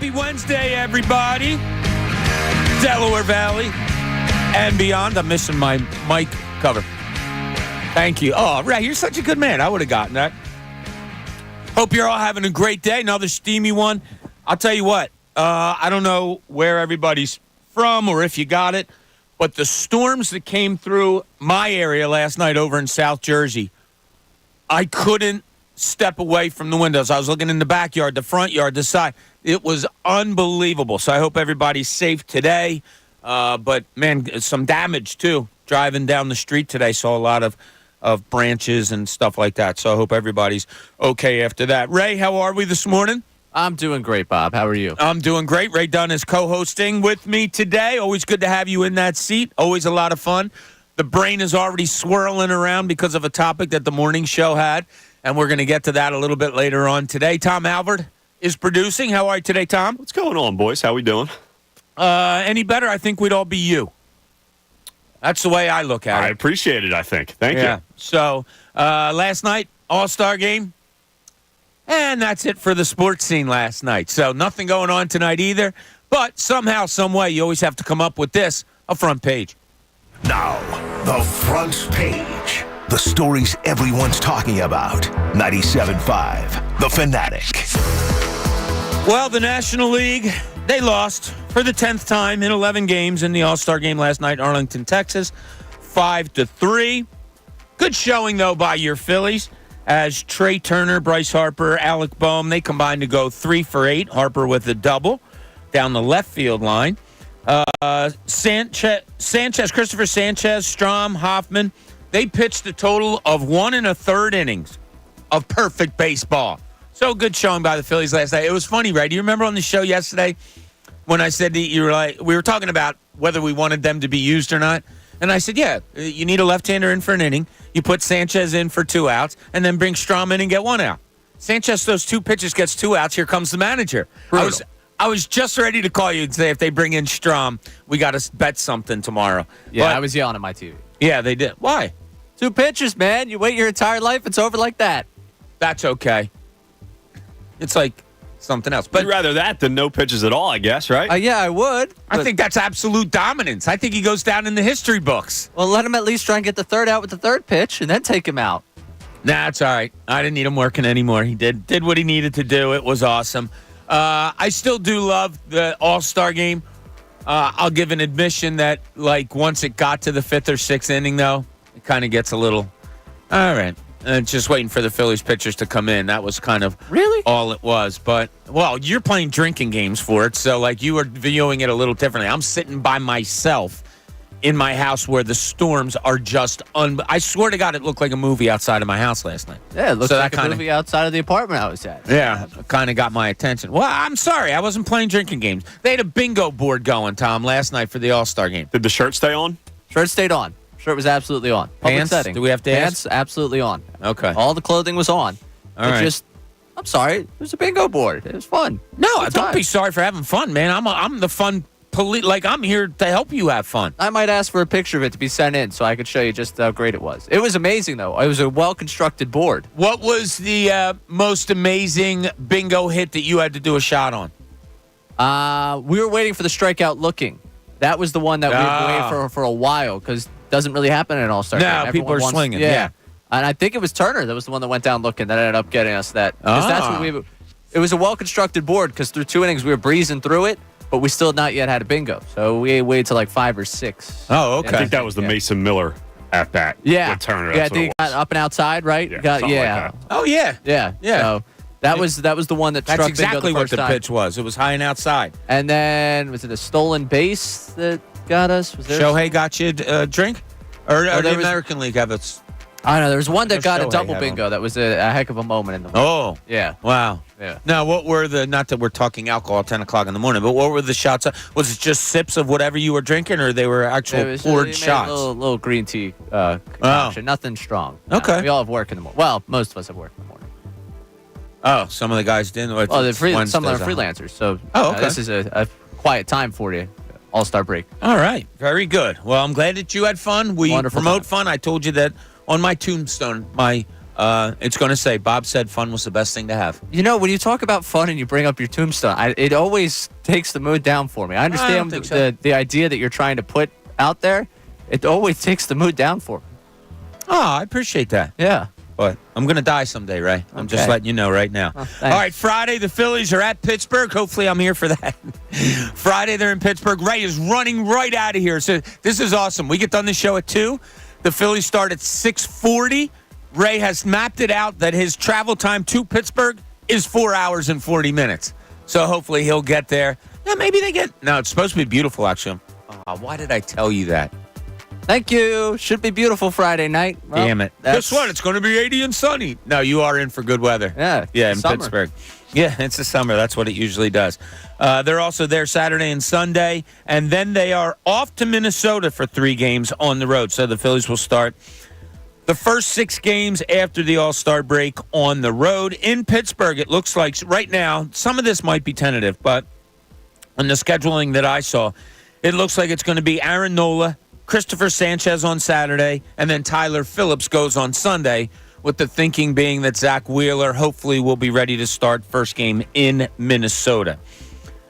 Happy Wednesday, everybody. Delaware Valley and beyond. I'm missing my mic cover. Thank you. Oh, right. You're such a good man. I would have gotten that. Hope you're all having a great day. Another steamy one. I'll tell you what. I don't know where everybody's from or if you got it, but the storms that came through my area last night over in South Jersey, I couldn't step away from the windows. I was looking in the backyard, the front yard, the side. It was unbelievable. So I hope everybody's safe today. But, man, some damage, too. Driving down the street today, saw a lot of branches and stuff like that. So I hope everybody's okay after that. Ray, how are we this morning? I'm doing great, Bob. How are you? I'm doing great. Ray Dunn is co-hosting with me today. Always good to have you in that seat. Always a lot of fun. The brain is already swirling around because of a topic that the morning show had, and we're going to get to that a little bit later on today. Tom Albert is producing. How are you today, Tom? What's going on, boys? How we doing? Any better? I think we'd all be you. That's the way I look at it. I appreciate it, I think. Thank you. So, last night, All-Star game. And that's it for the sports scene last night. So, nothing going on tonight either. But somehow, some way, you always have to come up with this, a front page. Now, the front page. The stories everyone's talking about. 97.5, The Fanatic. Well, the National League, they lost for the 10th time in 11 games in the All-Star game last night in Arlington, Texas, 5-3. Good showing, though, by your Phillies, as Trey Turner, Bryce Harper, Alec Boehm, they combined to go 3 for 8. Harper with a double down the left field line. Sanchez, Christopher Sanchez, Strom, Hoffman, they pitched a total of 1 1/3 innings of perfect baseball. So good showing by the Phillies last night. It was funny, right? Do you remember on the show yesterday when I said that you were like, we were talking about whether we wanted them to be used or not? And I said, yeah, you need a left-hander in for an inning. You put Sanchez in for 2 outs, and then bring Strom in and get 1 out. Sanchez throws 2 pitches, gets 2 outs. Here comes the manager. I was just ready to call you and say, if they bring in Strom, we got to bet something tomorrow. Yeah, but I was yelling at my TV. Yeah, they did. Why? 2 pitches, man. You wait your entire life, it's over like that. That's okay. It's like something else. But You'd rather that than no pitches at all, I guess, right? Yeah, I would. I think that's absolute dominance. I think he goes down in the history books. Well, let him at least try and get the 3rd out with the 3rd pitch and then take him out. Nah, it's all right. I didn't need him working anymore. He did what he needed to do. It was awesome. I still do love the All-Star game. I'll give an admission that, like, once it got to the 5th or 6th inning, though, it kind of gets a little, all right. And just waiting for the Phillies pitchers to come in. That was kind of really all it was. But, well, you're playing drinking games for it, so, like, you were viewing it a little differently. I'm sitting by myself in my house where the storms are just I swear to God, it looked like a movie outside of my house last night. Yeah, it looked like a movie outside of the apartment I was at. Yeah, kind of got my attention. Well, I'm sorry. I wasn't playing drinking games. They had a bingo board going, Tom, last night for the All-Star game. Did the shirt stay on? Shirt stayed on. Shirt was absolutely on. Public Pants? setting. Do we have to Pants? ask? Absolutely on. Okay. All the clothing was on. All right. I'm sorry. It was a bingo board. It was fun. No, Good don't time. be sorry for having fun, man. I'm the fun like, I'm here to help you have fun. I might ask for a picture of it to be sent in so I could show you just how great it was. It was amazing, though. It was a well-constructed board. What was the most amazing bingo hit that you had to do a shot on? We were waiting for the strikeout looking. That was the one that we had waited for a while because it doesn't really happen in an All-Star game. No, people are swinging. Yeah. And I think it was Turner that was the one that went down looking that ended up getting us that. Because that's what it was a well-constructed board because through 2 innings we were breezing through it, but we still not yet had a bingo. So we waited till like 5 or 6. Oh, okay. I think that was the Mason Miller at bat. Yeah. With Turner. Yeah, I think got up and outside, right? Yeah, Got, something like that. Oh, yeah. Yeah. So that was the one that That's struck exactly bingo what the time. pitch was. It was high and outside. And then, was it a stolen base that got us? Was there Shohei got you a drink? Or there the was- American League have its... I don't know. There was one that Just got a Shohei double had bingo. That was a heck of a moment in the Oh. Yeah. Wow. Yeah. Now, what were not that we're talking alcohol at 10 o'clock in the morning, but what were the shots? Was it just sips of whatever you were drinking, or they were actual It was, poured he made shots? A little green tea concoction. Nothing strong. Okay. We all have work in the morning. Well, most of us have work in the morning. Oh, some of the guys didn't? Or Well, some of them are Wednesdays, freelancers. So Oh, okay. this is a quiet time for you. All-Star break. All right. Very good. Well, I'm glad that you had fun. We Wonderful promote time. fun. I told you that on my tombstone, my it's going to say, Bob said fun was the best thing to have. You know, when you talk about fun and you bring up your tombstone, it always takes the mood down for me. I understand the idea that you're trying to put out there. It always takes the mood down for me. Oh, I appreciate that. Yeah. But I'm going to die someday, Ray. I'm just letting you know right now. Oh, all right, Friday, the Phillies are at Pittsburgh. Hopefully I'm here for that. Friday, they're in Pittsburgh. Ray is running right out of here. So this is awesome. We get done the show at 2. The Phillies start at 6:40. Ray has mapped it out that his travel time to Pittsburgh is 4 hours and 40 minutes. So hopefully he'll get there. Yeah, maybe they get... No, it's supposed to be beautiful, actually. Why did I tell you that? Thank you. Should be beautiful Friday night. Well, damn it. Guess what? It's going to be 80 and sunny. No, you are in for good weather. Yeah, in summer. Pittsburgh. Yeah, it's the summer. That's what it usually does. They're also there Saturday and Sunday, and then they are off to Minnesota for 3 games on the road. So the Phillies will start the first 6 games after the All-Star break on the road. In Pittsburgh, it looks like right now, some of this might be tentative, but on the scheduling that I saw, it looks like it's going to be Aaron Nola, Christopher Sanchez on Saturday, and then Tyler Phillips goes on Sunday, with the thinking being that Zach Wheeler hopefully will be ready to start first game in Minnesota.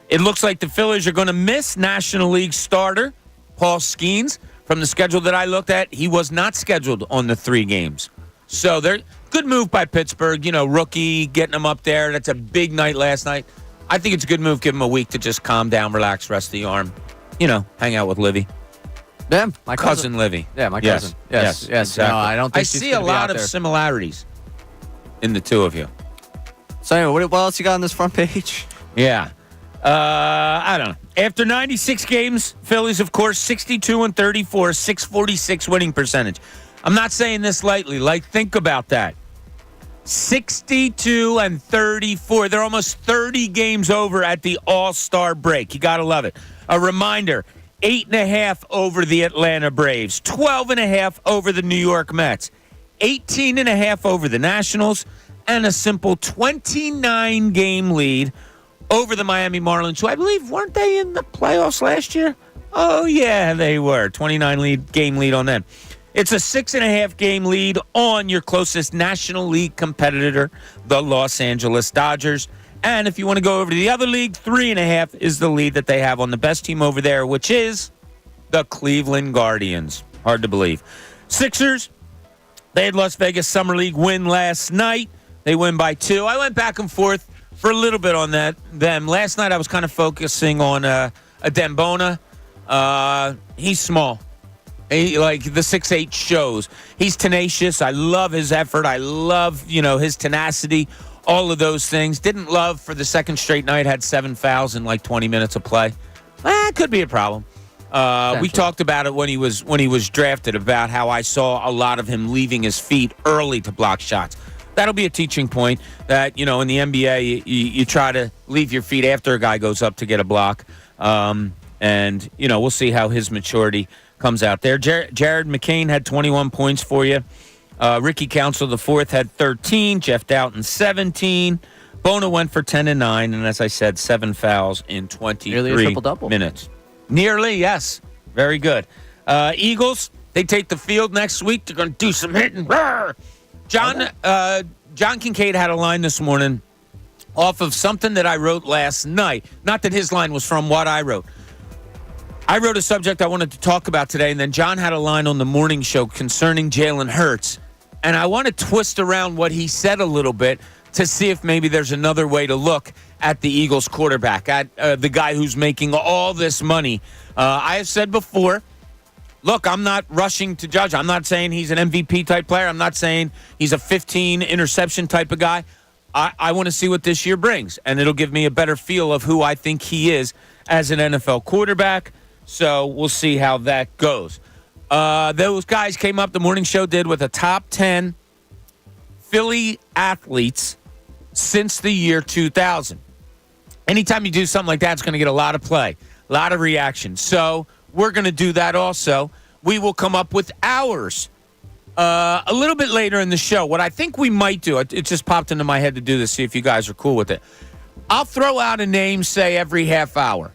It looks like the Phillies are going to miss National League starter Paul Skeens. From the schedule that I looked at, he was not scheduled on the 3 games. So they're good move by Pittsburgh. You know, rookie, getting him up there. That's a big night last night. I think it's a good move. Give him a week to just calm down, relax, rest the arm. You know, hang out with Livy. Yeah, my cousin Livy. Yeah, my cousin. Yes. Exactly. No, I don't think I see a lot of similarities in the two of you. So anyway, what else you got on this front page? Yeah. I don't know. After 96 games, Phillies, of course, 62 and 34, 646 winning percentage. I'm not saying this lightly. Like, think about that. 62 and 34. They're almost 30 games over at the All-Star break. You got to love it. A reminder, 8.5 over the Atlanta Braves, 12.5 over the New York Mets, 18.5 over the Nationals, and a simple 29-game lead over the Miami Marlins, who I believe, weren't they in the playoffs last year? Oh, yeah, they were. 29-game lead on them. It's a 6.5-game lead on your closest National League competitor, the Los Angeles Dodgers. And if you want to go over to the other league, 3.5 is the lead that they have on the best team over there, which is the Cleveland Guardians. Hard to believe. Sixers, they had Las Vegas Summer League win last night. They win by 2. I went back and forth for a little bit on them. Last night I was kind of focusing on a Dembona. He's small. Like the 6'8" shows. He's tenacious. I love his effort. I love, his tenacity. All of those things. Didn't love for the second straight night. Had 7 fouls in like 20 minutes of play. Could be a problem. We talked about it when he was drafted, about how I saw a lot of him leaving his feet early to block shots. That'll be a teaching point that, in the NBA, you try to leave your feet after a guy goes up to get a block. And we'll see how his maturity comes out there. Jared McCain had 21 points for you. Ricky Council IV had 13. Jeff Doughton 17. Bona went for 10 and 9, and as I said, 7 fouls in 23 Nearly a triple-double. minutes. Nearly, yes. Very good. Eagles, they take the field next week. They're going to do some hitting. John Kincade had a line this morning off of something that I wrote last night. Not that his line was from what I wrote. I wrote a subject I wanted to talk about today, and then John had a line on the morning show concerning Jaylen Hurts. And I want to twist around what he said a little bit to see if maybe there's another way to look at the Eagles quarterback, at the guy who's making all this money. I have said before, look, I'm not rushing to judge. I'm not saying he's an MVP-type player. I'm not saying he's a 15-interception type of guy. I want to see what this year brings, and it'll give me a better feel of who I think he is as an NFL quarterback. So we'll see how that goes. Those guys came up, the morning show did, with a top 10 Philly athletes since the year 2000. Anytime you do something like that, it's going to get a lot of play, a lot of reaction. So we're going to do that also. We will come up with ours a little bit later in the show. What I think we might do, it just popped into my head to do this, see if you guys are cool with it. I'll throw out a name, say, every half hour.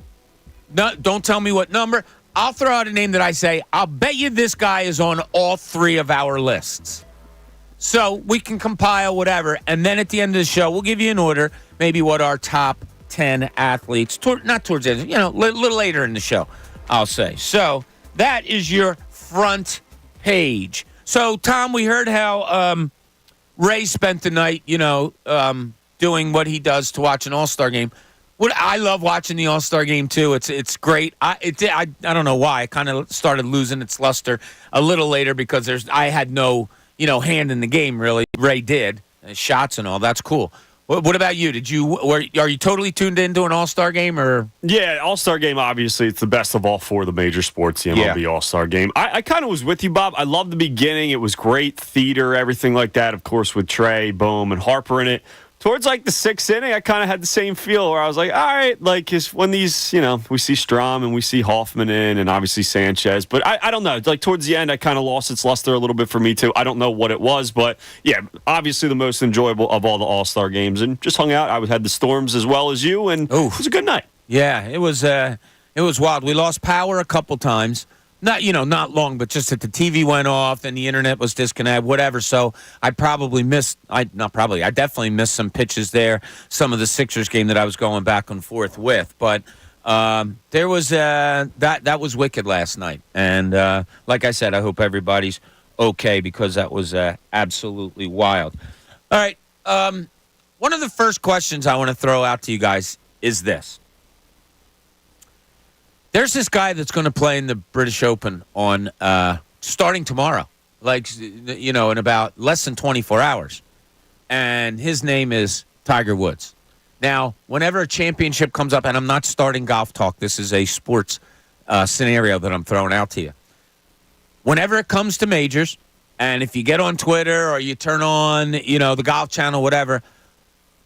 No, don't tell me what number. I'll throw out a name that I say, I'll bet you this guy is on all 3 of our lists. So we can compile whatever, and then at the end of the show, we'll give you an order, maybe what our top 10 athletes, not towards the end, a little later in the show, I'll say. So that is your front page. So, Tom, we heard how Ray spent the night, doing what he does to watch an All-Star game. I love watching the All-Star game, too. It's great. I don't know why. It kind of started losing its luster a little later because I had no, hand in the game, really. Ray did. Shots and all. That's cool. What about you? Are you totally tuned into an All-Star game? Or Yeah, All-Star game, obviously, it's the best of all four of the major sports, the MLB All-Star game. I kind of was with you, Bob. I loved the beginning. It was great theater, everything like that, of course, with Trey, Bohm, and Harper in it. Towards, the 6th inning, I kind of had the same feel where I was like, all right, when these, we see Strom and we see Hoffman in and obviously Sanchez. But I don't know. Towards the end, I kind of lost its luster a little bit for me, too. I don't know what it was. But, yeah, obviously the most enjoyable of all the All-Star games. And just hung out. I had the Storms as well as you, and it was a good night. Yeah, it was wild. We lost power a couple times. Not long, but just that the TV went off and the internet was disconnected, whatever. So I probably I definitely missed some pitches there. Some of the Sixers game that I was going back and forth with. But there was that was wicked last night. And like I said, I hope everybody's okay because that was absolutely wild. All right. One of the first questions I want to throw out to you guys is this. There's this guy that's going to play in the British Open on starting tomorrow, in about less than 24 hours. And his name is Tiger Woods. Now, whenever a championship comes up, and I'm not starting golf talk, this is a sports scenario that I'm throwing out to you. Whenever it comes to majors, and if you get on Twitter or you turn on, the Golf Channel, whatever,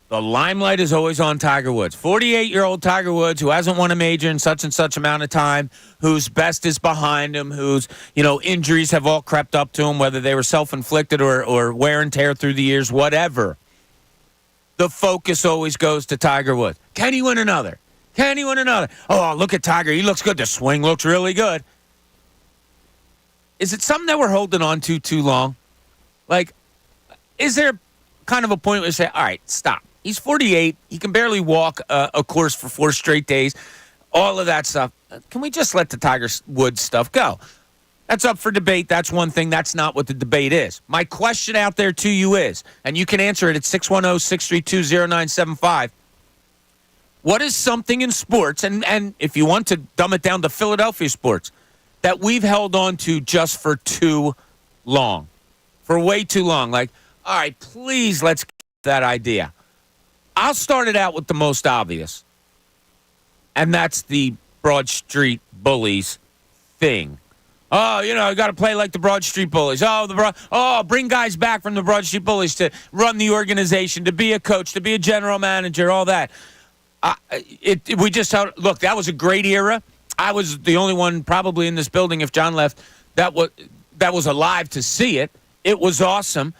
the limelight is always on Tiger Woods. 48-year-old Tiger Woods who hasn't won a major in such and such amount of time, whose best is behind him, whose, injuries have all crept up to him, whether they were self-inflicted or wear and tear through the years, whatever. The focus always goes to Tiger Woods. Can he win another? Can he win another? Oh, look at Tiger. He looks good. The swing looks really good. Is it something that we're holding on to too long? Is there kind of a point where you say, all right, stop. He's 48. He can barely walk a course for 4 straight days. All of that stuff. Can we just let the Tiger Woods stuff go? That's up for debate. That's one thing. That's not what the debate is. My question out there to you is, and you can answer it at 610-632-0975, what is something in sports, and if you want to dumb it down to Philadelphia sports, that we've held on to just for too long? For way too long. All right, please, let's get that idea. I'll start it out with the most obvious, and that's the Broad Street Bullies thing. Oh, I got to play like the Broad Street Bullies. Bring guys back from the Broad Street Bullies to run the organization, to be a coach, to be a general manager, all that. Look, that was a great era. I was the only one probably in this building, if John left, that was alive to see it. It was awesome,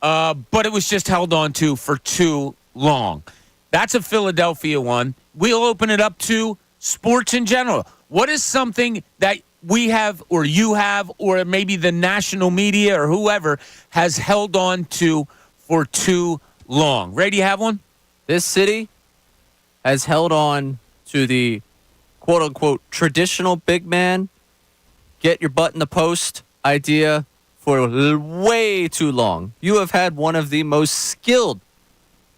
but it was just held on to for too long. That's a Philadelphia one. We'll open it up to sports in general. What is something that we have or you have or maybe the national media or whoever has held on to for too long? Ray, do you have one? This city has held on to the quote-unquote traditional big man, get your butt in the post idea for way too long. You have had one of the most skilled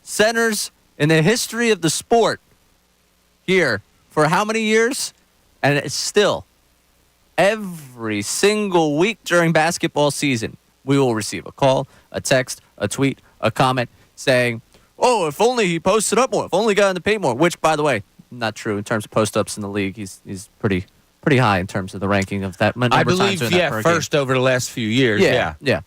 centers in the history of the sport here for how many years? And it's still, every single week during basketball season, we will receive a call, a text, a tweet, a comment saying, oh, if only he posted up more, if only got in the paint more, which, by the way, not true in terms of post-ups in the league. He's pretty high in terms of the ranking of that. I believe, first over the last few years. Yeah.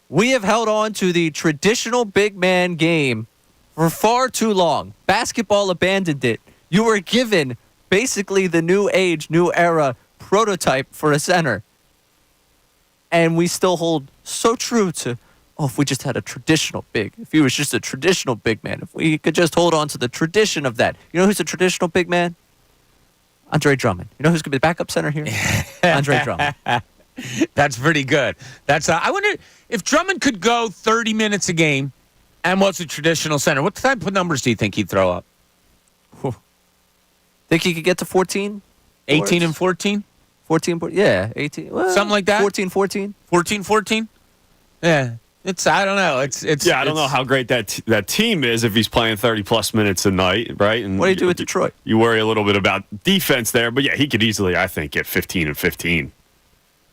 We have held on to the traditional big man game for far too long. Basketball abandoned it. You were given basically the new age, new era prototype for a center. And we still hold so true to, if we just had a traditional big, if he was just a traditional big man, if we could just hold on to the tradition of that. You know who's a traditional big man? Andre Drummond. You know who's going to be the backup center here? Andre Drummond. That's pretty good. I wonder if Drummond could go 30 minutes a game and was a traditional center. What type of numbers do you think he'd throw up? Think he could get to 14? 18 and 14? 14, yeah, 18. Well, something like that? 14, 14? 14? Yeah. I don't know. I don't know how great that team is if he's playing 30-plus minutes a night, right? And what do you do with Detroit? You worry a little bit about defense there, but yeah, he could easily, I think, get 15 and 15.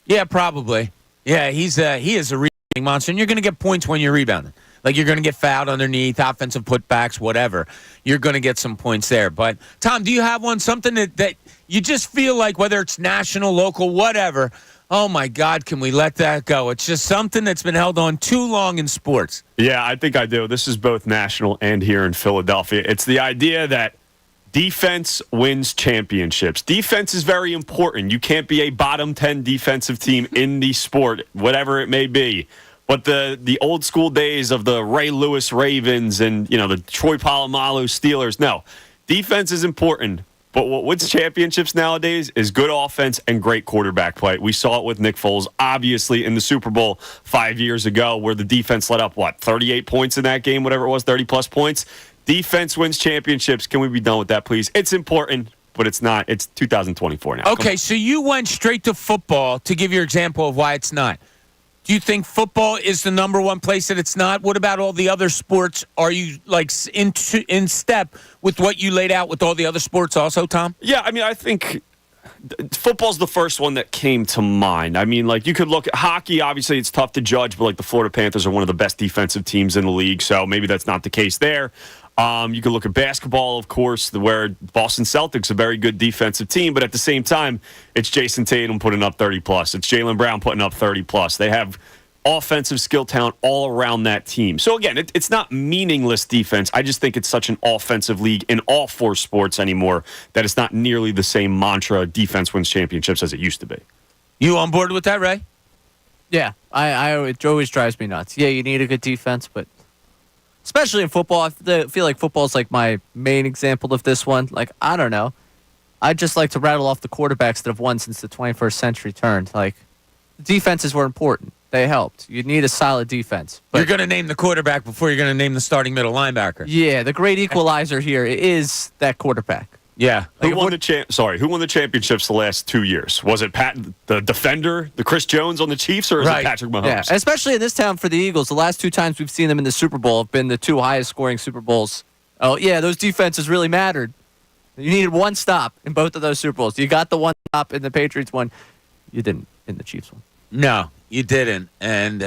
Yeah, probably. Yeah, he is a rebounding monster, and you're going to get points when you're rebounding. Like, you're going to get fouled underneath, offensive putbacks, whatever. You're going to get some points there. But, Tom, do you have one, something that you just feel like, whether it's national, local, whatever, oh, my God, can we let that go? It's just something that's been held on too long in sports. Yeah, I think I do. This is both national and here in Philadelphia. It's the idea that defense wins championships. Defense is very important. You can't be a bottom 10 defensive team in the sport, whatever it may be. But the old school days of the Ray Lewis Ravens and, the Troy Polamalu Steelers, no. Defense is important. But what wins championships nowadays is good offense and great quarterback play. We saw it with Nick Foles, obviously, in the Super Bowl 5 years ago, where the defense let up, 38 points in that game, whatever it was, 30-plus points. Defense wins championships. Can we be done with that, please? It's important, but it's not. It's 2024 now. Okay, so you went straight to football to give your example of why it's not. Do you think football is the number one place that it's not? What about all the other sports? Are you in step with what you laid out with all the other sports also, Tom? Yeah, I think football's the first one that came to mind. You could look at hockey. Obviously, it's tough to judge, but the Florida Panthers are one of the best defensive teams in the league, so maybe that's not the case there. You can look at basketball, of course, where Boston Celtics a very good defensive team, but at the same time, it's Jason Tatum putting up 30-plus. It's Jaylen Brown putting up 30-plus. They have offensive skill talent all around that team. So, again, it's not meaningless defense. I just think it's such an offensive league in all four sports anymore that it's not nearly the same mantra, defense wins championships, as it used to be. You on board with that, Ray? Yeah, it always drives me nuts. Yeah, you need a good defense, but especially in football, I feel like football is my main example of this one. I don't know. I just like to rattle off the quarterbacks that have won since the 21st century turned. Defenses were important. They helped. You need a solid defense. But you're going to name the quarterback before you're going to name the starting middle linebacker. Yeah, the great equalizer here is that quarterback. Yeah. Who won the championships the last 2 years? Was it Pat, the defender, the Chris Jones on the Chiefs, or is it Patrick Mahomes? Yeah, especially in this town for the Eagles. The last two times we've seen them in the Super Bowl have been the two highest scoring Super Bowls. Oh, yeah, those defenses really mattered. You needed one stop in both of those Super Bowls. You got the one stop in the Patriots one. You didn't in the Chiefs one. No, you didn't. And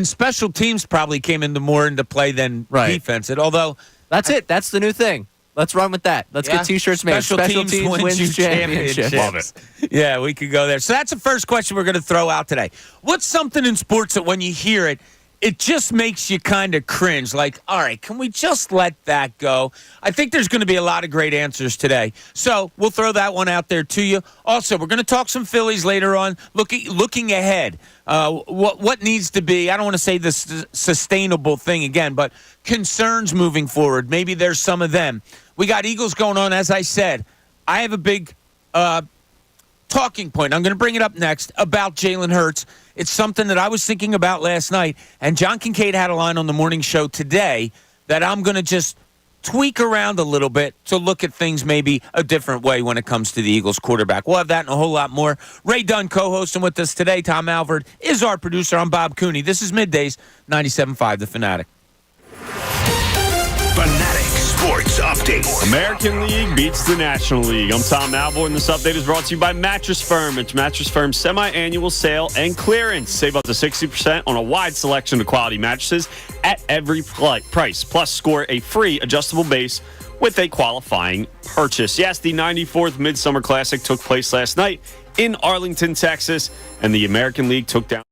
special teams probably came more into play than defense. Although that's it. That's the new thing. Let's run with that. Let's get T-shirts made. Special teams wins championships. Love it. Yeah, we could go there. So that's the first question we're going to throw out today. What's something in sports that when you hear it, it just makes you kind of cringe? All right, can we just let that go? I think there's going to be a lot of great answers today. So we'll throw that one out there to you. Also, we're going to talk some Phillies later on, looking ahead. What needs to be, I don't want to say this sustainable thing again, but concerns moving forward. Maybe there's some of them. We got Eagles going on, as I said. I have a big talking point. I'm going to bring it up next about Jaylen Hurts. It's something that I was thinking about last night, and John Kincade had a line on the morning show today that I'm going to just tweak around a little bit to look at things maybe a different way when it comes to the Eagles quarterback. We'll have that and a whole lot more. Ray Dunn co-hosting with us today. Tom Alvord is our producer. I'm Bob Cooney. This is Middays, 97.5 The Fanatic. Fanatic Sports Update. American League beats the National League. I'm Tom Alvord, and this update is brought to you by Mattress Firm. It's Mattress Firm's semi-annual sale and clearance. Save up to 60% on a wide selection of quality mattresses at every price. Plus, score a free adjustable base with a qualifying purchase. Yes, the 94th Midsummer Classic took place last night in Arlington, Texas, and the American League took down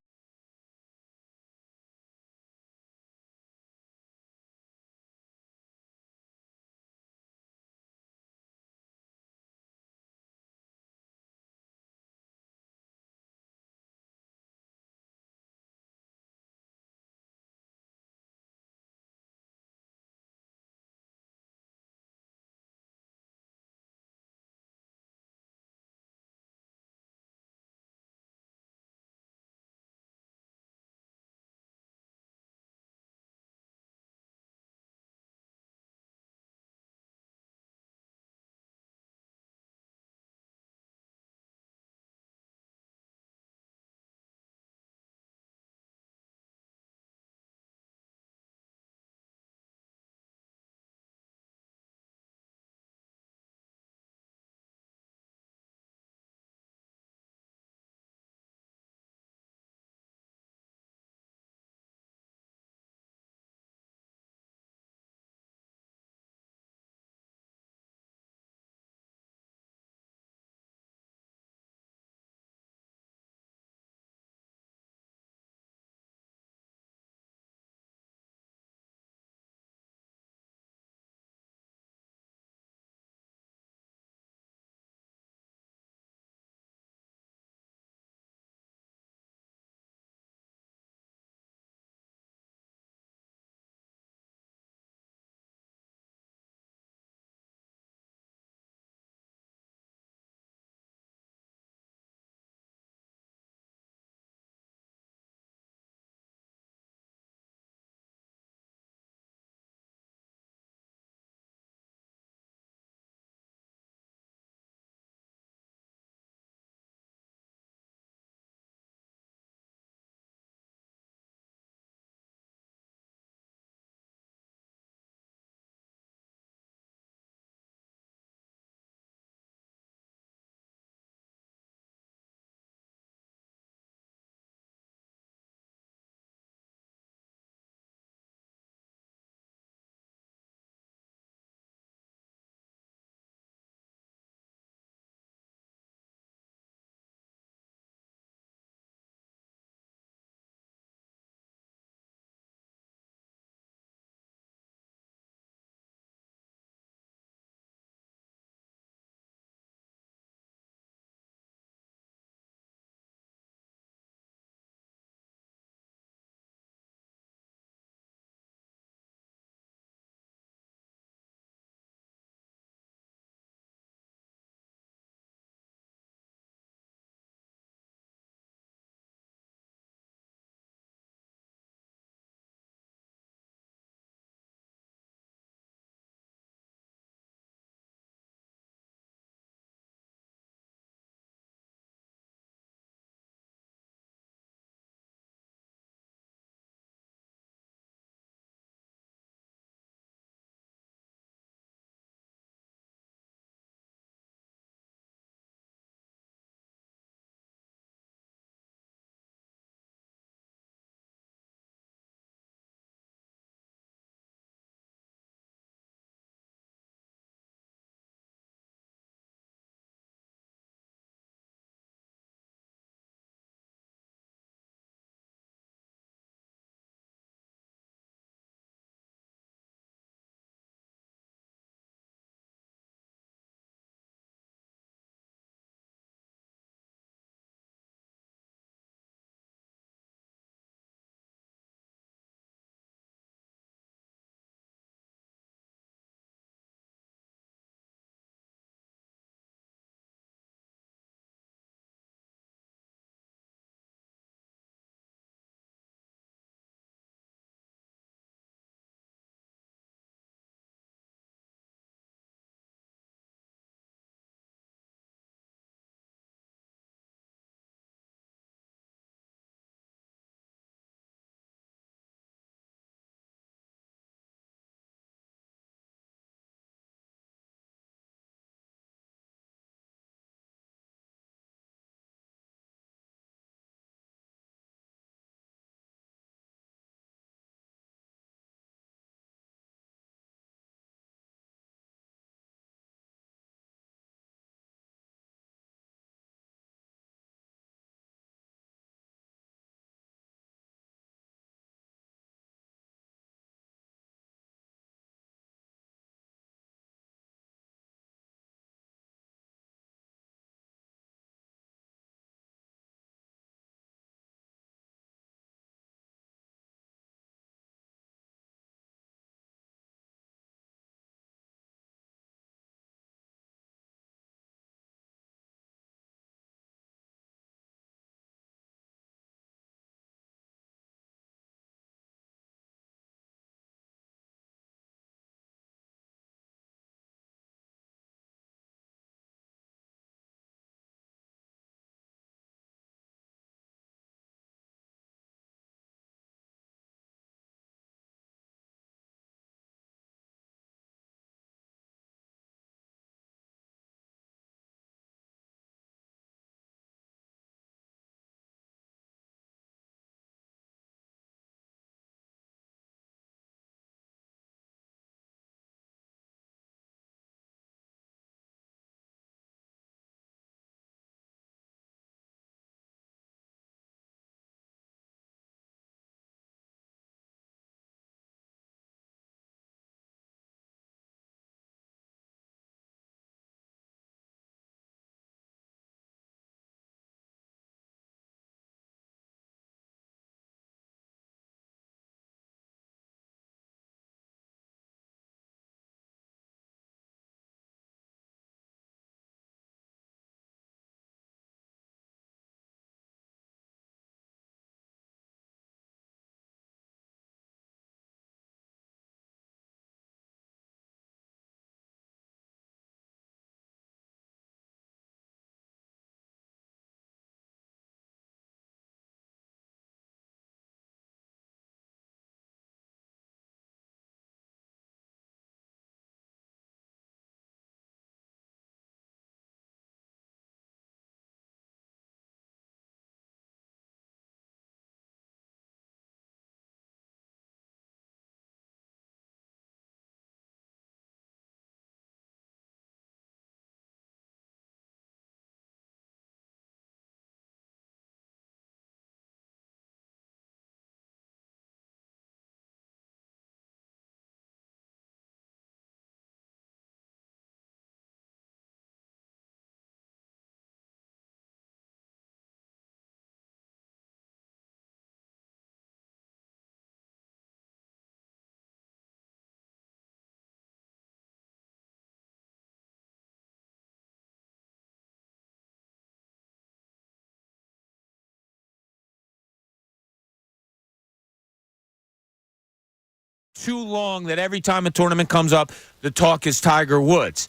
too long that every time a tournament comes up, the talk is Tiger Woods.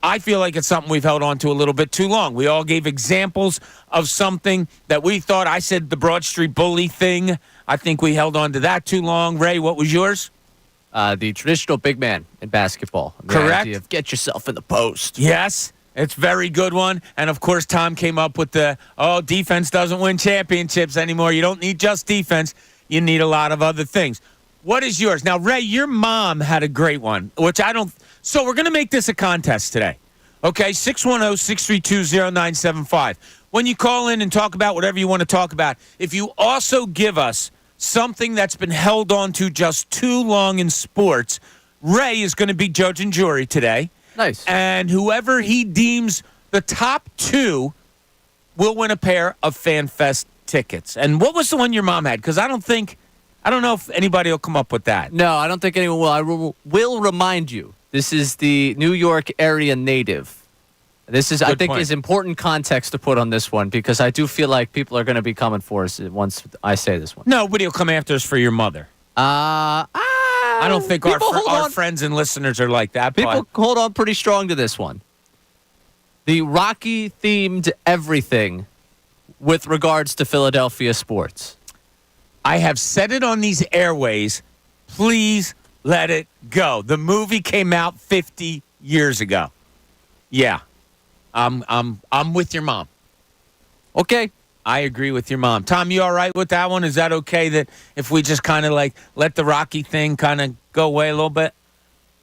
I feel like it's something we've held on to a little bit too long. We all gave examples of something that we thought. I said the Broad Street Bully thing. I think we held on to that too long. Ray, what was yours? The traditional big man in basketball. Correct. The idea of get yourself in the post. Yes, it's a very good one. And, of course, Tom came up with defense doesn't win championships anymore. You don't need just defense. You need a lot of other things. What is yours? Now, Ray, your mom had a great one, which I don't. So we're going to make this a contest today. Okay, 610-632-0975. When you call in and talk about whatever you want to talk about, if you also give us something that's been held on to just too long in sports, Ray is going to be judge and jury today. Nice. And whoever he deems the top two will win a pair of FanFest tickets. And what was the one your mom had? Because I don't know if anybody will come up with that. No, I don't think anyone will. I will remind you, this is the New York area native. This is, I think, is important context to put on this one because I do feel like people are going to be coming for us once I say this one. Nobody will come after us for your mother. I don't think our friends and listeners are like that. People hold on pretty strong to this one. The Rocky-themed everything with regards to Philadelphia sports. I have said it on these airways. Please let it go. The movie came out 50 years ago. Yeah. I'm with your mom. Okay. I agree with your mom. Tom, you all right with that one? Is that okay that if we just kind of like let the Rocky thing kind of go away a little bit?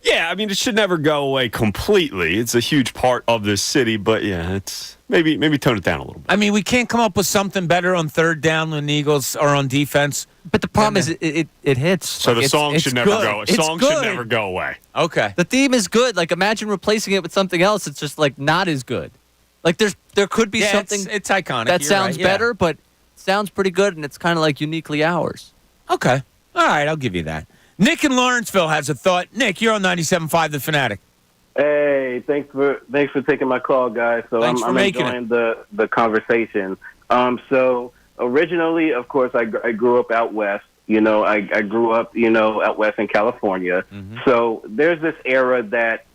Yeah, I mean, it should never go away completely. It's a huge part of this city, but yeah, it's maybe tone it down a little bit. I mean, we can't come up with something better on third down when the Eagles are on defense. But the problem is it hits. So the song should never go. Song should never go away. Okay. The theme is good. Like imagine replacing it with something else. It's just like not as good. Like there could be something. It's iconic. That sounds better, but sounds pretty good, and it's kind of like uniquely ours. Okay. All right, I'll give you that. Nick in Lawrenceville has a thought. Nick, you're on 97.5 The Fanatic. Hey, thanks for taking my call, guys. So I'm enjoying the conversation. So originally, of course, I grew up out west. You know, I grew up, out west in California. Mm-hmm. So there's this era that,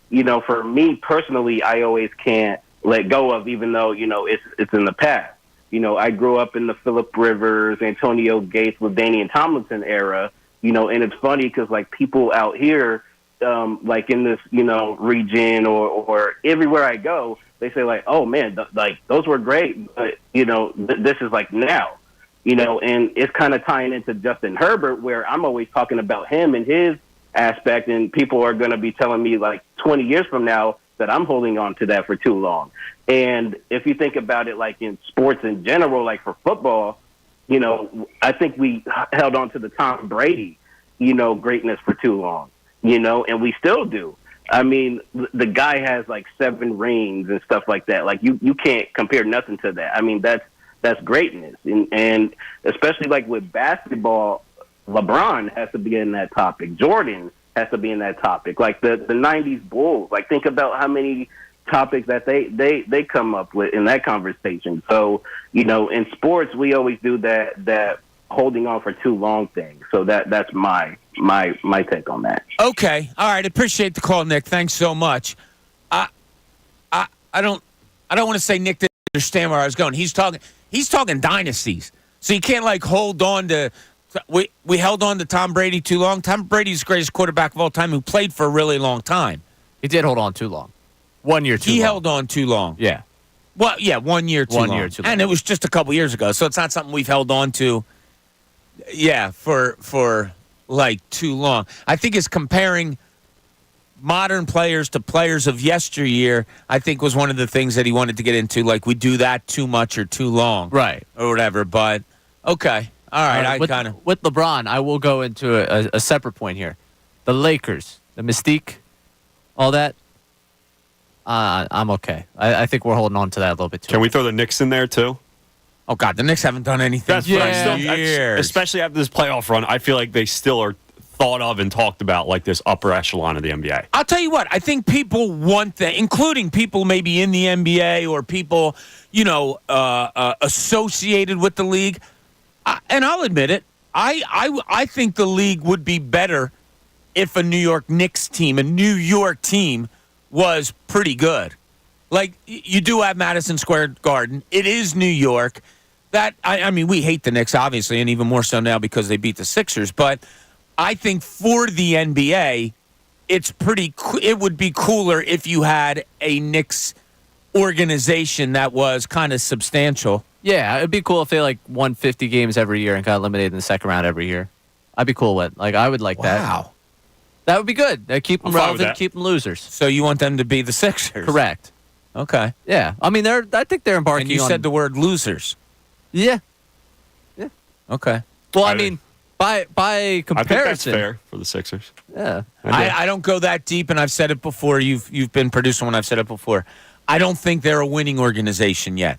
for me personally, I always can't let go of, even though, it's in the past. I grew up in the Phillip Rivers, Antonio Gates, LaDainian Tomlinson era. And it's funny because, like, people out here, like in this, region or everywhere I go, they say, like, oh, man, those were great. But, this is like now, and it's kind of tying into Justin Herbert, where I'm always talking about him and his aspect. And people are going to be telling me, like, 20 years from now that I'm holding on to that for too long. And if you think about it, like in sports in general, like for football, I think we held on to the Tom Brady, greatness for too long, and we still do. I mean, the guy has like 7 rings and stuff like that. Like you can't compare nothing to that. I mean, that's greatness. And especially like with basketball, LeBron has to be in that topic. Jordan has to be in that topic. Like the 90s Bulls, like think about how many topics that they come up with in that conversation. So, in sports, we always do that holding on for too long thing. So that's my take on that. Okay. All right. Appreciate the call, Nick. Thanks so much. I don't want to say Nick didn't understand where I was going. He's talking dynasties. So you can't like hold on to we held on to Tom Brady too long. Tom Brady's the greatest quarterback of all time who played for a really long time. He did hold on too long. 1 year too long. He held on too long. Yeah. Well, yeah, 1 year too long. 1 year too long. And it was just a couple years ago, so it's not something we've held on to, for like too long. I think it's comparing modern players to players of yesteryear, I think was one of the things that he wanted to get into. Like, we do that too much or too long. Right. Or whatever, but okay. All right, With LeBron, I will go into a separate point here. The Lakers, the mystique, all that, I'm okay. I think we're holding on to that a little bit too. Can we throw the Knicks in there too? Oh, God, the Knicks haven't done anything That's years. Especially after this playoff run, I feel like they still are thought of and talked about like this upper echelon of the NBA. I'll tell you what, I think people want that, including people maybe in the NBA or people, associated with the league. And I'll admit it, I think the league would be better if a New York Knicks team, a New York team, was pretty good. Like, you do have Madison Square Garden. It is New York. I mean, we hate the Knicks, obviously, and even more so now because they beat the Sixers. But I think for the NBA, it would be cooler if you had a Knicks organization that was kind of substantial. Yeah, it'd be cool if they won 50 games every year and got eliminated in the second round every year. I'd be cool with. I would like that. Wow. That would be good. They keep them relevant, keep them losers. So you want them to be the Sixers? Correct. Okay. Yeah. I mean, I think they're embarking on... And you said the word losers. Yeah. Yeah. Okay. Well, I mean, by comparison... I think that's fair for the Sixers. Yeah. I don't go that deep, and I've said it before. You've been producing when I've said it before. I don't think they're a winning organization yet.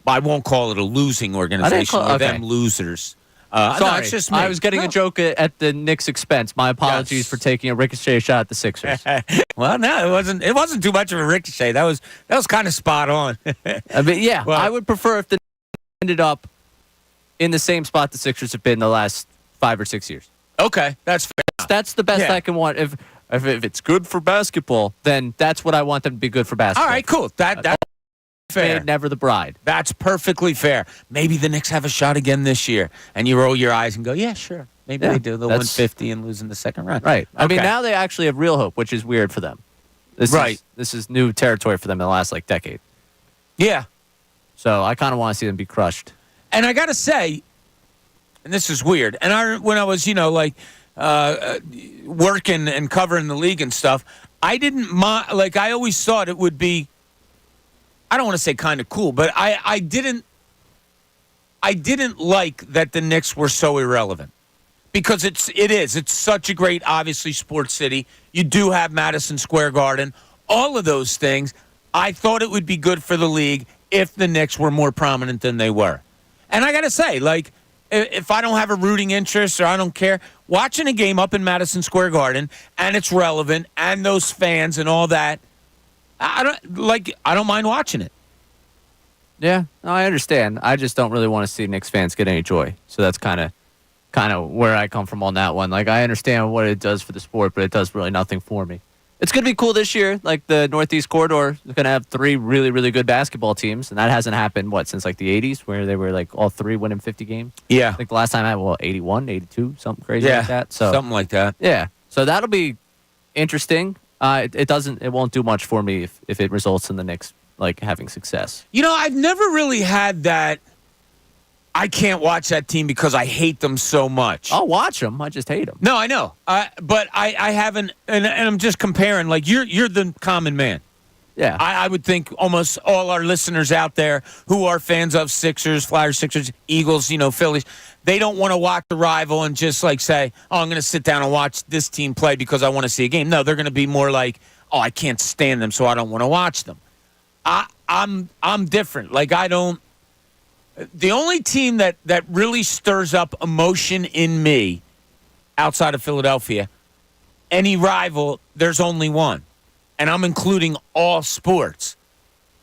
I won't call it a losing organization or them losers. Sorry, no, it's just me. I was getting a joke at the Knicks' expense. My apologies for taking a ricochet shot at the Sixers. Well, no, it wasn't too much of a ricochet. That was kind of spot on. I mean, yeah, well, I would prefer if the Knicks ended up in the same spot the Sixers have been the last 5 or 6 years. Okay, that's fair. That's the best I can want. If it's good for basketball, then that's what I want them to be good for basketball. All right, cool. That's fair. Never the bride. That's perfectly fair. Maybe the Knicks have a shot again this year, and you roll your eyes and go, yeah, sure. Maybe they do the 150 and lose in the second round. Right. Okay. I mean, now they actually have real hope, which is weird for them. This is new territory for them in the last decade. Yeah. So I kind of want to see them be crushed. And I got to say, and this is weird, and when I was, working and covering the league and stuff, I didn't mind, I always thought it would be, I don't want to say kind of cool, but I didn't like that the Knicks were so irrelevant, because it's such a great, obviously, sports city. You do have Madison Square Garden, all of those things. I thought it would be good for the league if the Knicks were more prominent than they were. And I got to say, if I don't have a rooting interest or I don't care, watching a game up in Madison Square Garden and it's relevant and those fans and all that, I don't mind watching it. Yeah, no, I understand. I just don't really want to see Knicks fans get any joy. So that's kind of where I come from on that one. I understand what it does for the sport, but it does really nothing for me. It's going to be cool this year. The Northeast Corridor is going to have 3 really, really good basketball teams, and that hasn't happened, since the 80s, where they were all 3 winning 50 games? Yeah. I think the last time I had, 81, 82, something crazy like that. So something like that. Yeah. So that'll be interesting. It won't do much for me if it results in the Knicks having success. I've never really had that. I can't watch that team because I hate them so much. I'll watch them. I just hate them. No, I know. But I haven't, and I'm just comparing. You're the common man. Yeah. I would think almost all our listeners out there who are fans of Sixers, Flyers, Sixers, Eagles, Phillies, they don't want to watch the rival and just say, oh, I'm going to sit down and watch this team play because I want to see a game. No, they're going to be more oh, I can't stand them, so I don't want to watch them. I'm different. I don't. The only team that really stirs up emotion in me outside of Philadelphia, any rival, there's only one. And I'm including all sports.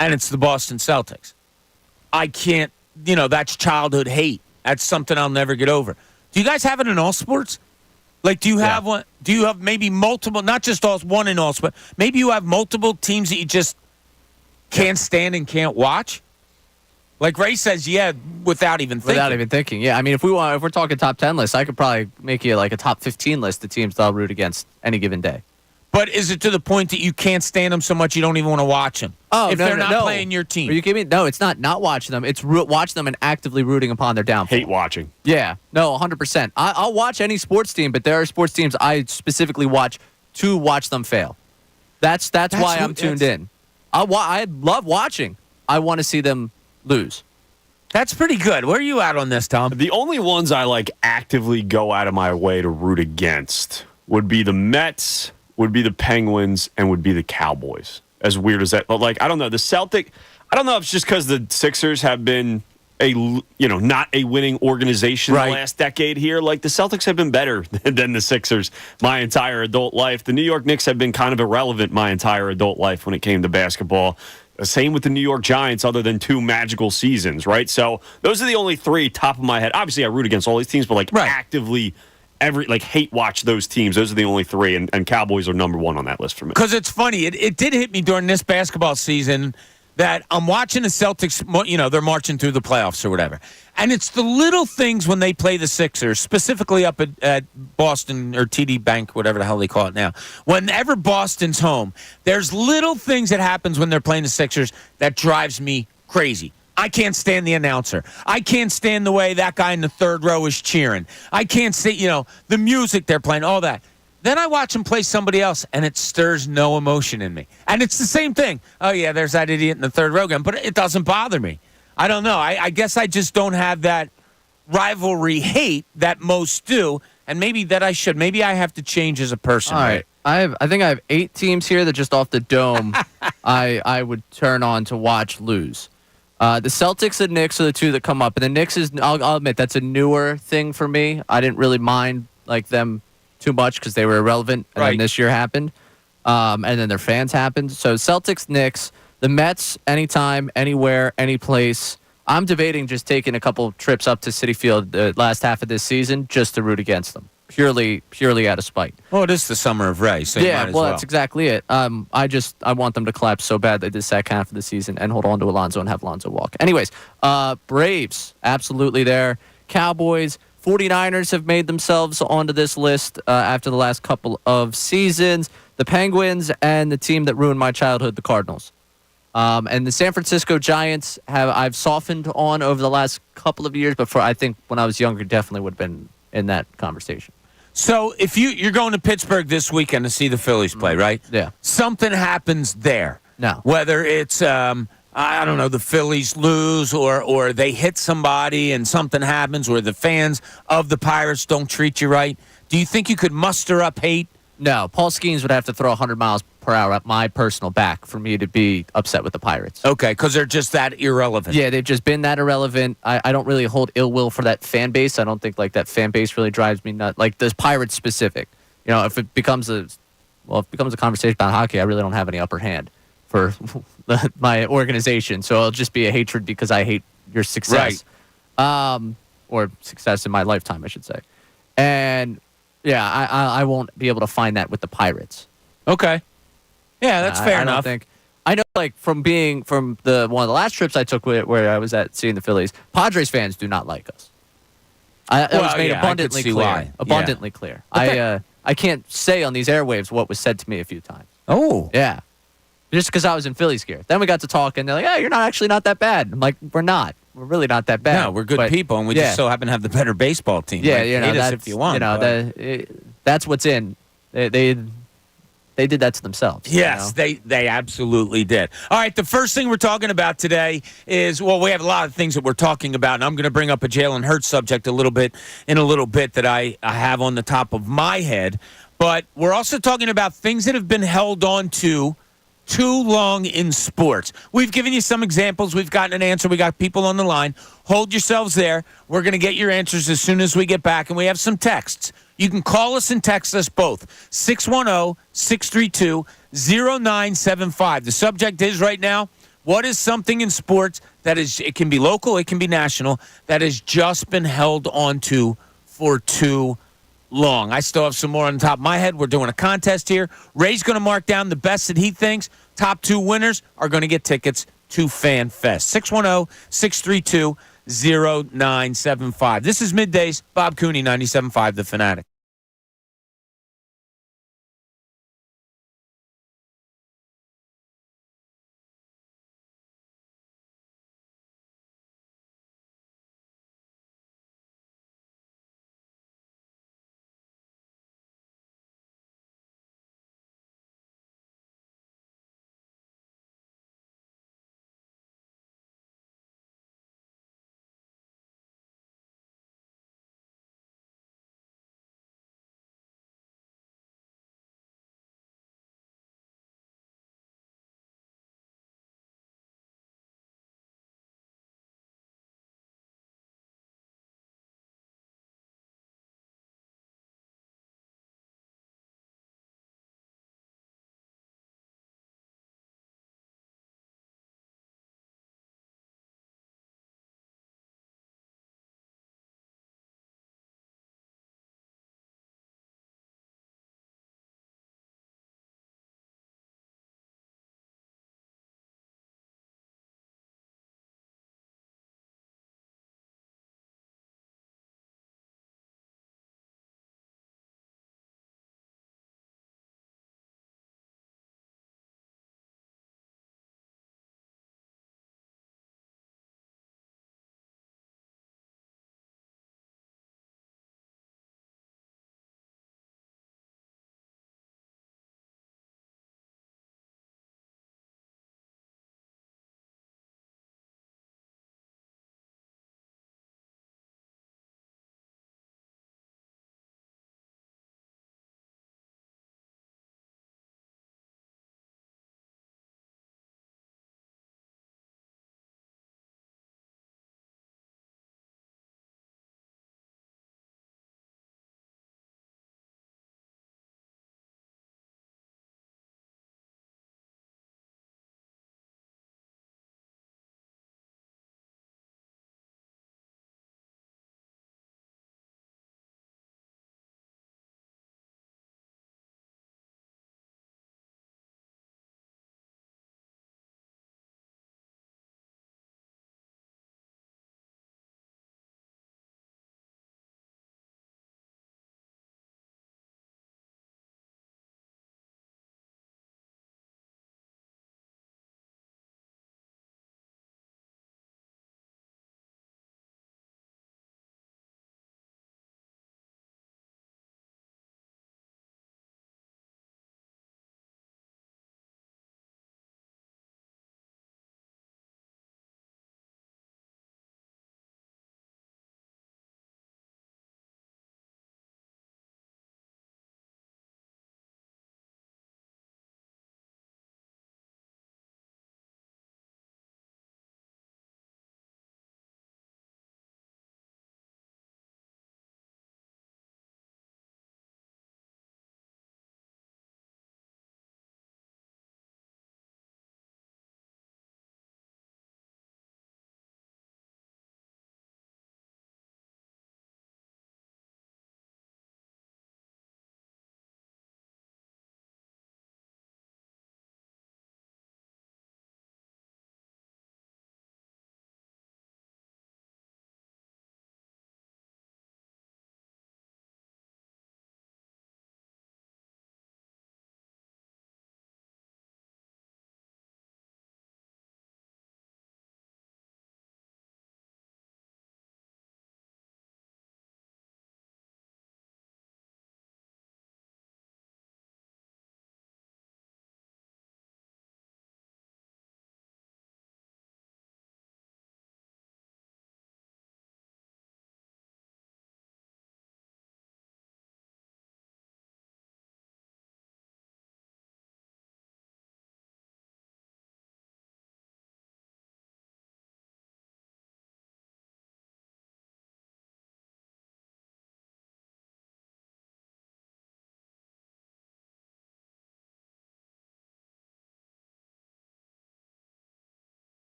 And it's the Boston Celtics. I can't, that's childhood hate. That's something I'll never get over. Do you guys have it in all sports? Do you have one? Do you have maybe multiple, not just one in all sports, maybe you have multiple teams that you just can't stand and can't watch? Ray says, yeah, without even thinking. Without even thinking, yeah. I mean, if we're talking top 10 lists, I could probably make you a top 15 list of teams that I'll root against any given day. But is it to the point that you can't stand them so much you don't even want to watch them? Oh, if no, they're no, not playing your team. Are you kidding me? No, it's not watching them. It's watch them and actively rooting upon their downfall. Hate watching. Yeah, no, 100%. I'll watch any sports team, but there are sports teams I specifically watch to watch them fail. That's why I'm tuned in. I love watching. I want to see them lose. That's pretty good. Where are you at on this, Tom? The only ones I actively go out of my way to root against would be the Mets, would be the Penguins, and would be the Cowboys. As weird as that, but I don't know. The Celtic, I don't know if it's just because the Sixers have been not a winning organization the last decade here. The Celtics have been better than the Sixers my entire adult life. The New York Knicks have been kind of irrelevant my entire adult life when it came to basketball. Same with the New York Giants, other than 2 magical seasons, right? So those are the only 3 top of my head. Obviously, I root against all these teams, but actively hate watch those teams. Those are the only three, and Cowboys are number one on that list for me. Because it's funny. It did hit me during this basketball season that I'm watching the Celtics, they're marching through the playoffs or whatever. And it's the little things when they play the Sixers, specifically up at Boston or TD Bank, whatever the hell they call it now. Whenever Boston's home, there's little things that happens when they're playing the Sixers that drives me crazy. I can't stand the announcer. I can't stand the way that guy in the third row is cheering. I can't stand, the music they're playing, all that. Then I watch him play somebody else, and it stirs no emotion in me. And it's the same thing. Oh, yeah, there's that idiot in the third row again, but it doesn't bother me. I don't know. I guess I just don't have that rivalry hate that most do, and maybe that I should. Maybe I have to change as a person. All right. I think I have 8 teams here that just off the dome I would turn on to watch lose. The Celtics and Knicks are the two that come up. And the Knicks I'll admit, that's a newer thing for me. I didn't really mind them too much because they were irrelevant, and then this year happened, and then their fans happened. So Celtics, Knicks, the Mets, anytime, anywhere, any place. I'm debating just taking a couple trips up to Citi Field the last half of this season just to root against them, purely out of spite. Well, it is the summer of Ray, so you might as well. That's exactly it. I want them to collapse so bad they did second half of the season and hold on to Alonzo and have Alonzo walk. Anyways, Braves, absolutely there. Cowboys, 49ers have made themselves onto this list after the last couple of seasons. The Penguins and the team that ruined my childhood, the Cardinals. And the San Francisco Giants I've softened on over the last couple of years, but I think when I was younger, definitely would have been in that conversation. So if you're going to Pittsburgh this weekend to see the Phillies play, right? Yeah. Something happens there. No. Whether it's I don't know, the Phillies lose or they hit somebody and something happens, or the fans of the Pirates don't treat you right. Do you think you could muster up hate? No, Paul Skeens would have to throw 100 miles per hour at my personal back for me to be upset with the Pirates. Okay, because they're just that irrelevant. Yeah, they've just been that irrelevant. I don't really hold ill will for that fan base. I don't think that fan base really drives me nuts. Like the Pirates specific. If it becomes a conversation about hockey, I really don't have any upper hand for my organization. So it'll just be a hatred because I hate your success. Right. Or success in my lifetime, I should say. And yeah, I won't be able to find that with the Pirates. Okay. Yeah, that's fair enough. I know, from one of the last trips I took where I was at seeing the Phillies, Padres fans do not like us. That was made abundantly clear. Why. Abundantly clear. I can't say on these airwaves what was said to me a few times. Oh. Yeah. Just because I was in Phillies gear. Then we got to talk, and they're like, "Yeah, you're not that bad." I'm like, "We're not. We're really not that bad. No, we're good people, and we just so happen to have the better baseball team. Yeah, hate us if you want. That's what's in. They did that to themselves. Yes, they absolutely did. All right, the first thing we're talking about today is, we have a lot of things that we're talking about, and I'm going to bring up a Jaylen Hurts subject in a little bit that I have on the top of my head. But we're also talking about things that have been held on to too long in sports. We've given you some examples. We've gotten an answer. We got people on the line. Hold yourselves there. We're going to get your answers as soon as we get back, and we have some texts. You can call us and text us both, 610-632-0975. The subject is right now, what is something in sports that it can be local, it can be national, that has just been held on to for too long? I still have some more on the top of my head. We're doing a contest here. Ray's going to mark down the best that he thinks. Top 2 winners are going to get tickets to Fan Fest. 610-632-0975. This is Middays. Bob Cooney, 97.5 The Fanatic.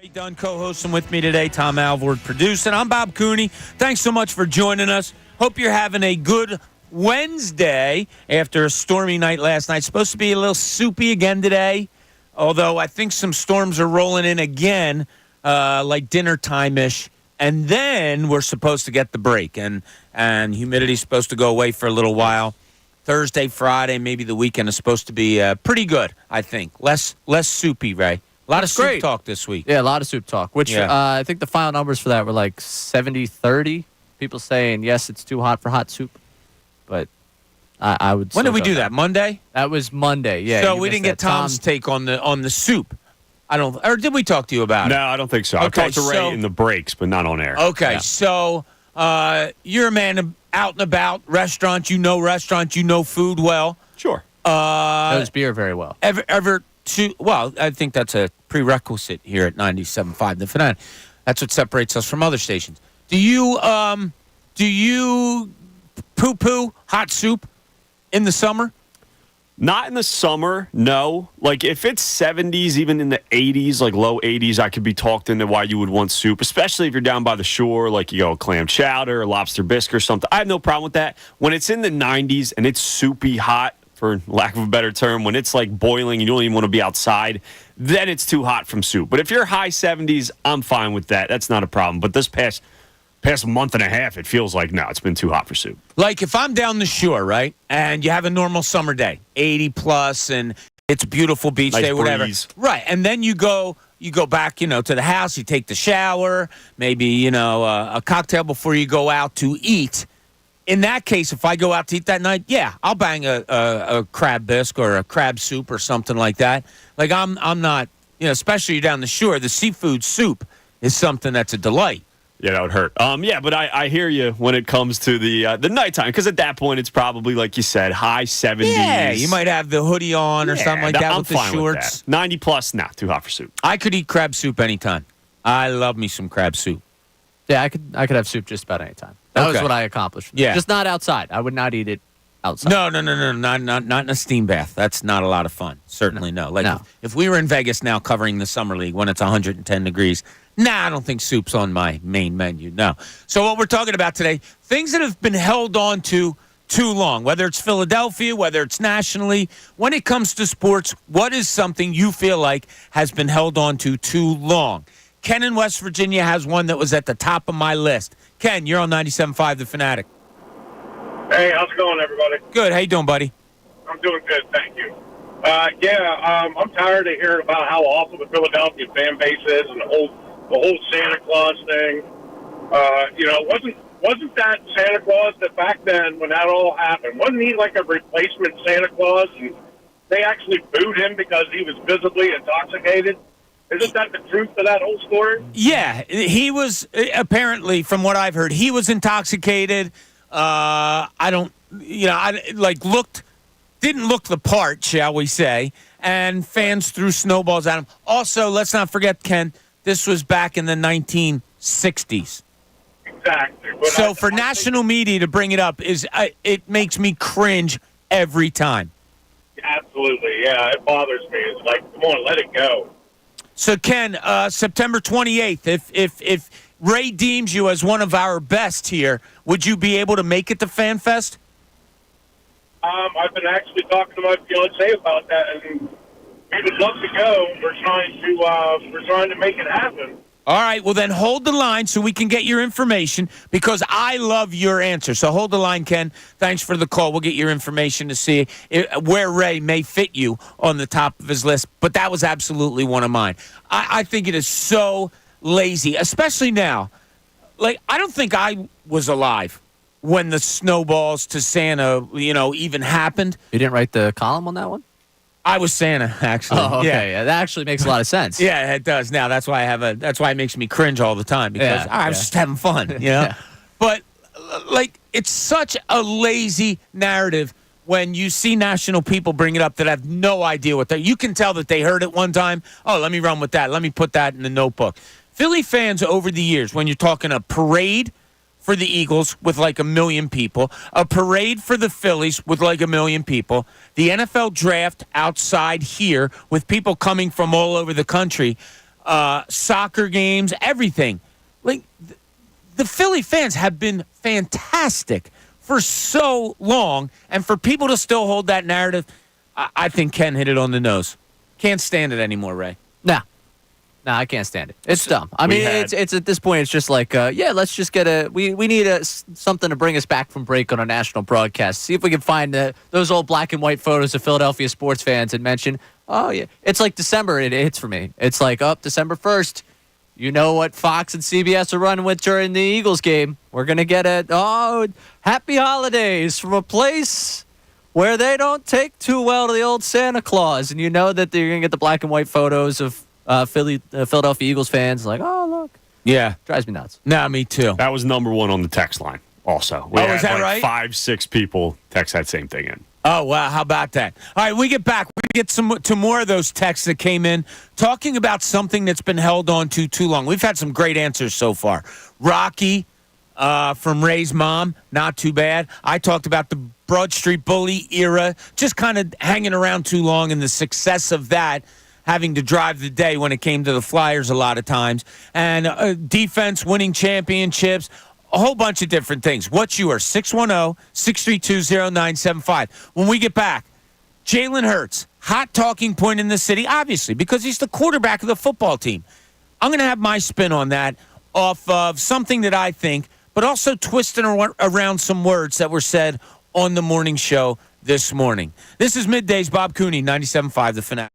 Ray Dunn co-hosting with me today, Tom Alvord producing. I'm Bob Cooney. Thanks so much for joining us. Hope you're having a good Wednesday after a stormy night last night. Supposed to be a little soupy again today, although I think some storms are rolling in again, like dinner time-ish. And then we're supposed to get the break, and humidity's supposed to go away for a little while. Thursday, Friday, maybe the weekend is supposed to be pretty good, I think. Less soupy, Ray. A lot of soup talk this week. Yeah, a lot of soup talk, which I think the final numbers for that were like 70-30. People saying, yes, it's too hot for hot soup. But I would. When did we do that? Monday? That was Monday, yeah. So we didn't get Tom's take on the soup. I don't. Or did we talk to you about it? No, I don't think so. I talked to Ray in the breaks, but not on air. Okay, so you're a man out and about, restaurants, you know food well. Sure. Knows beer very well. Well, I think that's a prerequisite here at 97.5 The Fanatic. That's what separates us from other stations. Do you poo-poo hot soup in the summer? Not in the summer, no. Like, if it's 70s, even in the 80s, like low 80s, I could be talked into why you would want soup, especially if you're down by the shore, like you go clam chowder or lobster bisque or something. I have no problem with that. When it's in the 90s and it's soupy hot, for lack of a better term, when it's like boiling and you don't even want to be outside, then it's too hot from soup. But if you're high 70s, I'm fine with that. That's not a problem. But this past month and a half, it feels like, no, it's been too hot for soup. Like if I'm down the shore, right, and you have a normal summer day, 80 plus, and it's a beautiful beach nice day, whatever. Breeze. Right, and then you go back, to the house, you take the shower, maybe, a cocktail before you go out to eat. In that case, if I go out to eat that night, yeah, I'll bang a crab bisque or a crab soup or something like that. Like I'm not, especially down the shore, the seafood soup is something that's a delight. Yeah, that would hurt. But I hear you when it comes to the nighttime, because at that point it's probably, like you said, high 70s. Yeah, you might have the hoodie on or something like that with the shorts. With that. 90 plus, nah, too hot for soup. I could eat crab soup anytime. I love me some crab soup. Yeah, I could have soup just about any time. That was what I accomplished. Yeah, just not outside. I would not eat it outside. No, not in a steam bath. That's not a lot of fun. Certainly no. Like if we were in Vegas now covering the summer league when it's 110 degrees. I don't think soup's on my main menu. No. So what we're talking about today, things that have been held on to too long, whether it's Philadelphia, whether it's nationally. When it comes to sports, what is something you feel like has been held on to too long? Ken in West Virginia has one that was at the top of my list. Ken, you're on 97.5 The Fanatic. Hey, how's it going, everybody? Good. How you doing, buddy? I'm doing good, thank you. I'm tired of hearing about how awful the Philadelphia fan base is and the whole Santa Claus thing. Wasn't that Santa Claus that back then when that all happened, wasn't he like a replacement Santa Claus? And they actually booed him because he was visibly intoxicated. Isn't that the truth to that whole story? Yeah, he was, apparently, from what I've heard, he was intoxicated. Didn't look the part, shall we say, and fans threw snowballs at him. Also, let's not forget, Ken, this was back in the 1960s. Exactly. So for national media to bring it up, it makes me cringe every time. Absolutely, yeah, it bothers me. It's like, come on, let it go. So, Ken, September 28th, if Ray deems you as one of our best here, would you be able to make it to Fan Fest? I've been actually talking to my fiancé about that, and we would love to go. We're trying to make it happen. All right, well, then hold the line so we can get your information, because I love your answer. So hold the line, Ken. Thanks for the call. We'll get your information to see where Ray may fit you on the top of his list. But that was absolutely one of mine. I think it is so lazy, especially now. Like, I don't think I was alive when the snowballs to Santa, even happened. You didn't write the column on that one? I was Santa, actually. Oh, okay. Yeah, that actually makes a lot of sense. Yeah, it does. Now that's why it makes me cringe all the time, because I was just having fun, Yeah. But it's such a lazy narrative when you see national people bring it up that have no idea what you can tell that they heard it one time. Oh, let me run with that. Let me put that in the notebook. Philly fans over the years, when you're talking a parade for the Eagles with like 1 million people, a parade for the Phillies with like 1 million people, the NFL draft outside here with people coming from all over the country. soccer games, everything. Like, the Philly fans have been fantastic for so long, and for people to still hold that narrative, I think Ken hit it on the nose. Can't stand it anymore, Ray. No, I can't stand it. It's dumb. I mean, it's at this point, it's just like, let's just get we need something to bring us back from break on a national broadcast. See if we can find those old black and white photos of Philadelphia sports fans and mention, oh, yeah. It's like December, it hits for me. It's like, December 1st. You know what Fox and CBS are running with during the Eagles game. We're going to get happy holidays from a place where they don't take too well to the old Santa Claus. And you know that you're going to get the black and white photos of Philadelphia Eagles fans. Like, oh, look. Yeah. Drives me nuts. Nah, me too. That was number one on the text line also. We had is that right? 5-6 people text that same thing in. Oh, wow. How about that? All right, we get back. We get to more of those texts that came in talking about something that's been held on to too long. We've had some great answers so far. Rocky from Ray's mom, not too bad. I talked about the Broad Street Bully era, just kind of hanging around too long and the success of that, having to drive the day when it came to the Flyers a lot of times. And defense, winning championships, a whole bunch of different things. What's yours? 610-632-0975. When we get back, Jaylen Hurts, hot talking point in the city, obviously, because he's the quarterback of the football team. I'm going to have my spin on that off of something that I think, but also twisting around some words that were said on the morning show this morning. This is Middays, Bob Cooney, 97.5, The Fanatic.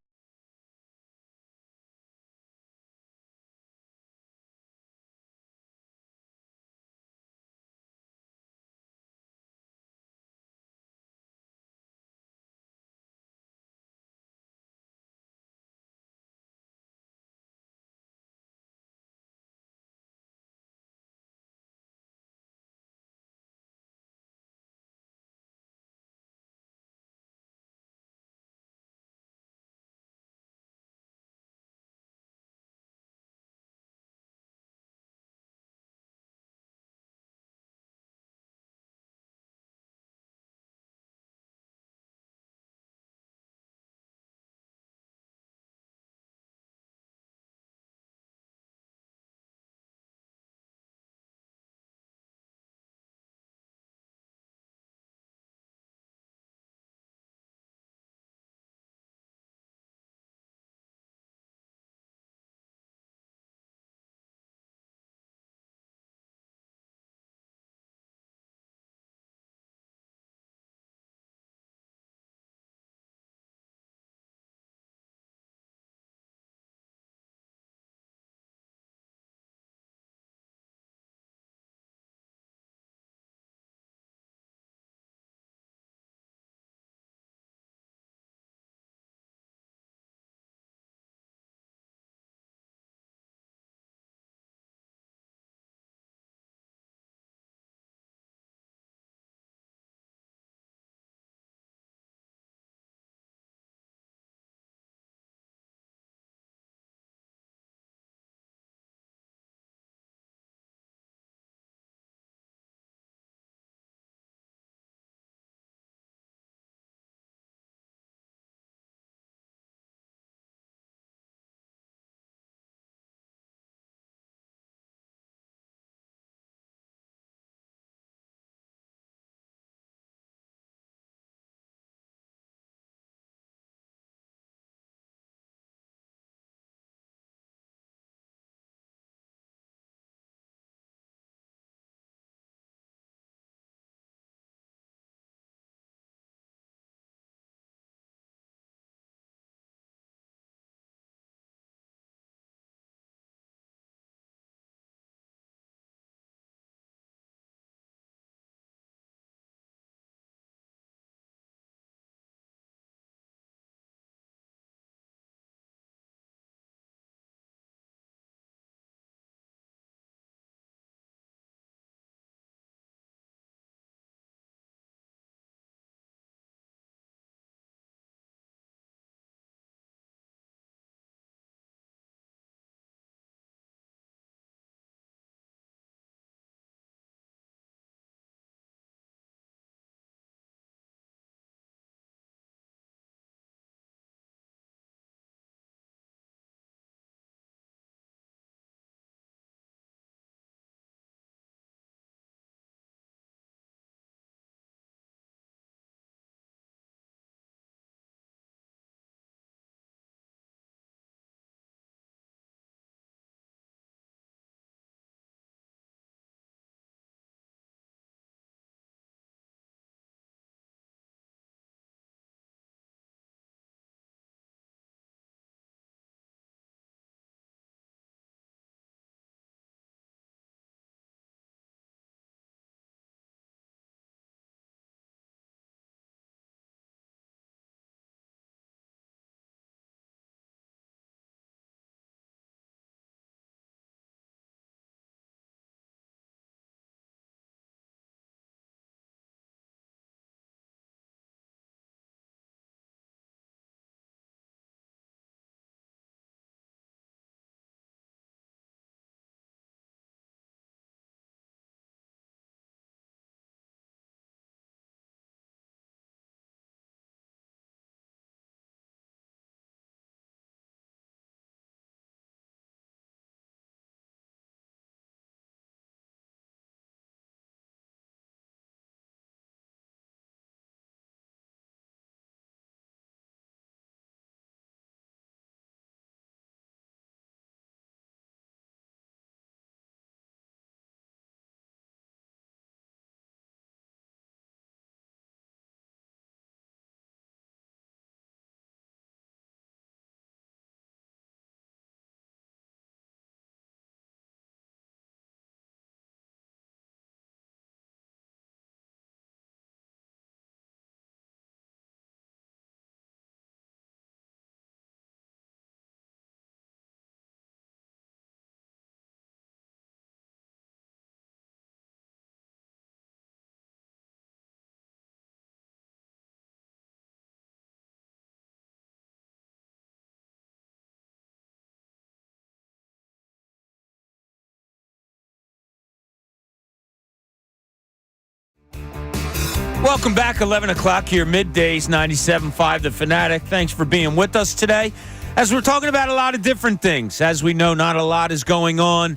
Welcome back, 11 o'clock here, middays, 97.5 The Fanatic. Thanks for being with us today. As we're talking about a lot of different things. As we know, not a lot is going on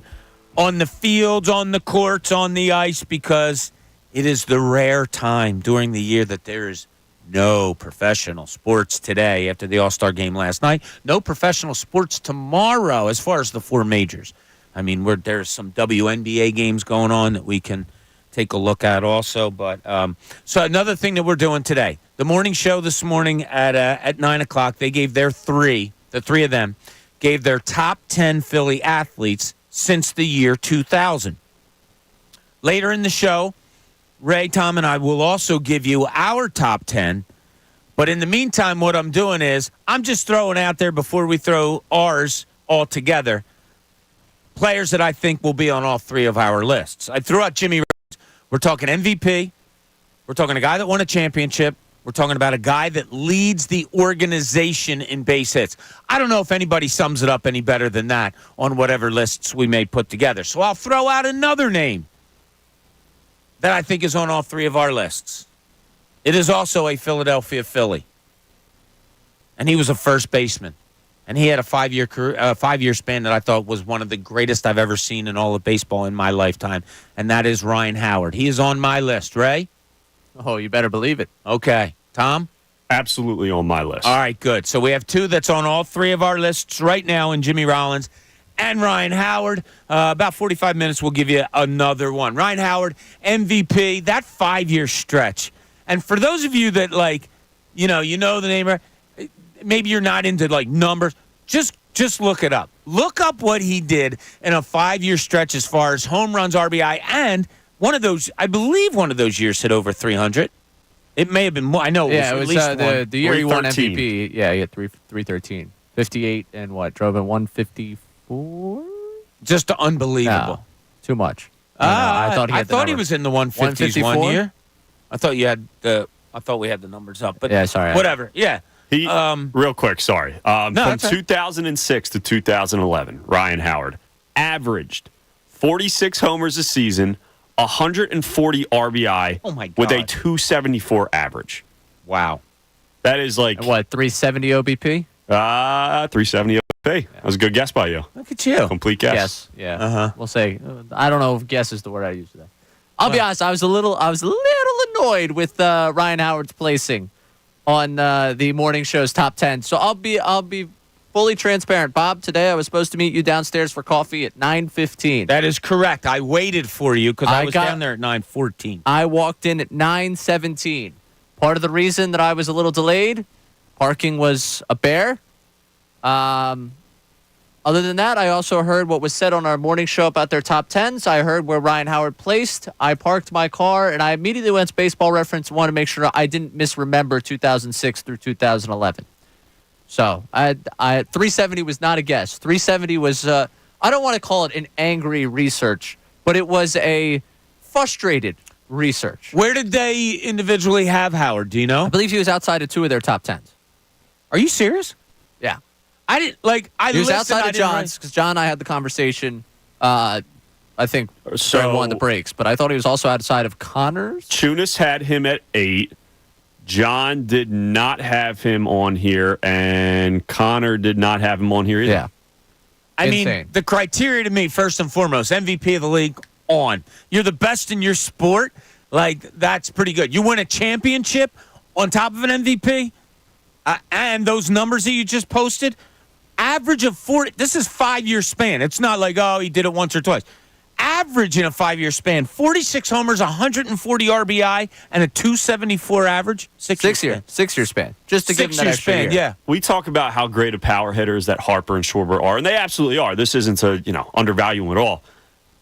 the fields, on the courts, on the ice, because it is the rare time during the year that there is no professional sports today after the All-Star game last night. No professional sports tomorrow as far as the four majors. I mean, there's some WNBA games going on that we can take a look at also. But so another thing that we're doing today, the morning show this morning at 9 o'clock, they gave the three of them, gave their top 10 Philly athletes since the year 2000. Later in the show, Ray, Tom, and I will also give you our top 10. But in the meantime, what I'm doing is I'm just throwing out there before we throw ours all together, players that I think will be on all three of our lists. I threw out Jimmy. We're talking MVP. We're talking a guy that won a championship. We're talking about a guy that leads the organization in base hits. I don't know if anybody sums it up any better than that on whatever lists we may put together. So I'll throw out another name that I think is on all three of our lists. It is also a Philadelphia Philly. And he was a first baseman. And he had a 5-year career, 5-year span that I thought was one of the greatest I've ever seen in all of baseball in my lifetime. And that is Ryan Howard. He is on my list. Ray? Oh, you better believe it. Okay. Tom? Absolutely on my list. All right, good. So we have two that's on all three of our lists right now in Jimmy Rollins and Ryan Howard. About 45 minutes, we'll give you another one. Ryan Howard, MVP, that 5-year stretch. And for those of you that, like, you know the name, maybe you're not into, like, numbers, just look it up. Look up what he did in a 5-year stretch as far as home runs, RBI, and one of those, I believe one of those years hit over 300. It may have been more. I know it was at least one. The year he won MVP. Yeah, he had 313. 58 and what? Drove in 154? Just unbelievable. No, too much. I thought he was in the 150s one year. I thought we had the numbers up. But yeah, sorry. Whatever. Yeah. He, real quick, sorry. From 2006 to 2011, Ryan Howard averaged 46 homers a season, 140 RBI with a 274 average. Wow. That is like... And what, 370 OBP? 370 OBP. Yeah. That was a good guess by you. Look at you. Complete guess. Yes, yeah. Uh-huh. We'll say, I don't know if guess is the word I use today. I'll be honest, I was a little annoyed with Ryan Howard's placing on the morning show's top 10. So I'll be fully transparent. Bob, today I was supposed to meet you downstairs for coffee at 9:15. That is correct. I waited for you because I was down there at 9:14. I walked in at 9:17. Part of the reason that I was a little delayed, parking was a bear. Other than that, I also heard what was said on our morning show about their top 10s. I heard where Ryan Howard placed. I parked my car, and I immediately went to Baseball Reference and wanted to make sure I didn't misremember 2006 through 2011. So, I 370 was not a guess. 370 was, I don't want to call it an angry research, but it was a frustrated research. Where did they individually have Howard? Do you know? I believe he was outside of 2 of their top 10s. Are you serious? Yeah. I didn't, like, he was outside of John's, because John and I had the conversation, I think, during one of the breaks, but I thought he was also outside of Connor's. Chunas had him at 8. John did not have him on here, and Connor did not have him on here either. Yeah. I mean, the criteria to me, first and foremost, MVP of the league, on. You're the best in your sport, like, that's pretty good. You win a championship on top of an MVP, and those numbers that you just posted, average of 40. This is 5-year span. It's not like, oh, he did it once or twice. Average in a 5-year span, 46 homers, 140 RBI, and a 274 average. 6-year span. Just to give him that extra year. Yeah. We talk about how great of power hitters that Harper and Schwarber are, and they absolutely are. This isn't to, undervalue them at all.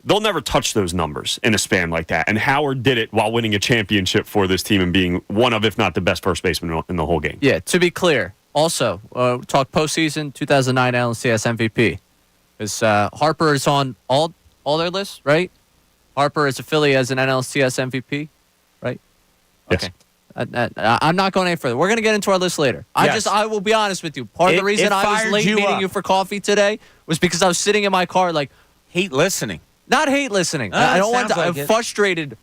They'll never touch those numbers in a span like that. And Howard did it while winning a championship for this team and being one of, if not the best first baseman in the whole game. Yeah, to be clear, also, talk postseason, 2009 NLCS MVP. Because Harper is on all their lists, right? Harper is a Philly as an NLCS MVP, right? Yes. Okay. I'm not going any further. We're going to get into our list later. Yes. I will be honest with you. Part of the reason I was late meeting you for coffee today was because I was sitting in my car like... Hate listening. Not hate listening. I don't want to...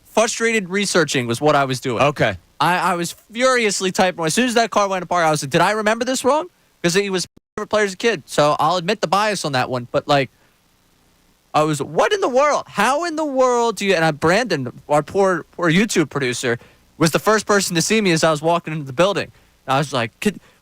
Frustrated researching was what I was doing. Okay. I was furiously typing. As soon as that car went apart, I was like, did I remember this wrong? Because he was my favorite player as a kid. So I'll admit the bias on that one. But, like, I was, what in the world? How in the world do you... And Brandon, our poor YouTube producer, was the first person to see me as I was walking into the building. And I was like,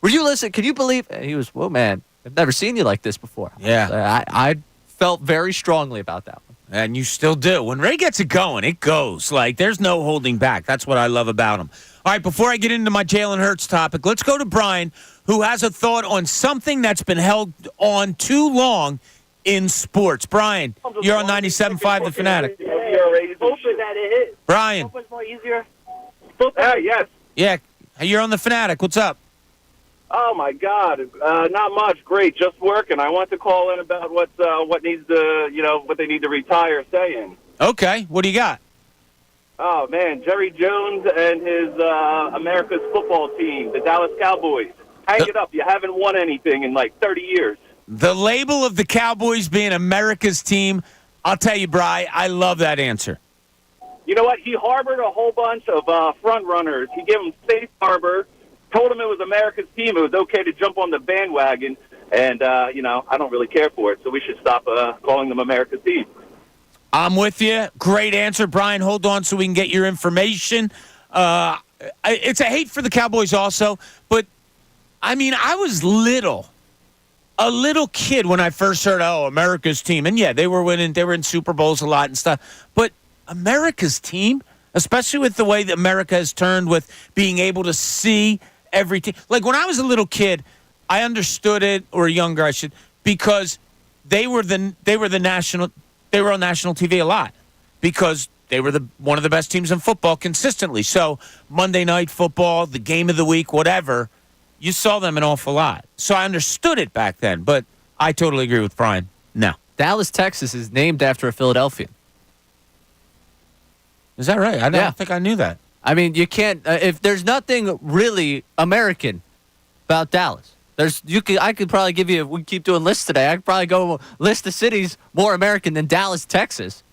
were you listening? Can you believe... And he was, whoa, man, I've never seen you like this before. Yeah. I felt very strongly about that one. And you still do. When Ray gets it going, it goes. Like, there's no holding back. That's what I love about him. All right, before I get into my Jaylen Hurts topic, let's go to Brian, who has a thought on something that's been held on too long in sports. Brian, you're on 97.5 The Fanatic. Brian. Yes. Yeah, you're on The Fanatic. What's up? Oh my God, not much. Great, just working. I want to call in about what needs to, what they need to retire saying. Okay, what do you got? Oh man, Jerry Jones and his America's football team, the Dallas Cowboys. Hang it up. You haven't won anything in like 30 years. The label of the Cowboys being America's team, I'll tell you, Bri, I love that answer. You know what? He harbored a whole bunch of front runners. He gave them safe harbor. Told him it was America's team. It was okay to jump on the bandwagon, and, I don't really care for it, so we should stop calling them America's team. I'm with you. Great answer, Brian. Hold on so we can get your information. It's a hate for the Cowboys also, but, I mean, I was a little kid when I first heard, America's team. And, yeah, they were winning. They were in Super Bowls a lot and stuff. But America's team, especially with the way that America has turned with being able to see everything. Like when I was a little kid, I understood it, or younger, because they were on national TV a lot because they were one of the best teams in football consistently. So Monday Night Football, the game of the week, whatever, you saw them an awful lot. So I understood it back then, but I totally agree with Brian. No. Dallas, Texas is named after a Philadelphian. Is that right? I don't think I knew that. I mean, you can't. If there's nothing really American about Dallas, I could probably give you. We keep doing lists today. I could probably go list the cities more American than Dallas, Texas.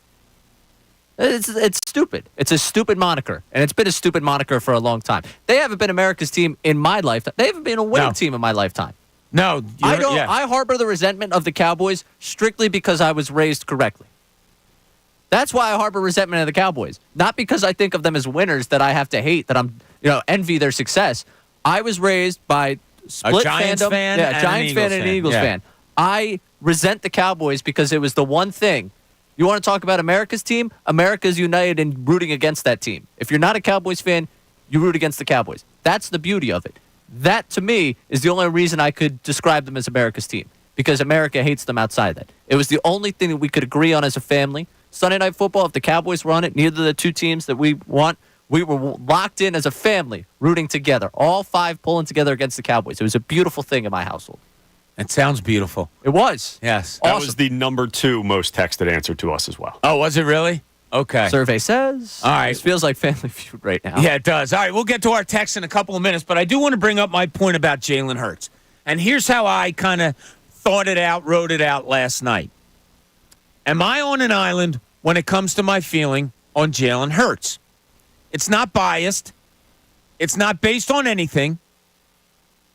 It's stupid. It's a stupid moniker, and it's been a stupid moniker for a long time. They haven't been America's team in my lifetime. They haven't been a winning team in my lifetime. No, I don't. Yeah. I harbor the resentment of the Cowboys strictly because I was raised correctly. That's why I harbor resentment of the Cowboys. Not because I think of them as winners that I have to hate, that I'm, envy their success. I was raised by split a Giants fandom. fan, a Giants fan and an Eagles fan. I resent the Cowboys because it was the one thing. You want to talk about America's team? America's united in rooting against that team. If you're not a Cowboys fan, you root against the Cowboys. That's the beauty of it. That, to me, is the only reason I could describe them as America's team, because America hates them outside that. It was the only thing that we could agree on as a family. Sunday Night Football, if the Cowboys were on it, neither of the two teams that we want, we were locked in as a family, rooting together, all five pulling together against the Cowboys. It was a beautiful thing in my household. It sounds beautiful. It was. Yes. That was the number 2 most texted answer to us as well. Oh, was it really? Okay. Survey says. All right. This feels like Family Feud right now. Yeah, it does. All right, we'll get to our text in a couple of minutes, but I do want to bring up my point about Jaylen Hurts. And here's how I kind of thought it out, wrote it out last night. Am I on an island when it comes to my feeling on Jaylen Hurts? It's not biased. It's not based on anything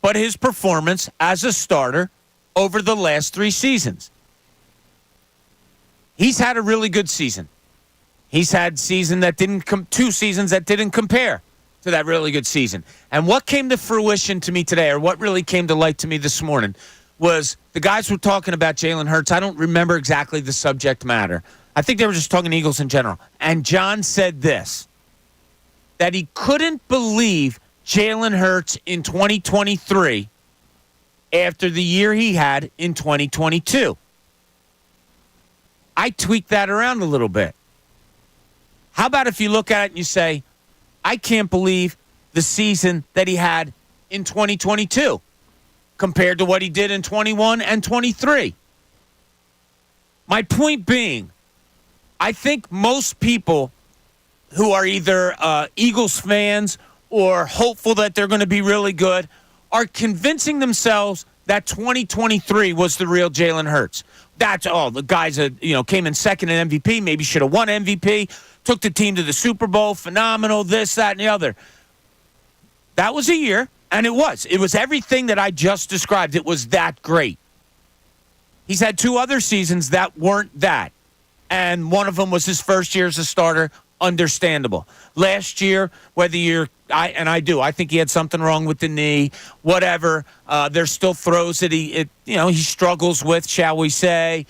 but his performance as a starter over the last 3 seasons. He's had a really good season. He's had 2 seasons that didn't compare to that really good season. And what came to fruition to me today, or what really came to light to me this morning, was the guys were talking about Jaylen Hurts. I don't remember exactly the subject matter. I think they were just talking Eagles in general. And John said this, that he couldn't believe Jaylen Hurts in 2023 after the year he had in 2022. I tweaked that around a little bit. How about if you look at it and you say, I can't believe the season that he had in 2022 compared to what he did in 21 and 23. My point being, I think most people who are either Eagles fans or hopeful that they're going to be really good are convincing themselves that 2023 was the real Jaylen Hurts. That's all. The guys that came in second in MVP, maybe should have won MVP, took the team to the Super Bowl, phenomenal, this, that, and the other. That was a year, and it was everything that I just described. It was that great. He's had 2 other seasons that weren't that, and one of them was his first year as a starter. Understandable. Last year, I think he had something wrong with the knee. Whatever. There's still throws that he struggles with, shall we say?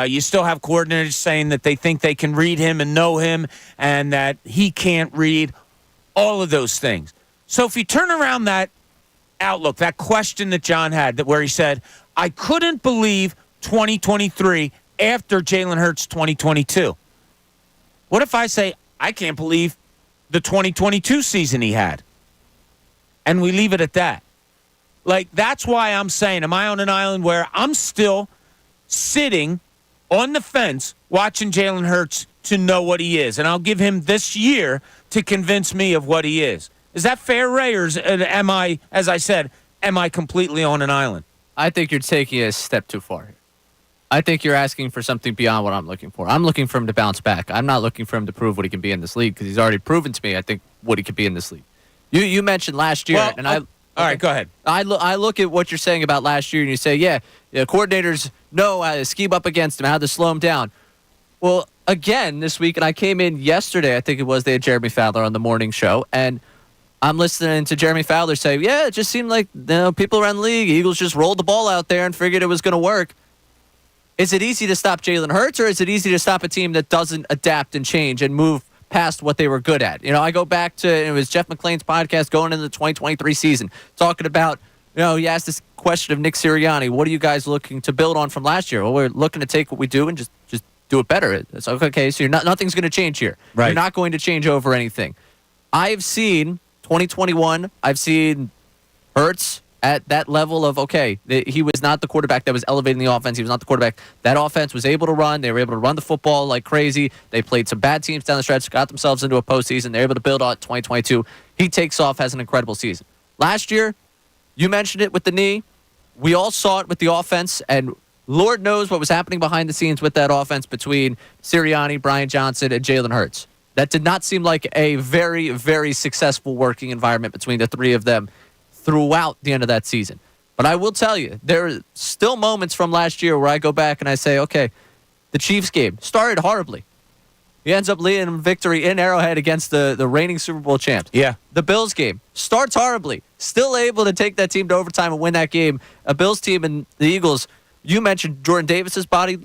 You still have coordinators saying that they think they can read him and know him, and that he can't read. All of those things. So if you turn around that outlook, that question that John had, where he said, "I couldn't believe 2023 after Jaylen Hurts 2022." What if I say, I can't believe the 2022 season he had? And we leave it at that. Like, that's why I'm saying, am I on an island where I'm still sitting on the fence watching Jaylen Hurts to know what he is? And I'll give him this year to convince me of what he is. Is that fair, Ray, or am I, as I said, am I completely on an island? I think you're taking it a step too far here. I think you're asking for something beyond what I'm looking for. I'm looking for him to bounce back. I'm not looking for him to prove what he can be in this league, because he's already proven to me, I think, what he could be in this league. You mentioned last year, all right, go ahead. I look at what you're saying about last year, and you say, coordinators know how to scheme up against him, how to slow him down. Well, again, this week, and I came in yesterday, I think it was, they had Jeremy Fowler on the morning show, and I'm listening to Jeremy Fowler say, it just seemed like people around the league, Eagles just rolled the ball out there and figured it was going to work. Is it easy to stop Jaylen Hurts, or is it easy to stop a team that doesn't adapt and change and move past what they were good at? I go back to, it was Jeff McClain's podcast going into the 2023 season, talking about, he asked this question of Nick Sirianni, what are you guys looking to build on from last year? Well, we're looking to take what we do and just do it better. It's like, okay, so nothing's going to change here. Right. You're not going to change over anything. I've seen 2021, I've seen Hurts at that level of, he was not the quarterback that was elevating the offense. He was not the quarterback. That offense was able to run. They were able to run the football like crazy. They played some bad teams down the stretch, got themselves into a postseason. They're able to build on 2022. He takes off, has an incredible season. Last year, you mentioned it with the knee. We all saw it with the offense, and Lord knows what was happening behind the scenes with that offense between Sirianni, Brian Johnson, and Jaylen Hurts. That did not seem like a very, very successful working environment between the three of them throughout the end of that season. But I will tell you, there are still moments from last year where I go back and I say, the Chiefs game started horribly. He ends up leading victory in Arrowhead against the reigning Super Bowl champs. Yeah. The Bills game starts horribly. Still able to take that team to overtime and win that game. A Bills team and the Eagles, you mentioned Jordan Davis's body,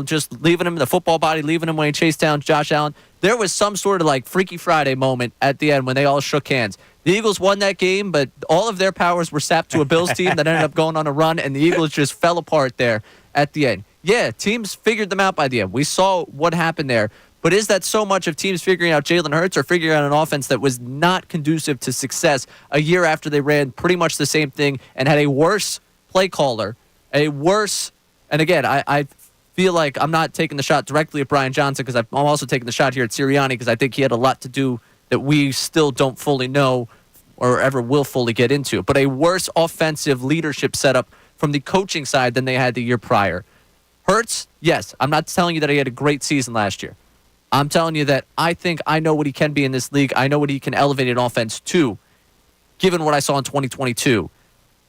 just leaving him, the football body, leaving him when he chased down Josh Allen. There was some sort of Freaky Friday moment at the end when they all shook hands. The Eagles won that game, but all of their powers were sapped to a Bills team that ended up going on a run, and the Eagles just fell apart there at the end. Yeah, teams figured them out by the end. We saw what happened there. But is that so much of teams figuring out Jaylen Hurts or figuring out an offense that was not conducive to success a year after they ran pretty much the same thing and had a worse play caller, and again, I feel like I'm not taking the shot directly at Brian Johnson, because I'm also taking the shot here at Sirianni, because I think he had a lot to do that we still don't fully know or ever will fully get into. But a worse offensive leadership setup from the coaching side than they had the year prior. Hurts, yes, I'm not telling you that he had a great season last year. I'm telling you that I think I know what he can be in this league. I know what he can elevate an offense to, given what I saw in 2022.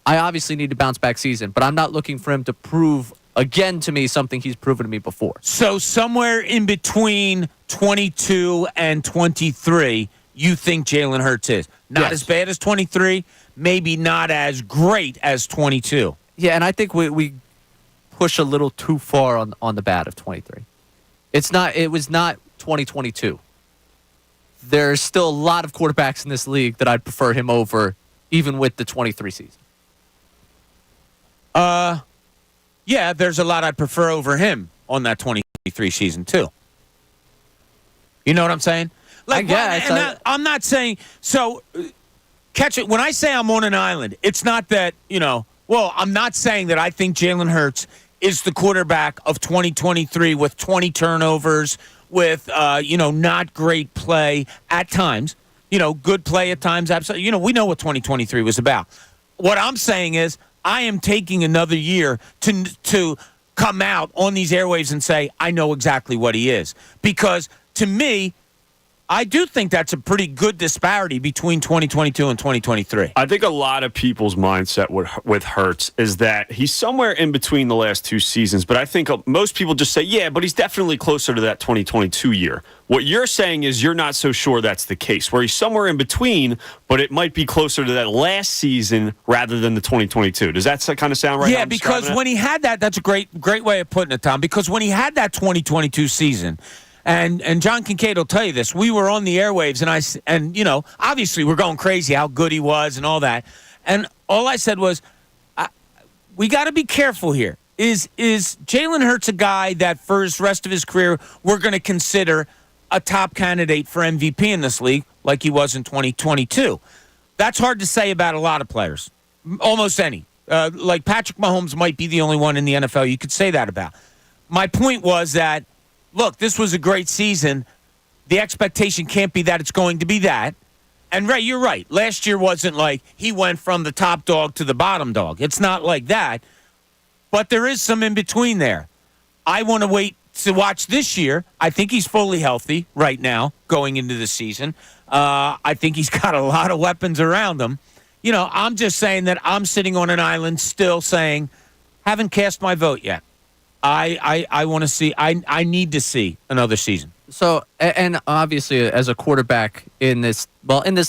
I obviously need a bounce-back season, but I'm not looking for him to prove again to me something he's proven to me before. So somewhere in between 22 and 23, you think Jaylen Hurts is? Not as bad as 23, maybe not as great as 22. Yeah, and I think we push a little too far on the bat of 23. It was not 2022. There's still a lot of quarterbacks in this league that I'd prefer him over, even with the 23 season. Yeah, there's a lot I'd prefer over him on that 23 season, too. You know what I'm saying? I'm not saying, so catch it. When I say I'm on an island, it's not that, I'm not saying that I think Jaylen Hurts is the quarterback of 2023 with 20 turnovers, with, not great play at times, good play at times. Absolutely. We know what 2023 was about. What I'm saying is, I am taking another year to come out on these airwaves and say, I know exactly what he is. Because to me, I do think that's a pretty good disparity between 2022 and 2023. I think a lot of people's mindset with Hurts is that he's somewhere in between the last two seasons, but I think most people just say, yeah, but he's definitely closer to that 2022 year. What you're saying is you're not so sure that's the case, where he's somewhere in between, but it might be closer to that last season rather than the 2022. Does that kind of sound right? Yeah, because when he had that's a great way of putting it, Tom, because when he had that 2022 season, and John Kincade will tell you this, we were on the airwaves, and obviously we're going crazy how good he was and all that. And all I said was, we got to be careful here. Is Jaylen Hurts a guy that for the rest of his career we're going to consider a top candidate for MVP in this league like he was in 2022? That's hard to say about a lot of players, almost any. Like Patrick Mahomes might be the only one in the NFL you could say that about. My point was that, look, this was a great season. The expectation can't be that it's going to be that. And, Ray, you're right. Last year wasn't like he went from the top dog to the bottom dog. It's not like that. But there is some in between there. I want to wait to watch this year. I think he's fully healthy right now going into the season. I think he's got a lot of weapons around him. I'm just saying that I'm sitting on an island still saying, haven't cast my vote yet. I want to see. I need to see another season. So, and obviously, as a quarterback in this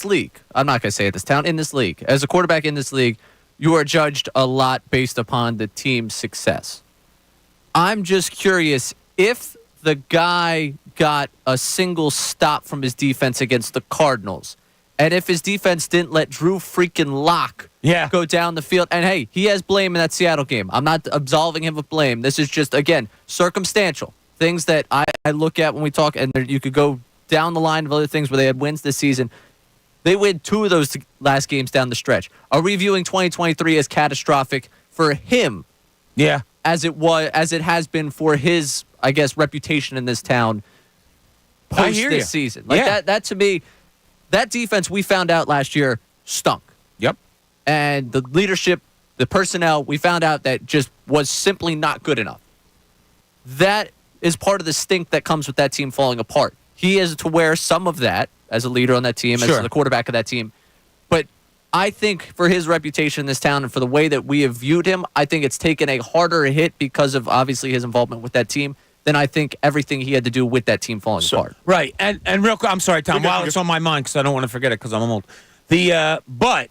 league, I'm not going to say it this town, in this league, as a quarterback in this league, you are judged a lot based upon the team's success. I'm just curious if the guy got a single stop from his defense against the Cardinals, and if his defense didn't let Drew freaking Lock go down the field. And, hey, he has blame in that Seattle game. I'm not absolving him of blame. This is just, again, circumstantial. Things that I look at when we talk, and you could go down the line of other things where they had wins this season. They win 2 of those last games down the stretch. Are we viewing 2023 as catastrophic for him? Yeah. As it has been for his, I guess, reputation in this town post this season. That to me, that defense we found out last year stunk. Yep. And the leadership, the personnel, we found out that just was simply not good enough. That is part of the stink that comes with that team falling apart. He is to wear some of that as a leader on that team, as the quarterback of that team. But I think for his reputation in this town and for the way that we have viewed him, I think it's taken a harder hit because of obviously his involvement with that team than I think everything he had to do with that team falling apart. Right. And real quick, I'm sorry, Tom, while it's on my mind because I don't want to forget it because I'm old. But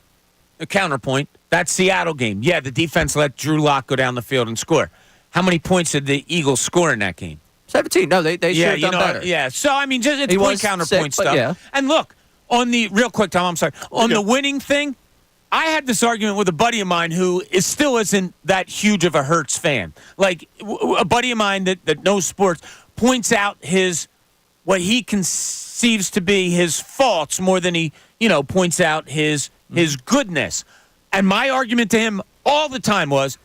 a counterpoint, that Seattle game, the defense let Drew Lock go down the field and score. How many points did the Eagles score in that game? 17. No, they should have done better. Yeah. So, I mean, just it's point counterpoint stuff. Yeah. And look, real quick, Tom, I'm sorry. On the winning thing, I had this argument with a buddy of mine who still isn't that huge of a Hurts fan. Like, a buddy of mine that knows sports points out what he conceives to be his faults more than he, points out his goodness. And my argument to him all the time was,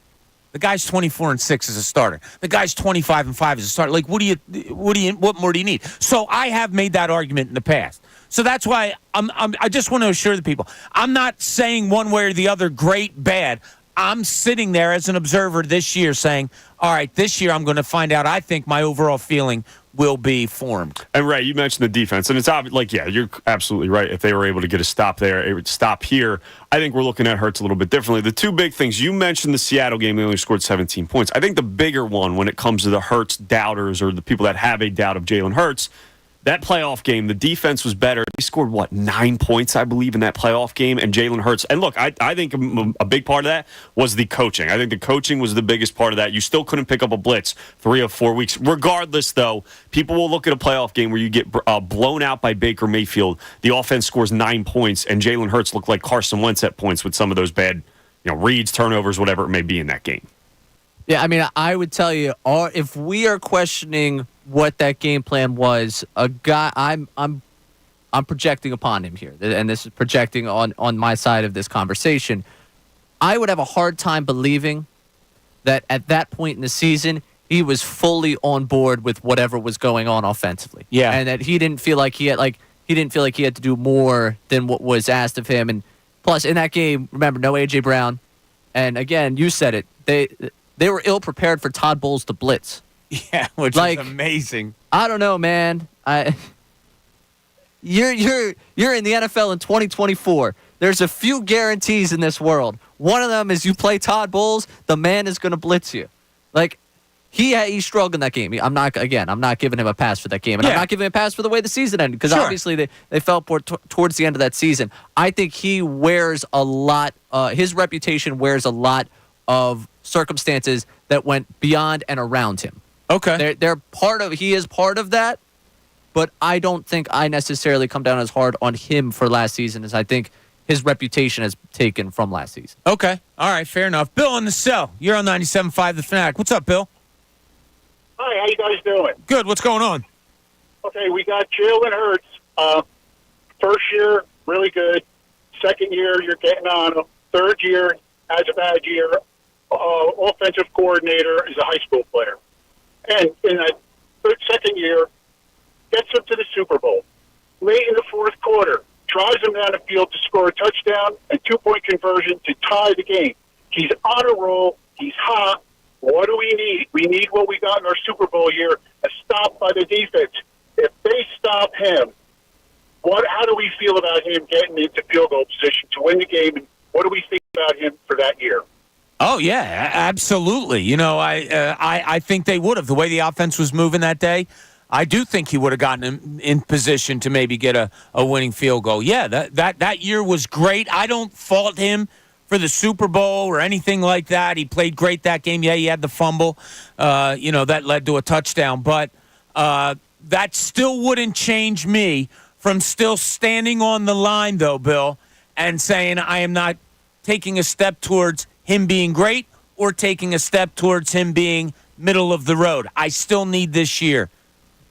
the guy's 24-6 as a starter. The guy's 25-5 as a starter. Like, what more do you need? So I have made that argument in the past. So that's why I just want to assure the people, I'm not saying one way or the other, great, bad. I'm sitting there as an observer this year saying, all right, this year I'm going to find out. I think my overall feeling will be formed. And Ray, you mentioned the defense, and it's obvious. You're absolutely right. If they were able to get a stop there, it would stop here. I think we're looking at Hurts a little bit differently. The two big things you mentioned, the Seattle game, they only scored 17 points. I think the bigger one when it comes to the Hurts doubters or the people that have a doubt of Jaylen Hurts. That playoff game, the defense was better. They scored, 9 points, I believe, in that playoff game. And Jaylen Hurts. And look, I think a big part of that was the coaching. I think the coaching was the biggest part of that. You still couldn't pick up a blitz 3 or 4 weeks. Regardless, though, people will look at a playoff game where you get blown out by Baker Mayfield. The offense scores 9 points, and Jaylen Hurts looked like Carson Wentz at points with some of those bad, reads, turnovers, whatever it may be in that game. Yeah, I mean, I would tell you, if we are questioning what that game plan was, a guy I'm projecting upon him here, and this is projecting on my side of this conversation. I would have a hard time believing that at that point in the season he was fully on board with whatever was going on offensively. Yeah, and that he didn't feel like he had to do more than what was asked of him. And plus, in that game, remember, no A.J. Brown, and again, you said it, they were ill prepared for Todd Bowles to blitz. Yeah, which is amazing. I don't know, man. you're in the NFL in 2024. There's a few guarantees in this world. One of them is you play Todd Bowles, the man is going to blitz you. Like, he struggled in that game. I'm not giving him a pass for that game. And I'm not giving him a pass for the way the season ended, because obviously they fell towards the end of that season. I think he wears a lot, his reputation wears a lot of circumstances that went beyond and around him. Okay. He is part of that, but I don't think I necessarily come down as hard on him for last season as I think his reputation has taken from last season. Okay. All right, fair enough. Bill in the cell. You're on 97.5 The Fanatic. What's up, Bill? Hi, how you guys doing? Good. What's going on? Okay, we got Jaylen Hurts. First year, really good. Second year, you're getting on him. Third year, has a bad year. Offensive coordinator is a high school player. And in that second year, gets him to the Super Bowl. Late in the fourth quarter, drives him down the field to score a touchdown and 2-point conversion to tie the game. He's on a roll. He's hot. What do we need? We need what we got in our Super Bowl year, a stop by the defense. If they stop him, how do we feel about him getting into field goal position to win the game, and what do we think about him for that year? Oh, yeah, absolutely. You know, I think they would have. The way the offense was moving that day, I do think he would have gotten him in position to maybe get a winning field goal. Yeah, that year was great. I don't fault him for the Super Bowl or anything like that. He played great that game. Yeah, he had the fumble, that led to a touchdown. But that still wouldn't change me from still standing on the line, though, Bill, and saying I am not taking a step towards him being great or taking a step towards him being middle of the road. I still need this year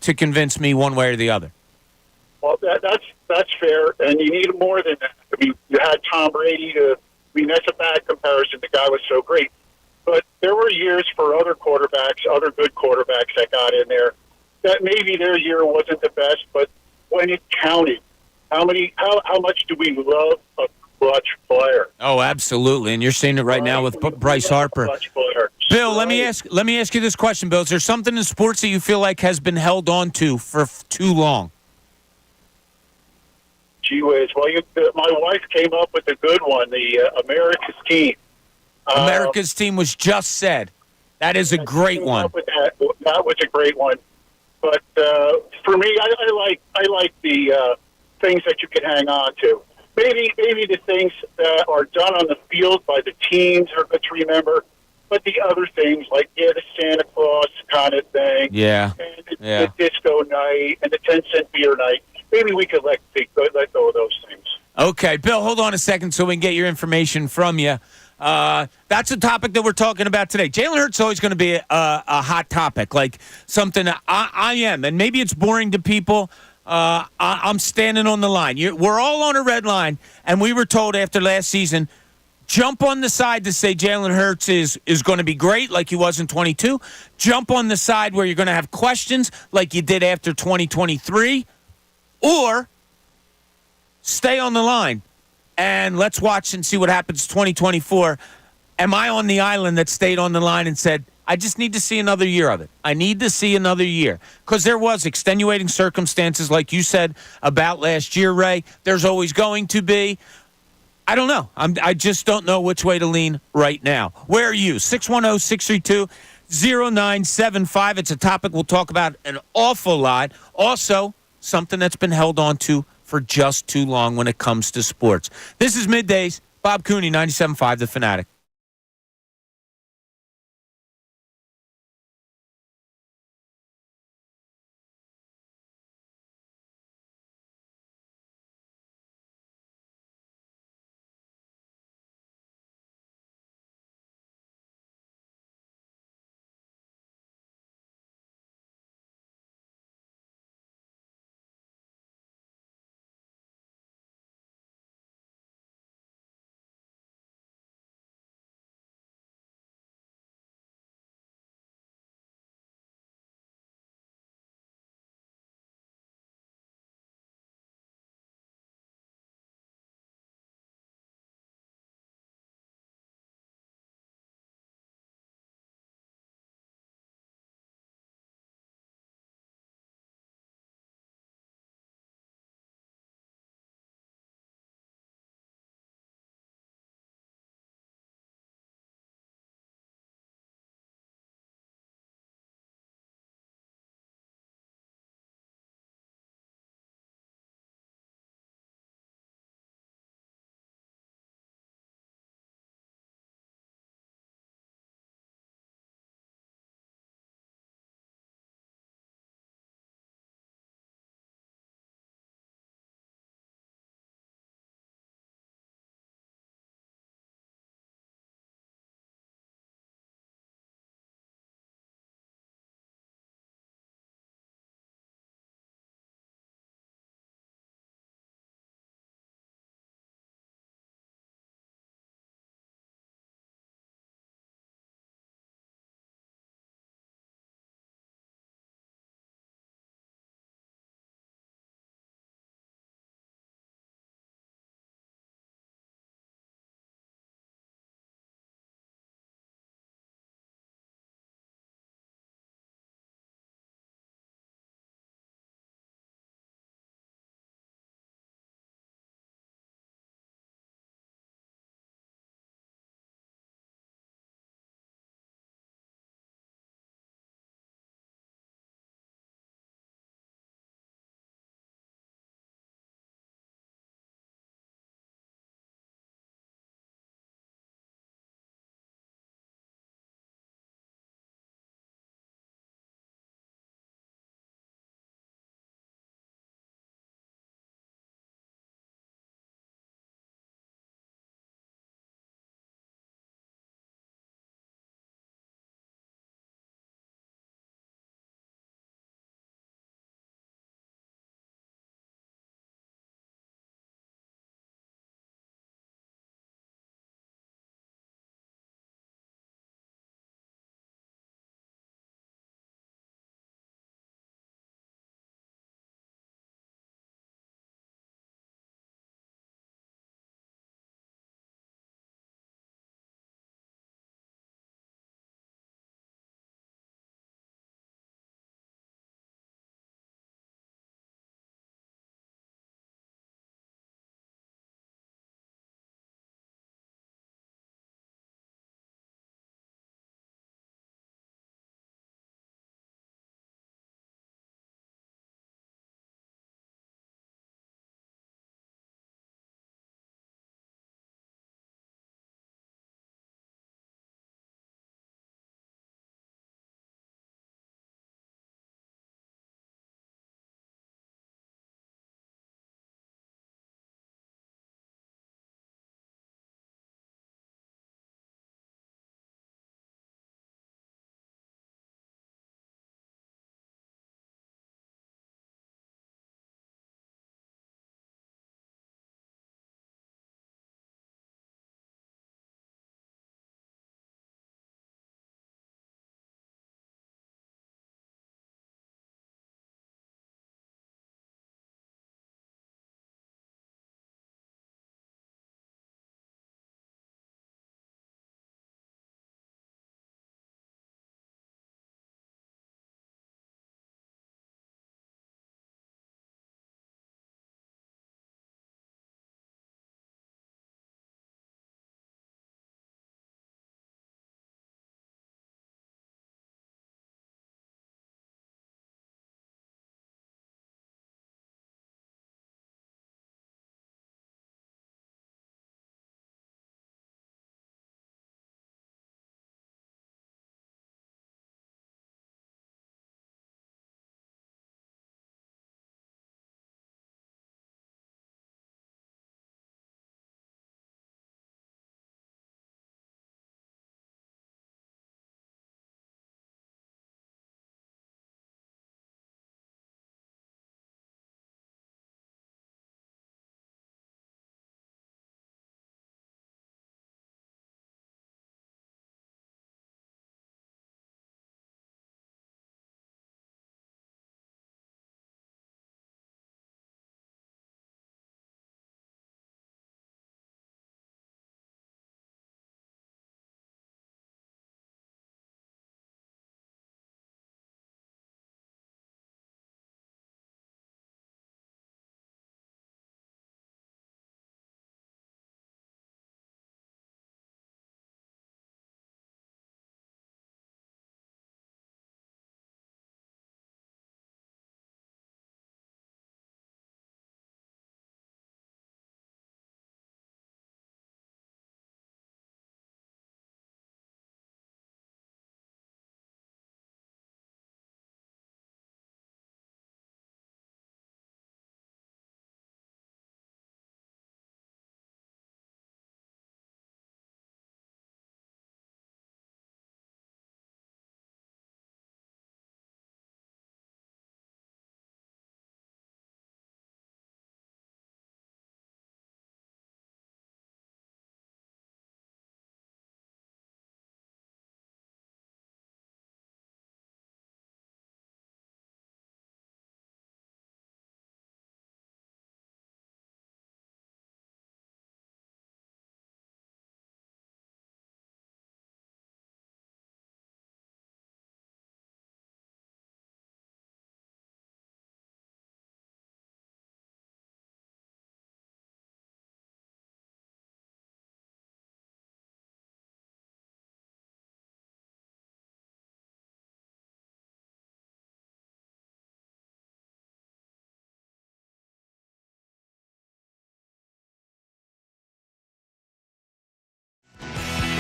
to convince me one way or the other. Well, that's fair, and you need more than that. I mean, you had Tom Brady that's a bad comparison. The guy was so great. But there were years for other good quarterbacks that got in there, that maybe their year wasn't the best, but when it counted, how much do we love a clutch player? Oh, absolutely. And you're seeing it right now with Bryce Harper. Bill, let me ask you this question, Bill. Is there something in sports that you feel like has been held on to for too long? Gee whiz. Well, my wife came up with a good one, the America's Team. America's Team was just said. That is a great one. That was a great one. But for me, I like the things that you can hang on to. Maybe the things that are done on the field by the teams are good to remember, but the other things like the Santa Claus kind of thing, and the disco night and the 10-cent beer night. Maybe we could let go of those things. Okay, Bill, hold on a second so we can get your information from you. That's a topic that we're talking about today. Jaylen Hurts is always going to be a hot topic, like something I am, and maybe it's boring to people. I'm standing on the line. We're all on a red line, and we were told after last season, jump on the side to say Jaylen Hurts is going to be great like he was in 22. Jump on the side where you're going to have questions like you did after 2023. Or stay on the line and let's watch and see what happens 2024. Am I on the island that stayed on the line and said, I just need to see another year of it. I need to see another year. Because there was extenuating circumstances, like you said, about last year, Ray. There's always going to be. I don't know. I just don't know which way to lean right now. Where are you? 610-632-0975. It's a topic we'll talk about an awful lot. Also, something that's been held on to for just too long when it comes to sports. This is Middays. Bob Cooney, 97.5 The Fanatic.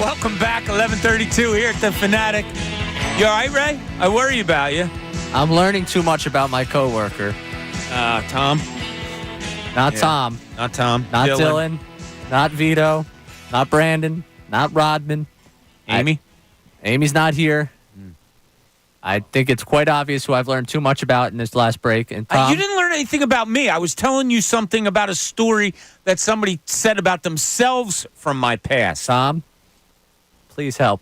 welcome back. 11:32 here at the Fanatic. You all right, Ray? I worry about you. I'm learning too much about my coworker. Tom. Not Tom. Not Tom. Not Dylan. Not Vito. Not Brandon. Not Rodman. Amy? Amy's not here. I think it's quite obvious who I've learned too much about in this last break. And Tom, you didn't learn anything about me. I was telling you something about a story that somebody said about themselves from my past. Tom, please help.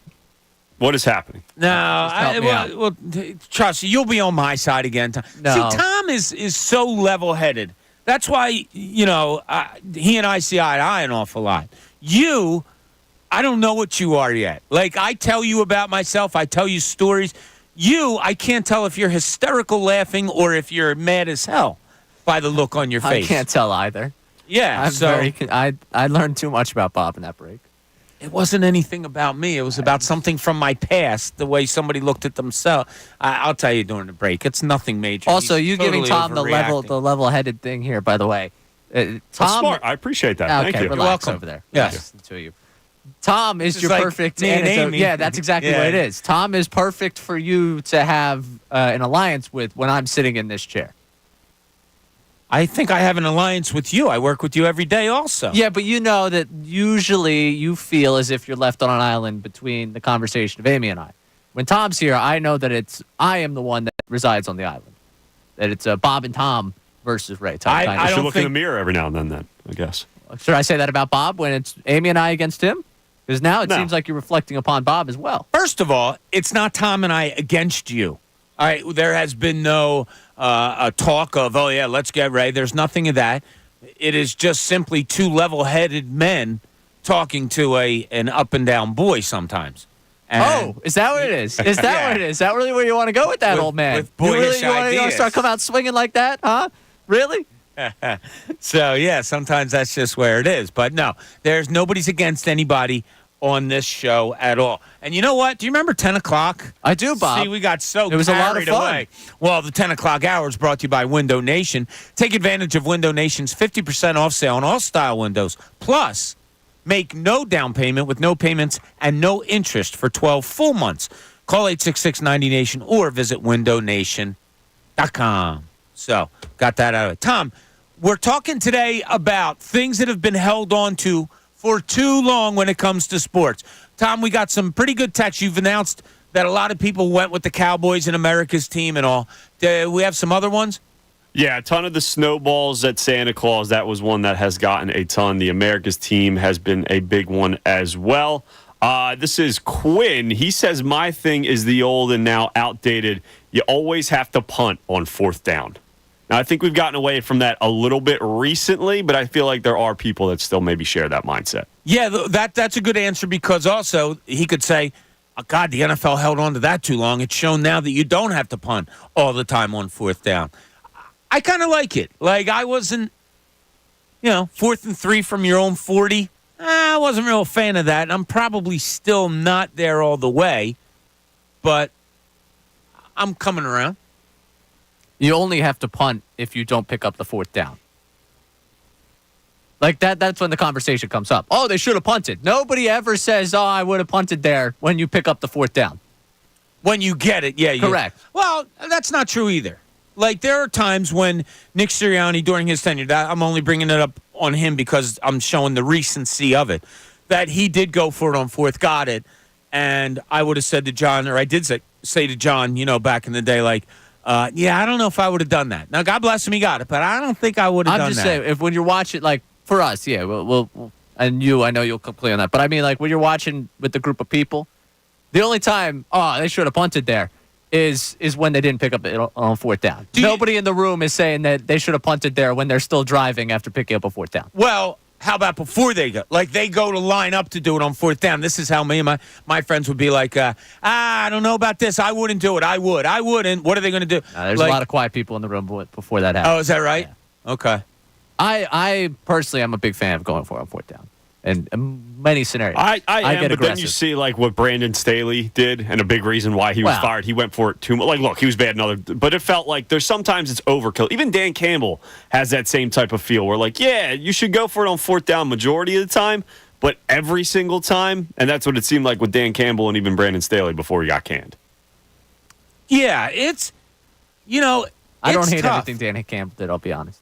What is happening? No, trust me, you'll be on my side again. No. See, Tom is so level-headed. That's why, he and I see eye to eye an awful lot. You, I don't know what you are yet. Like, I tell you about myself. I tell you stories. You, I can't tell if you're hysterical laughing or if you're mad as hell by the look on your face. I can't tell either. Yeah, I learned too much about Bob in that break. It wasn't anything about me. It was about something from my past, the way somebody looked at themselves. I'll tell you during the break. It's nothing major. Also, He's you totally giving Tom the overreacting. level-headed thing here, by the way. Tom, That's smart. I appreciate that. Okay, Thank you. relax welcome. over there. Yes. Relax to you. Tom is your like perfect. me and antidote. Amy. Yeah, that's exactly Yeah. what it is. Tom is perfect for you to have an alliance with when I'm sitting in this chair. I think I have an alliance with you. I work with you every day also. Yeah, but you know that usually you feel as if you're left on an island between the conversation of Amy and I. When Tom's here, I know that I am the one that resides on the island. That it's Bob and Tom versus Ray. I should look in the mirror every now and then, I guess. Should I say that about Bob when it's Amy and I against him? Because now it seems like you're reflecting upon Bob as well. First of all, it's not Tom and I against you. All right, there has been no talk of, oh, yeah, let's get Ray. There's nothing of that. It is just simply two level-headed men talking to an up-and-down boy sometimes. And is that what it is? Is that what it is? Is that really where you want to go with that, old man? With boyish you want to ideas. start coming out swinging like that, huh? Really? So, yeah, sometimes that's just where it is. But, no, nobody's against anybody on this show at all. And you know what? Do you remember 10 o'clock? I do, Bob. See, we got so It was a lot of carried fun. away. Well, the 10 o'clock hour is brought to you by Window Nation. Take advantage of Window Nation's 50% off sale on all style windows. Plus, make no down payment with no payments and no interest for 12 full months. Call 866-90-NATION or visit windownation.com. So, got that out of it. Tom, we're talking today about things that have been held on to for too long when it comes to sports. Tom, we got some pretty good texts. You've announced that a lot of people went with the Cowboys and America's team and all. Do we have some other ones? Yeah, a ton of the snowballs at Santa Claus. That was one that has gotten a ton. The America's team has been a big one as well. This is Quinn. He says, my thing is the old and now outdated. You always have to punt on fourth down. Now, I think we've gotten away from that a little bit recently, but I feel like there are people that still maybe share that mindset. Yeah, that's a good answer because also he could say, oh, God, the NFL held on to that too long. It's shown now that you don't have to punt all the time on fourth down. I kind of like it. Like, I wasn't, 4th and 3 from your own 40. I wasn't real a fan of that. I'm probably still not there all the way, but I'm coming around. You only have to punt if you don't pick up the fourth down. Like that's when the conversation comes up. Oh, they should have punted. Nobody ever says, oh, I would have punted there when you pick up the fourth down. When you get it, yeah. Correct. Well, that's not true either. Like, there are times when Nick Sirianni, during his tenure, I'm only bringing it up on him because I'm showing the recency of it, that he did go for it on fourth, got it, and I would have said to John, or I did say to John, back in the day, like, yeah, I don't know if I would have done that. Now, God bless him, he got it, but I don't think I would have done that. I'm just saying, if when you're watching, like, for us, yeah, we'll and you, I know you'll come clear on that, but I mean, like, when you're watching with the group of people, the only time, they should have punted there, is when they didn't pick up it on fourth down. Nobody in the room is saying that they should have punted there when they're still driving after picking up a fourth down. Well, how about before they go? Like, they go to line up to do it on fourth down. This is how me and my friends would be like, I don't know about this. I wouldn't do it. I wouldn't. What are they going to do? There's a lot of quiet people in the room before that happens. Oh, is that right? Yeah. Okay. I personally am a big fan of going for it on fourth down. In many scenarios. I am, get but aggressive. then you see like what Brandon Staley did, and a big reason why he was fired. He went for it too much. Like, look, he was bad but it felt like there's sometimes it's overkill. Even Dan Campbell has that same type of feel where, like, yeah, you should go for it on fourth down majority of the time, but every single time, and that's what it seemed like with Dan Campbell and even Brandon Staley before he got canned. Yeah, it's I don't hate tough. everything Dan Campbell did, I'll be honest.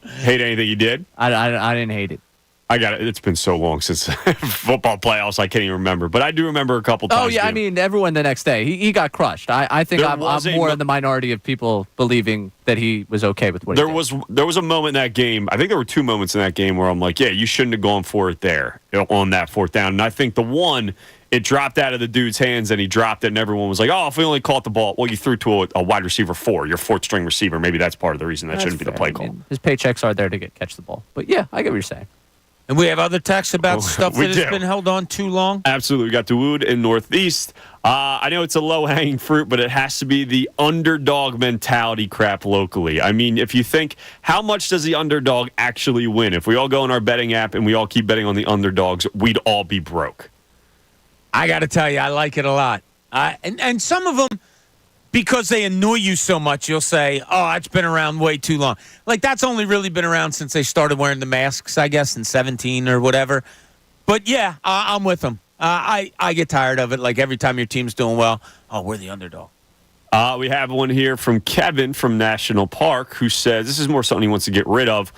Hate anything he did? I didn't hate it. I got it. It's been so long since football playoffs, I can't even remember. But I do remember a couple times. Oh, yeah, I mean, everyone the next day. He got crushed. I think I'm more in the minority of people believing that he was okay with what he did. There was a moment in that game. I think there were 2 moments in that game where I'm like, yeah, you shouldn't have gone for it there on that fourth down. And I think the one, it dropped out of the dude's hands and he dropped it and everyone was like, oh, if we only caught the ball. Well, you threw to a wide receiver 4, your fourth string receiver. Maybe that's part of the reason that shouldn't be the play call. I mean, his paychecks are there to catch the ball. But, yeah, I get what you're saying. And we have other texts about stuff that has been held on too long? Absolutely. We got Dawood in Northeast. I know it's a low-hanging fruit, but it has to be the underdog mentality crap locally. I mean, if you think, how much does the underdog actually win? If we all go on our betting app and we all keep betting on the underdogs, we'd all be broke. I got to tell you, I like it a lot. And some of them, because they annoy you so much, you'll say, oh, it's been around way too long. Like, that's only really been around since they started wearing the masks, I guess, in 17 or whatever. But, yeah, I'm with them. I get tired of it. Like, every time your team's doing well, oh, we're the underdog. We have one here from Kevin from National Park who says, this is more something he wants to get rid of.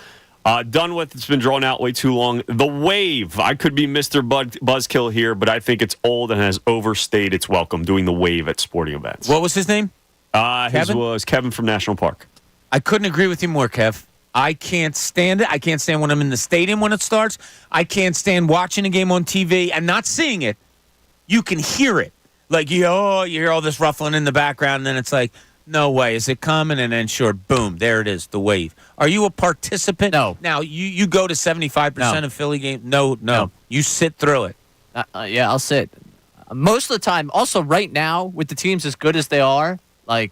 Done with. It's been drawn out way too long. The wave. I could be Mr. Buzzkill here, but I think it's old and has overstayed its welcome doing the wave at sporting events. What was his name? His was Kevin from National Park. I couldn't agree with you more, Kev. I can't stand it. I can't stand when I'm in the stadium when it starts. I can't stand watching a game on TV and not seeing it. You can hear it. Like, you hear all this ruffling in the background, and then it's like, no way. Is it coming? And then, sure, boom, there it is, the wave. Are you a participant? No. Now, you go to 75% of Philly games? No. You sit through it. Yeah, I'll sit. Most of the time, also right now, with the teams as good as they are, like,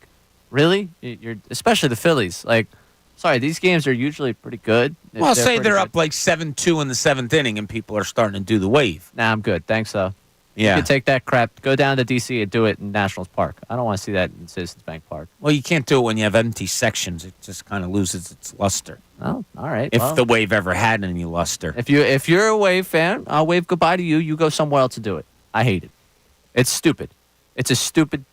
really? You're especially the Phillies. Like, sorry, these games are usually pretty good. Well, say they're up like 7-2 in the 7th inning and people are starting to do the wave. Nah, I'm good. Thanks, though. Yeah. You can take that crap, go down to D.C. and do it in Nationals Park. I don't want to see that in Citizens Bank Park. Well, you can't do it when you have empty sections. It just kind of loses its luster. Oh, all right. If the wave ever had any luster. If you're a Wave fan, I'll wave goodbye to you. You go somewhere else to do it. I hate it. It's stupid. It's a stupid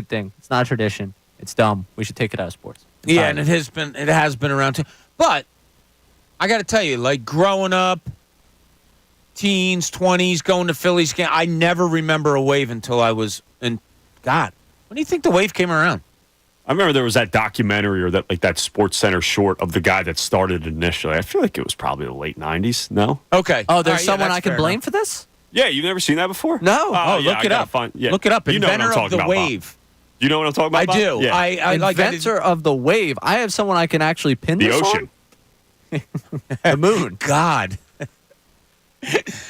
thing. It's not a tradition. It's dumb. We should take it out of sports. Yeah, and it has been around too. But I got to tell you, like growing up, teens, 20s, going to Phillies game, I never remember a wave until I was in. God, when do you think the wave came around? I remember there was that documentary or that Sports Center short of the guy that started initially. I feel like it was probably the late 90s. No? Okay. Oh, there's someone I can blame for this? Yeah, you've never seen that before? No. Look it up. Look it up. Inventor of the wave. You know what I'm talking about? I do. Yeah. I Inventor of the wave. I have someone I can actually pin the this ocean. On? The moon. God.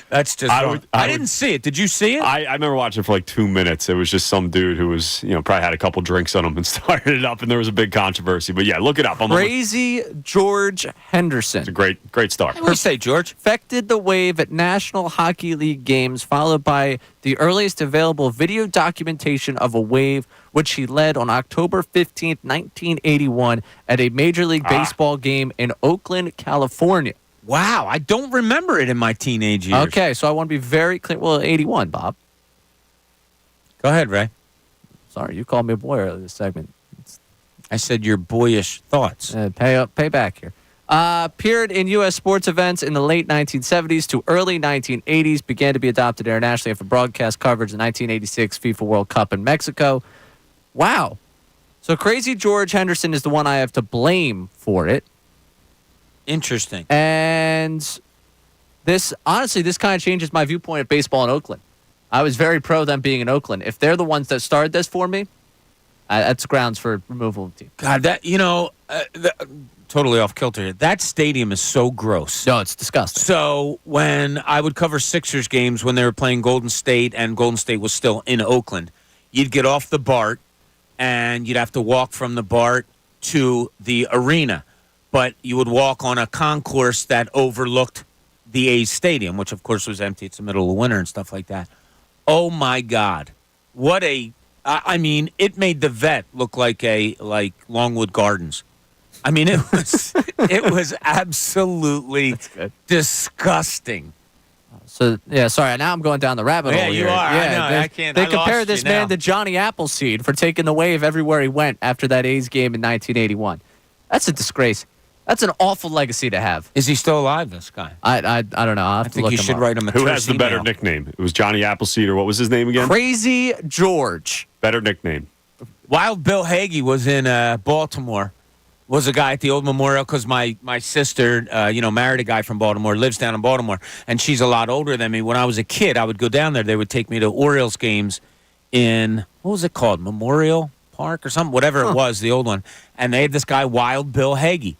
That's just I didn't see it. Did you see it? I remember watching it for like 2 minutes. It was just some dude who was, probably had a couple drinks on him and started it up, and there was a big controversy. But yeah, look it up. Crazy George Henderson. It's a great start. What do you say, George? Perfected the wave at National Hockey League games, followed by the earliest available video documentation of a wave, which he led on October 15th, 1981, at a Major League Baseball game in Oakland, California. Wow, I don't remember it in my teenage years. Okay, so I want to be very clear. Well, 81, Bob. Go ahead, Ray. Sorry, you called me a boy earlier this segment. I said your boyish thoughts. Pay back here. Appeared in U.S. sports events in the late 1970s to early 1980s. Began to be adopted internationally after broadcast coverage of the 1986 FIFA World Cup in Mexico. Wow. So Crazy George Henderson is the one I have to blame for it. Interesting. And this kind of changes my viewpoint of baseball in Oakland. I was very pro them being in Oakland. If they're the ones that started this for me, that's grounds for removal of the team. God, that, totally off kilter here. That stadium is so gross. No, it's disgusting. So when I would cover Sixers games when they were playing Golden State and Golden State was still in Oakland, you'd get off the BART and you'd have to walk from the BART to the arena. But you would walk on a concourse that overlooked the A's stadium, which, of course, was empty. It's the middle of winter and stuff like that. Oh, my God. It made the Vet look like Longwood Gardens. I mean, it was absolutely disgusting. So, yeah, sorry. Now I'm going down the rabbit hole. Yeah, you here. are. Yeah, I know. I can't. They I compare lost this you man now. to Johnny Appleseed for taking the wave everywhere he went after that A's game in 1981. That's a disgrace. That's an awful legacy to have. Is he still alive, this guy? I don't know. I'll have I to think look you him should up. write him a Who terse has the better email. nickname? It was Johnny Appleseed, or what was his name again? Crazy George. Better nickname. Wild Bill Hagee was in Baltimore. Was a guy at the old memorial because my sister, married a guy from Baltimore, lives down in Baltimore, and she's a lot older than me. When I was a kid, I would go down there. They would take me to Orioles games in, what was it called, Memorial Park or something, whatever it was, the old one. And they had this guy, Wild Bill Hagee.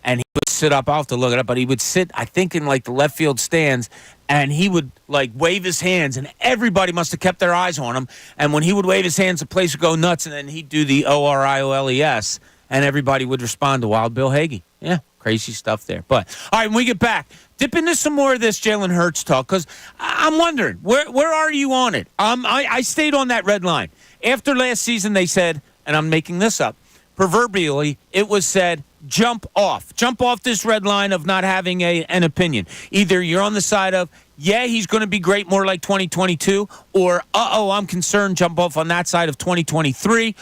And he would sit up, I'll have to look it up, but he would sit, I think, in like the left field stands, and he would like wave his hands, and everybody must have kept their eyes on him. And when he would wave his hands, the place would go nuts, and then he'd do the ORIOLES, and everybody would respond to Wild Bill Hagee. Yeah, crazy stuff there. But, all right, when we get back, dip into some more of this Jaylen Hurts talk, because I'm wondering, where are you on it? I stayed on that red line. After last season, they said, and I'm making this up, proverbially, it was said, jump off this red line of not having an opinion. Either you're on the side of, yeah, he's going to be great, more like 2022, or, I'm concerned, jump off on that side of 2023.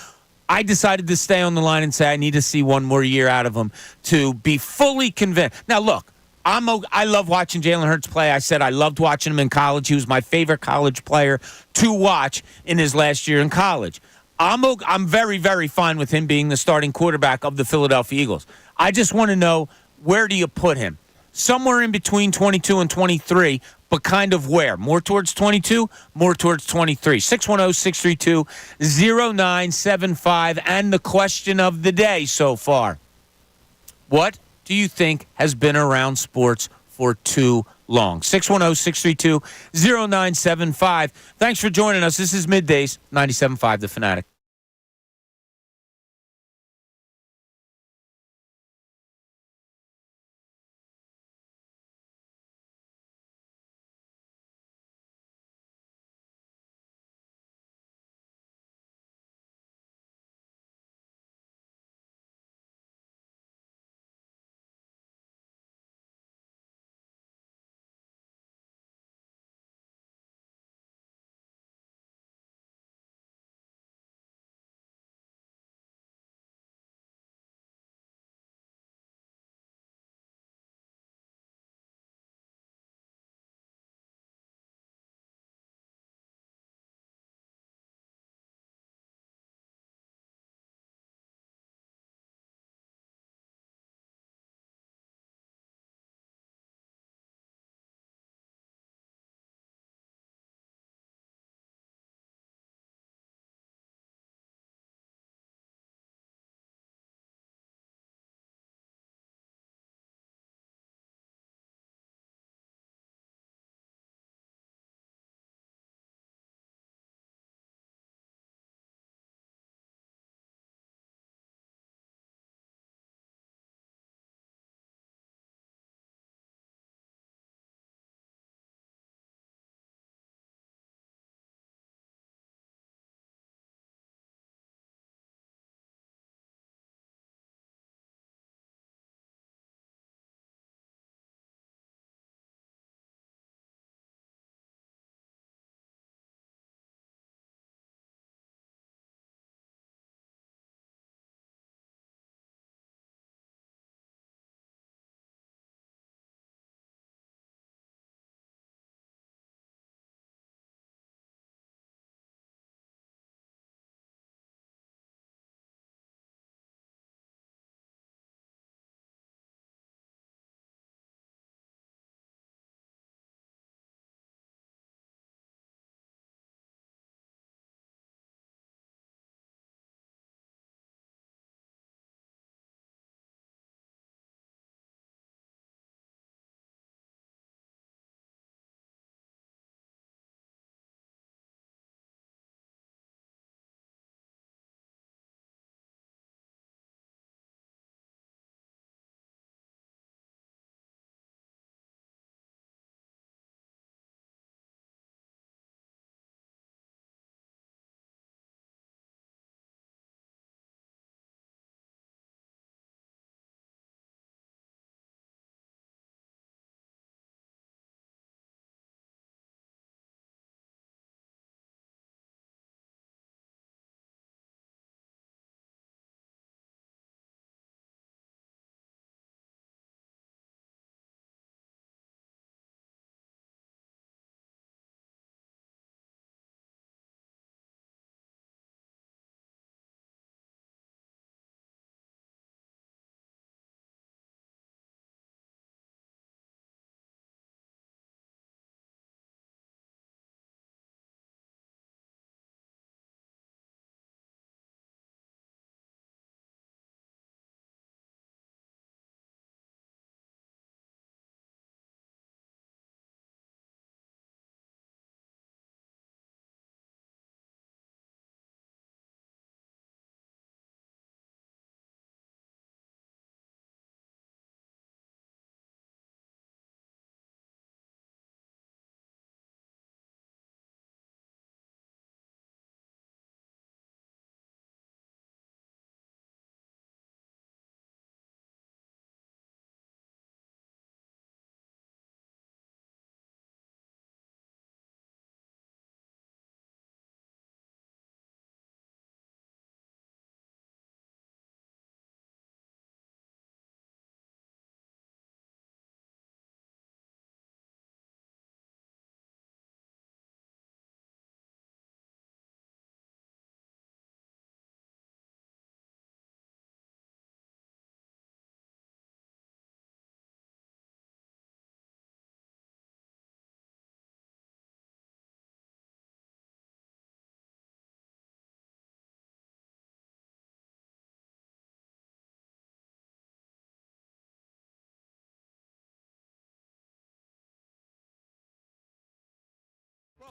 I decided to stay on the line and say I need to see one more year out of him to be fully convinced. Now, look, I love watching Jaylen Hurts play. I said I loved watching him in college. He was my favorite college player to watch in his last year in college. I'm very, very fine with him being the starting quarterback of the Philadelphia Eagles. I just want to know, where do you put him? Somewhere in between 22 and 23, but kind of where? More towards 22, more towards 23. 610-632-0975. And the question of the day so far: what do you think has been around sports for too long? 610-632-0975. Thanks for joining us. This is Middays, 97.5 The Fanatic.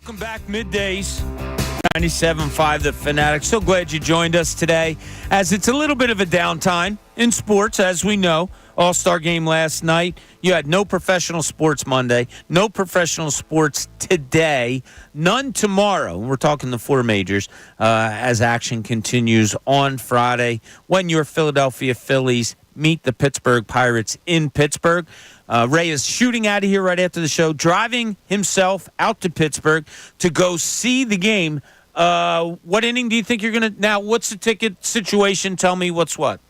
Welcome back, middays. 97.5 The Fanatic. So glad you joined us today, as it's a little bit of a downtime in sports, as we know. All-Star game last night. You had no professional sports Monday, no professional sports today, none tomorrow. We're talking the four majors as action continues on Friday when your Philadelphia Phillies meet the Pittsburgh Pirates in Pittsburgh. Ray is shooting out of here right after the show, driving himself out to Pittsburgh to go see the game. What inning do you think you're going to – now, what's the ticket situation? Tell me what's what.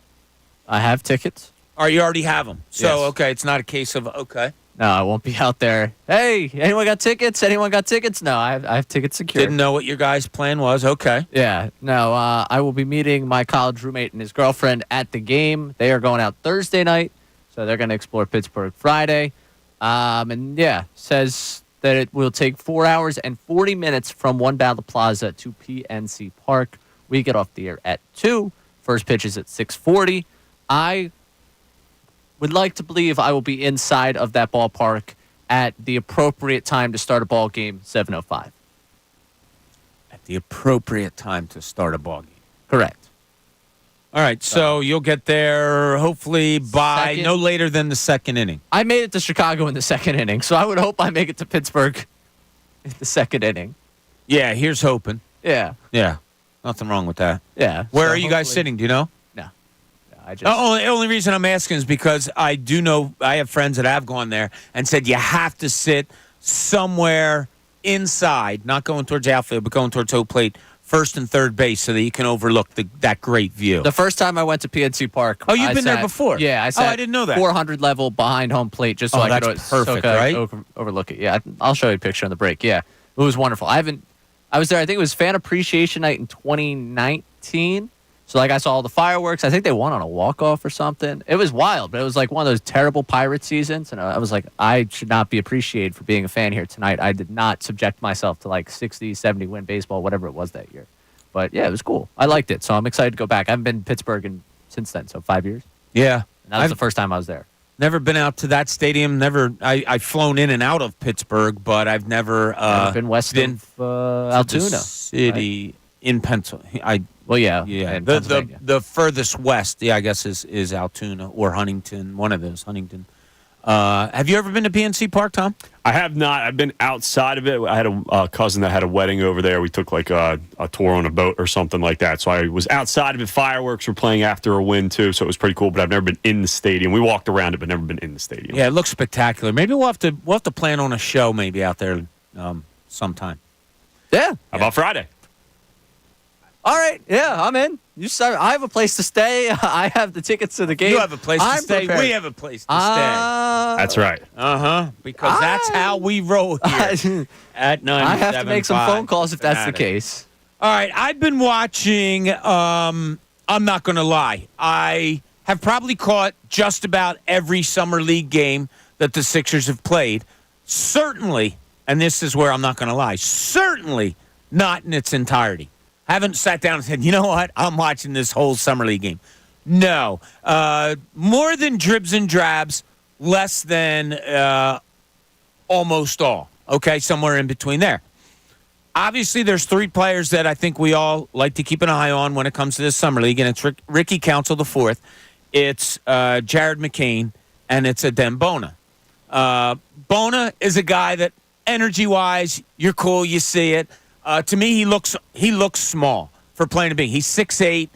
I have tickets. Or you already have them. So, Yes. okay, it's not a case of – okay. No, I won't be out there. Hey, anyone got tickets? Anyone got tickets? No, I have tickets secured. Didn't know what your guys' plan was. Okay. Yeah, no, I will be meeting my college roommate and his girlfriend at the game. They are going out Thursday night, so they're going to explore Pittsburgh Friday. And, yeah, says that it will take 4 hours and 40 minutes from One Battle Plaza to PNC Park. We get off the air at 2. First pitch is at 6:40. I would like to believe I will be inside of that ballpark at the appropriate time to start a ball game, 7:05. At the appropriate time to start a ball game. Correct. All right, so you'll get there hopefully by no later than the second inning. I made it to Chicago in the second inning, so I would hope I make it to Pittsburgh in the second inning. Yeah, here's hoping. Yeah. Yeah, nothing wrong with that. Yeah. Where so are you guys hopefully- sitting? Do you know? No. I just. The only reason I'm asking is because I do know I have friends that have gone there and said you have to sit somewhere inside, not going towards outfield, but going towards home plate, first and third base, so that you can overlook that great view. The first time I went to PNC Park. Oh, you've I been there sat- before? Yeah, I sat I didn't know that. 400 level behind home plate just so I could that's perfect, right? overlook it. Yeah, I'll show you a picture on the break. Yeah, it was wonderful. I was there, I think it was Fan Appreciation Night in 2019. So, like, I saw all the fireworks. I think they won on a walk-off or something. It was wild, but it was like one of those terrible Pirate seasons. And I was like, I should not be appreciated for being a fan here tonight. I did not subject myself to like 60, 70 win baseball, whatever it was that year. But, yeah, it was cool. I liked it, so I'm excited to go back. I haven't been to Pittsburgh since then, so 5 years. Yeah. And that was the first time I was there. Never been out to that stadium. I've flown in and out of Pittsburgh, but I've never been west of Altoona. The city in Pennsylvania. Well, yeah. Yeah. in Pennsylvania. The furthest west, I guess, is Altoona or Huntington, one of those, Huntington. Have you ever been to PNC Park, Tom? I have not. I've been outside of it. I had a cousin that had a wedding over there. We took like a tour on a boat or something like that. So I was outside of it. Fireworks were playing after a win, too. So it was pretty cool. But I've never been in the stadium. We walked around it, but never been in the stadium. Yeah, it looks spectacular. Maybe we'll have to plan on a show maybe out there sometime. Yeah. How about Friday? All right. Yeah, I'm in. I have a place to stay. I have the tickets to the game. You have a place to I'm stay. prepared. We have a place to stay. That's right. Because that's how we roll here at 97.5. I have to make some phone calls if that's the case. All right. I've been watching. I'm not going to lie. I have probably caught just about every summer league game that the Sixers have played. Certainly, and this is where I'm not going to lie, certainly not in its entirety. Haven't sat down and said, you know what, I'm watching this whole summer league game. No. More than dribs and drabs, less than almost all. Okay, somewhere in between there. Obviously, there's three players that I think we all like to keep an eye on when it comes to this summer league, and it's Ricky Council IV, it's Jared McCain, and it's Adem Bona. Bona is a guy that, energy-wise, you're cool, you see it. To me, he looks small for playing a big. He's 6'8",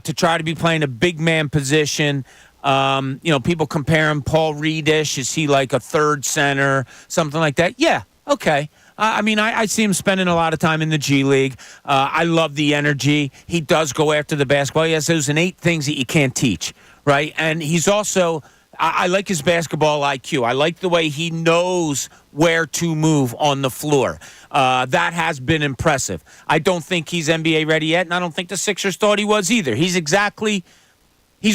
to try to be playing a big man position. People compare him Paul Reedish. Is he like a third center, something like that? Yeah, okay. I see him spending a lot of time in the G League. I love the energy. He does go after the basketball. He has those innate things that you can't teach, right? And he's also, I like his basketball IQ. I like the way he knows where to move on the floor. That has been impressive. I don't think he's NBA ready yet, and I don't think the Sixers thought he was either. He's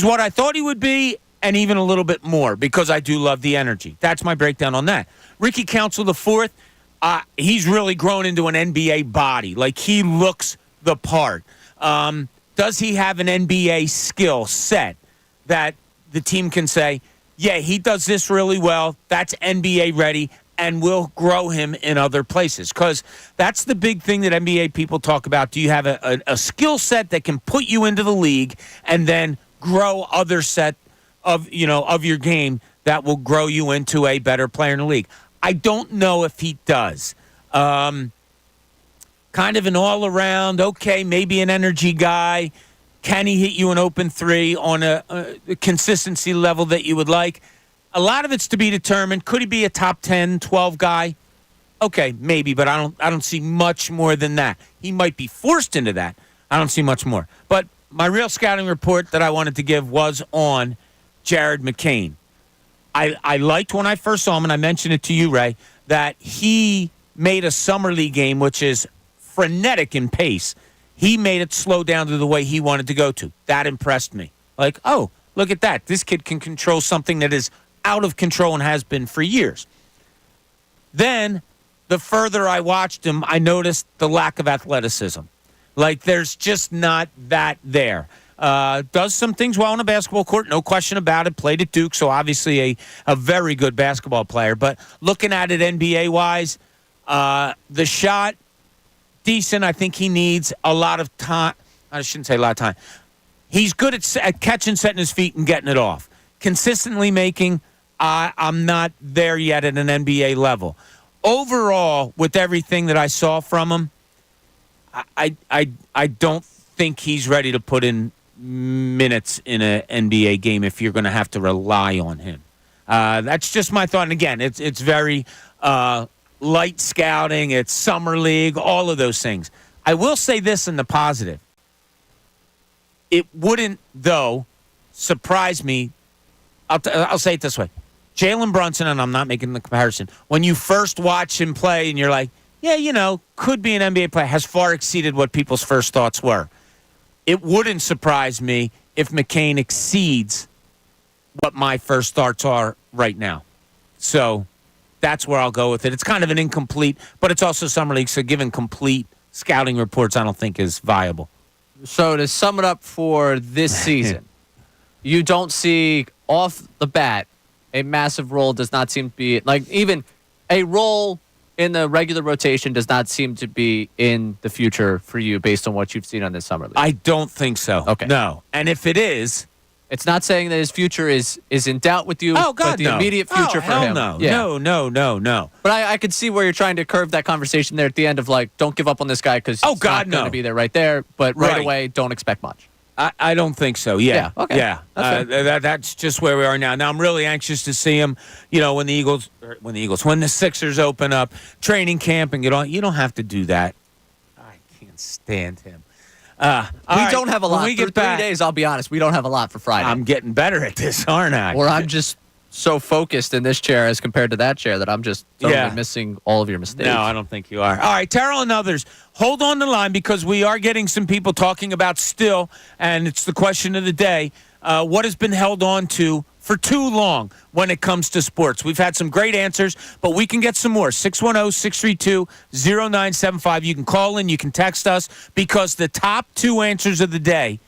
what I thought he would be, and even a little bit more, because I do love the energy. That's my breakdown on that. Ricky Council IV, he's really grown into an NBA body. Like, he looks the part. Does he have an NBA skill set that the team can say, yeah, he does this really well, that's NBA ready, and will grow him in other places. Because that's the big thing that NBA people talk about. Do you have a skill set that can put you into the league and then grow other set of your game that will grow you into a better player in the league? I don't know if he does. Kind of an all-around, okay, maybe an energy guy. Can he hit you an open three on a consistency level that you would like? A lot of it's to be determined. Could he be a top 10, 12 guy? Okay, maybe, but I don't see much more than that. He might be forced into that. I don't see much more. But my real scouting report that I wanted to give was on Jared McCain. I liked when I first saw him, and I mentioned it to you, Ray, that he made a summer league game, which is frenetic in pace. He made it slow down to the way he wanted to go to. That impressed me. Like, oh, look at that. This kid can control something that is out of control and has been for years. Then, the further I watched him, I noticed the lack of athleticism. Like, there's just not that there. Does some things well on a basketball court, no question about it. Played at Duke, so obviously a very good basketball player. But looking at it NBA-wise, the shot, decent. I think he needs a lot of time. I shouldn't say a lot of time. He's good at catching, setting his feet, and getting it off. Consistently making, I'm not there yet at an NBA level. Overall, with everything that I saw from him, I don't think he's ready to put in minutes in an NBA game if you're going to have to rely on him. That's just my thought. And again, it's very light scouting, it's summer league, all of those things. I will say this in the positive. It wouldn't, though, surprise me. I'll say it this way. Jalen Brunson, and I'm not making the comparison, when you first watch him play and you're like, yeah, could be an NBA player, has far exceeded what people's first thoughts were. It wouldn't surprise me if McCain exceeds what my first thoughts are right now. So that's where I'll go with it. It's kind of an incomplete, but it's also summer league, so giving complete scouting reports I don't think is viable. So to sum it up for this season, you don't see off the bat a massive role does not seem to be, like even a role in the regular rotation does not seem to be in the future for you based on what you've seen on this summer league. I don't think so. Okay. No. And if it is, it's not saying that his future is in doubt with you. Oh, God, but the no. immediate future for him. No. Yeah. No. But I could see where you're trying to curve that conversation there at the end of like, don't give up on this guy because he's not going to be there right there. But right away, don't expect much. I don't think so. Yeah. Okay. Yeah. That's just where we are now. Now I'm really anxious to see him. When the Sixers open up training camp and get on. You don't have to do that. I can't stand him. We don't have a lot. For 3 days, I'll be honest, we don't have a lot for Friday. I'm getting better at this, aren't I? Or I'm just so focused in this chair as compared to that chair that I'm just totally missing all of your mistakes. No, I don't think you are. All right, Terrell and others, hold on the line because we are getting some people talking about still, and it's the question of the day, what has been held on to for too long when it comes to sports. We've had some great answers, but we can get some more. 610-632-0975. You can call in, you can text us, because the top 2 answers of the day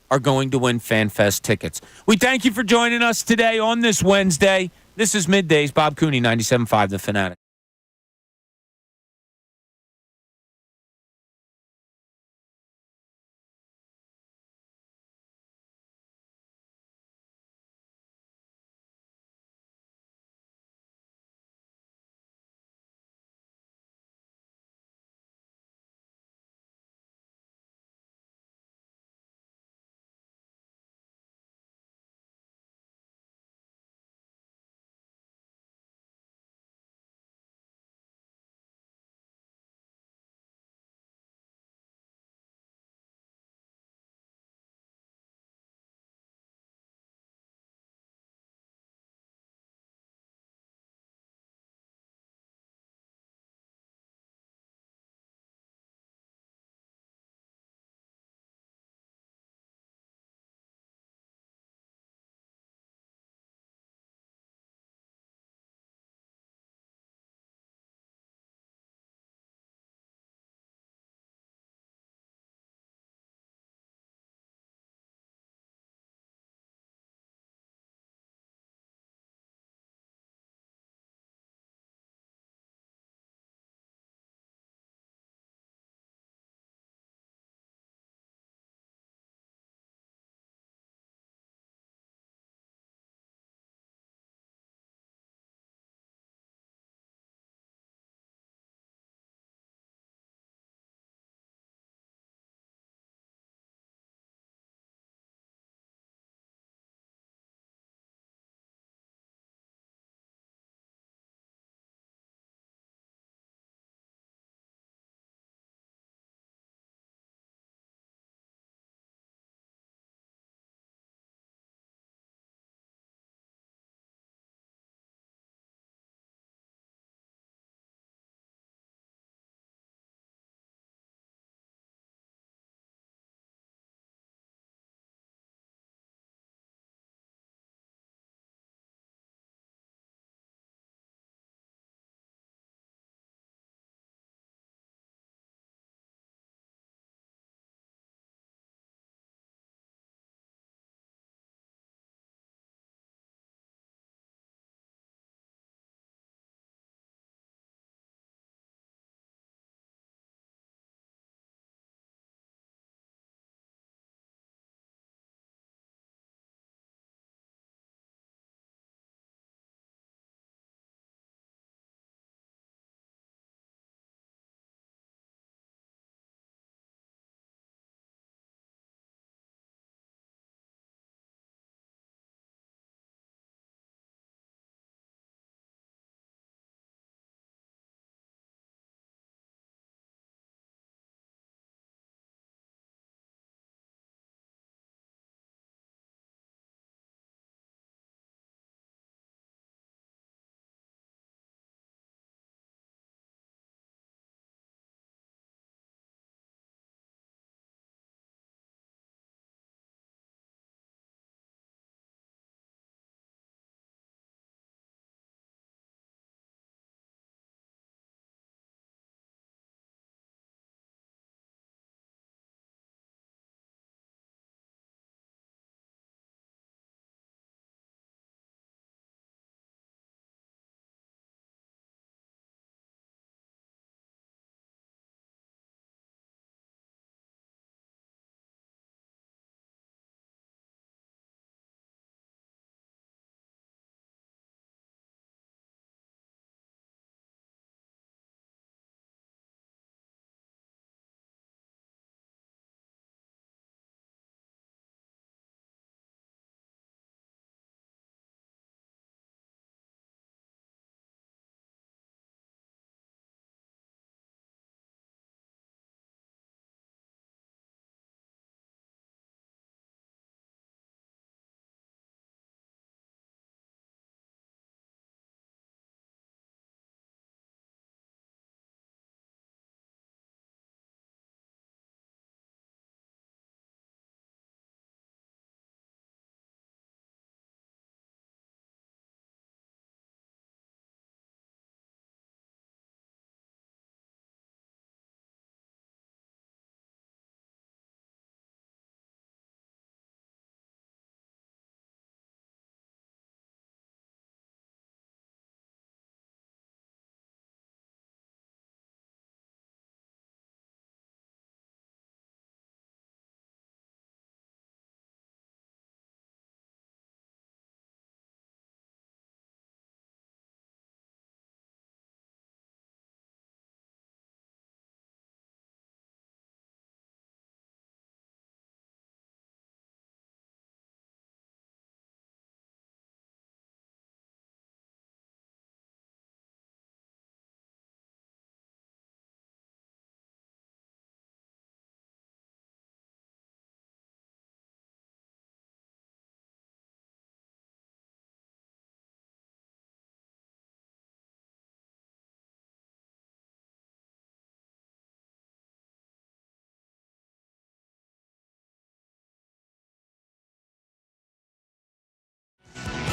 are going to win FanFest tickets. We thank you for joining us today on this Wednesday. This is Middays. Bob Cooney, 97.5 The Fanatic.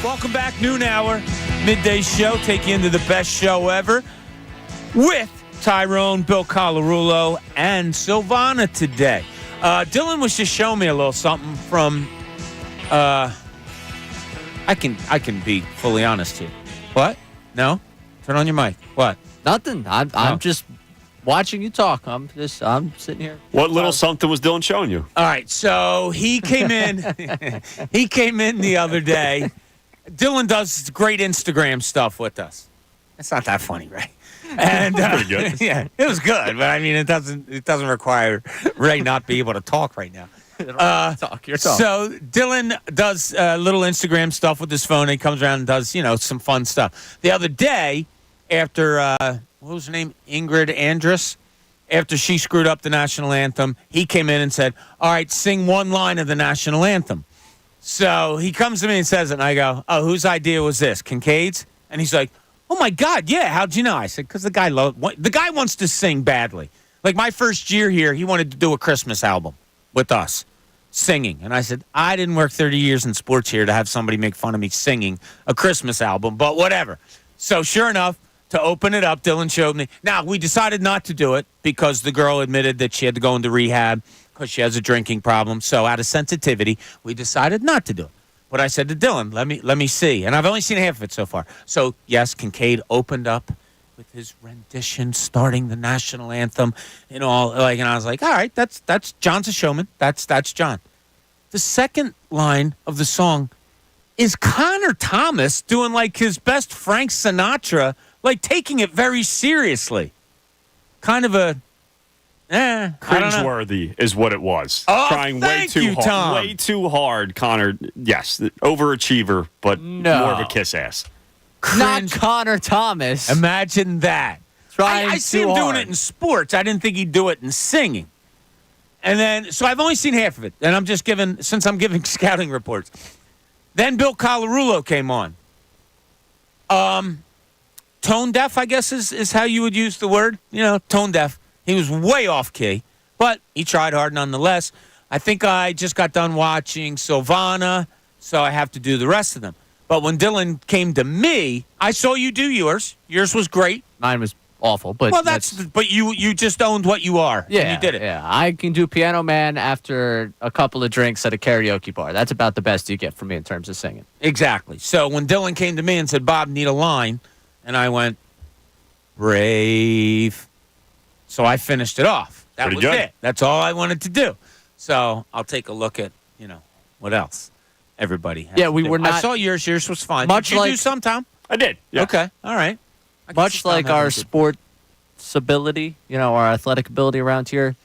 Welcome back, noon hour, midday show. Take you into the best show ever with Tyrone, Bill Colarulo, and Silvana today. Dylan was just showing me a little something from. I can be fully honest here. What? No? Turn on your mic. What? Nothing. I'm just watching you talk. I'm sitting here. What little something was Dylan showing you? All right, so he came in. He came in the other day. Dylan does great Instagram stuff with us. It's not that funny, right? And pretty good. Yeah, it was good, but I mean, it doesn't require Ray not be able to talk right now. Talk. You're talking. So Dylan does little Instagram stuff with his phone. He comes around and does some fun stuff. The other day, after what was her name, Ingrid Andress, after she screwed up the national anthem, he came in and said, "All right, sing one line of the national anthem." So he comes to me and says it, and I go, "Oh, whose idea was this? Kincaid's?" And he's like, "Oh my God, yeah! How'd you know?" I said, "Because the guy wants to sing badly. Like my first year here, he wanted to do a Christmas album with us, singing." And I said, "I didn't work 30 years in sports here to have somebody make fun of me singing a Christmas album, but whatever." So sure enough, to open it up, Dylan showed me. Now we decided not to do it because the girl admitted that she had to go into rehab because she has a drinking problem. So out of sensitivity, we decided not to do it. But I said to Dylan, let me see. And I've only seen half of it so far. So, yes, Kincade opened up with his rendition starting the national anthem and all. And I was like, all right, that's John's a showman. That's John. The second line of the song is Connor Thomas doing like his best Frank Sinatra, like taking it very seriously. Kind of a cringeworthy is what it was. Oh, trying way too hard. Tom. Way too hard, Connor. Yes, overachiever, but more of a kiss ass. Not Connor Thomas. Imagine that. I see him doing it in sports. I didn't think he'd do it in singing. And then, so I've only seen half of it, and I'm giving scouting reports. Then Bill Colarulo came on. Tone deaf, I guess, is how you would use the word. Tone deaf. He was way off key, but he tried hard nonetheless. I think I just got done watching Silvana, so I have to do the rest of them. But when Dylan came to me, I saw you do yours. Yours was great. Mine was awful, but but you just owned what you are. Yeah, and you did it. Yeah, I can do Piano Man after a couple of drinks at a karaoke bar. That's about the best you get from me in terms of singing. Exactly. So when Dylan came to me and said, "Bob, need a line," and I went, "Brave." So I finished it off. That Pretty was good. it. That's all I wanted to do. So I'll take a look at, what else everybody has. Yeah, we were not. I saw yours. Yours was fine. Much Did you like do some, Tom? I did. Yeah. Okay. All right. Much like our sports ability, our athletic ability around here,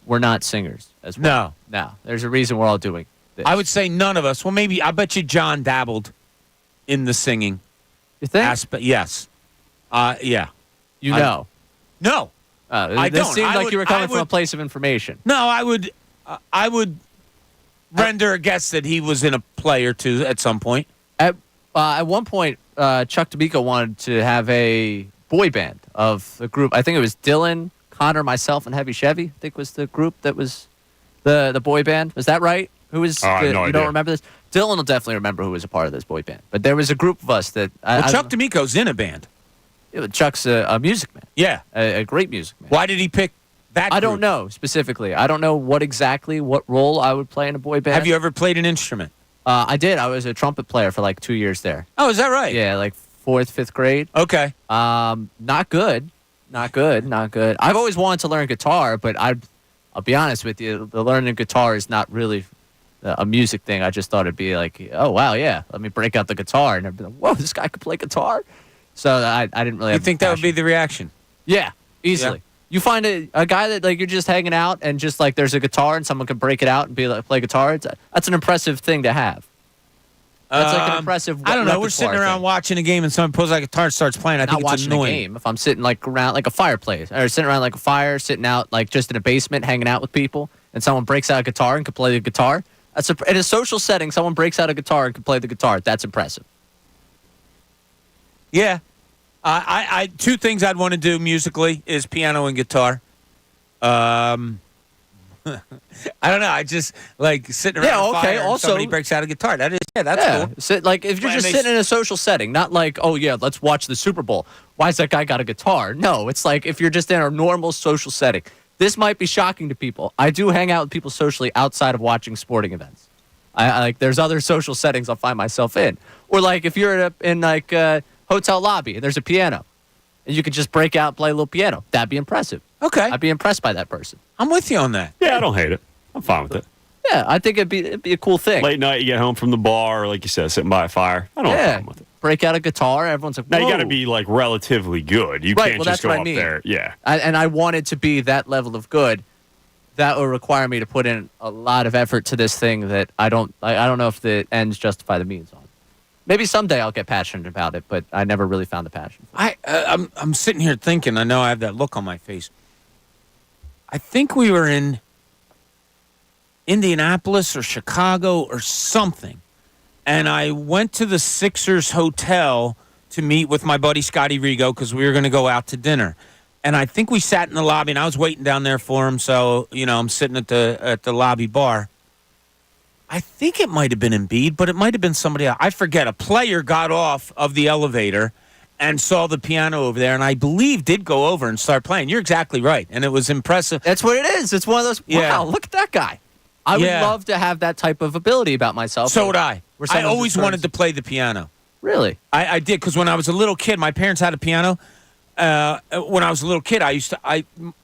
we're not singers as well. No. There's a reason we're all doing this. I would say none of us. Well, maybe, I bet you John dabbled in the singing You think? aspect. Yes. Yeah. No. No. I this don't. seemed I like would- you were coming I from a would- place of information. No, I would render a guess that he was in a play or two at some point. At one point, Chuck D'Amico wanted to have a boy band of the group. I think it was Dylan, Connor, myself, and Heavy Chevy. I think was the group that was the boy band. Was that right? Who was? I have no you idea. don't remember this? Dylan will definitely remember who was a part of this boy band. But there was a group of us that. Chuck D'Amico's in a band. Chuck's a music man. Yeah. A great music man. Why did he pick that I don't group? know specifically. I don't know what role I would play in a boy band. Have you ever played an instrument? I did. I was a trumpet player for like 2 years there. Oh, is that right? Yeah, like 4th, 5th grade. Okay. Not good. I've always wanted to learn guitar, but I'll be honest with you, the learning guitar is not really a music thing. I just thought it'd be like, oh, wow, yeah, let me break out the guitar. And I'd be like, whoa, this guy could play guitar? So I didn't really You have think that would be the reaction? Yeah, easily. Yeah. You find a guy that like you're just hanging out and just like there's a guitar and someone can break it out and be like play guitar. That's an impressive thing to have. That's like an impressive. I don't know. We're repertoire sitting around thing. watching a game and someone pulls out a guitar and starts playing. I think Not it's watching annoying. a game. If I'm sitting like around like a fireplace or sitting around like a fire, sitting out like just in a basement, hanging out with people, and someone breaks out a guitar and can play the guitar. In a social setting, someone breaks out a guitar and can play the guitar. That's impressive. Yeah. I two things I'd want to do musically is piano and guitar. I don't know. I just like sitting around a fire and somebody breaks out a guitar. That's cool. So, like if you're just sitting in a social setting, not like, oh yeah, let's watch the Super Bowl. Why is that guy got a guitar? No, it's like if you're just in a normal social setting. This might be shocking to people. I do hang out with people socially outside of watching sporting events. I like there's other social settings I'll find myself in. Or like if you're in like a hotel lobby and there's a piano and you could just break out and play a little piano. That'd be impressive. Okay. I'd be impressed by that person. I'm with you on that. Yeah, I don't hate it. I'm fine with it. Yeah, I think it'd be a cool thing. Late night, you get home from the bar, or like you said, sitting by a fire. I don't have a problem with it. Break out a guitar. Everyone's like, whoa. Now, you got to be like relatively good. You can't just go up there. Yeah. And I want it to be that level of good. That will require me to put in a lot of effort to this thing that I don't know if the ends justify the means on. Maybe someday I'll get passionate about it, but I never really found the passion for it. I'm sitting here thinking, I know I have that look on my face. I think we were in Indianapolis or Chicago or something, and I went to the Sixers hotel to meet with my buddy Scotty Rigo because we were going to go out to dinner. And I think we sat in the lobby, and I was waiting down there for him, so, I'm sitting at the lobby bar. I think it might have been Embiid, but it might have been somebody else. I forget. A player got off of the elevator and saw the piano over there, and I believe did go over and start playing. You're exactly right, and it was impressive. That's what it is. It's one of those, wow, look at that guy. I would love to have that type of ability about myself. So would I. I always wanted to play the piano. Really? I did, because when I was a little kid, my parents had a piano. When I was a little kid,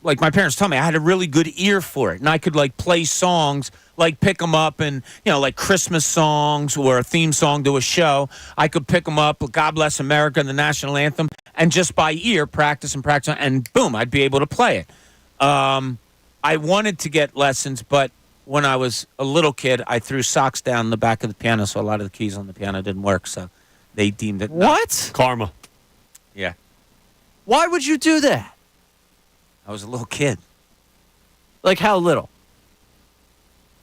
like my parents told me, I had a really good ear for it, and I could like play songs, like pick them up, and like Christmas songs or a theme song to a show. I could pick them up, God Bless America and the national anthem, and just by ear practice, and boom, I'd be able to play it. I wanted to get lessons, but when I was a little kid, I threw socks down the back of the piano, so a lot of the keys on the piano didn't work. So they deemed it what? Karma. Yeah. Why would you do that? I was a little kid. Like how little?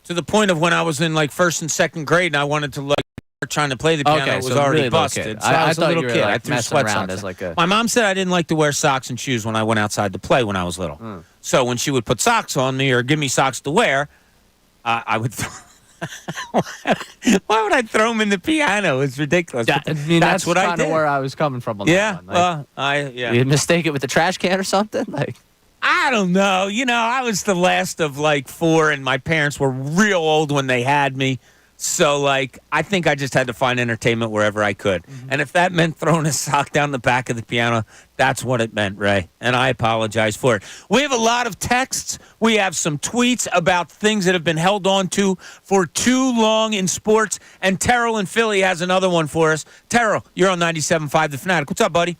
To the point of when I was in like first and second grade, and I wanted to like start trying to play the piano. It was already really busted. So I was thought a little you were kid. like I threw messing sweat around socks as like a. My mom said I didn't like to wear socks and shoes when I went outside to play when I was little. So when she would put socks on me or give me socks to wear, I would. Why would I throw them in the piano? It's ridiculous. Yeah, I mean, that's what kind of where I was coming from. On yeah, that one. You mistake it with the trash can or something? Like, I don't know. I was the last of like 4, and my parents were real old when they had me. So, like, I think I just had to find entertainment wherever I could. Mm-hmm. And if that meant throwing a sock down the back of the piano, that's what it meant, Ray. And I apologize for it. We have a lot of texts. We have some tweets about things that have been held on to for too long in sports. And Terrell in Philly has another one for us. Terrell, you're on 97.5 The Fanatic. What's up, buddy?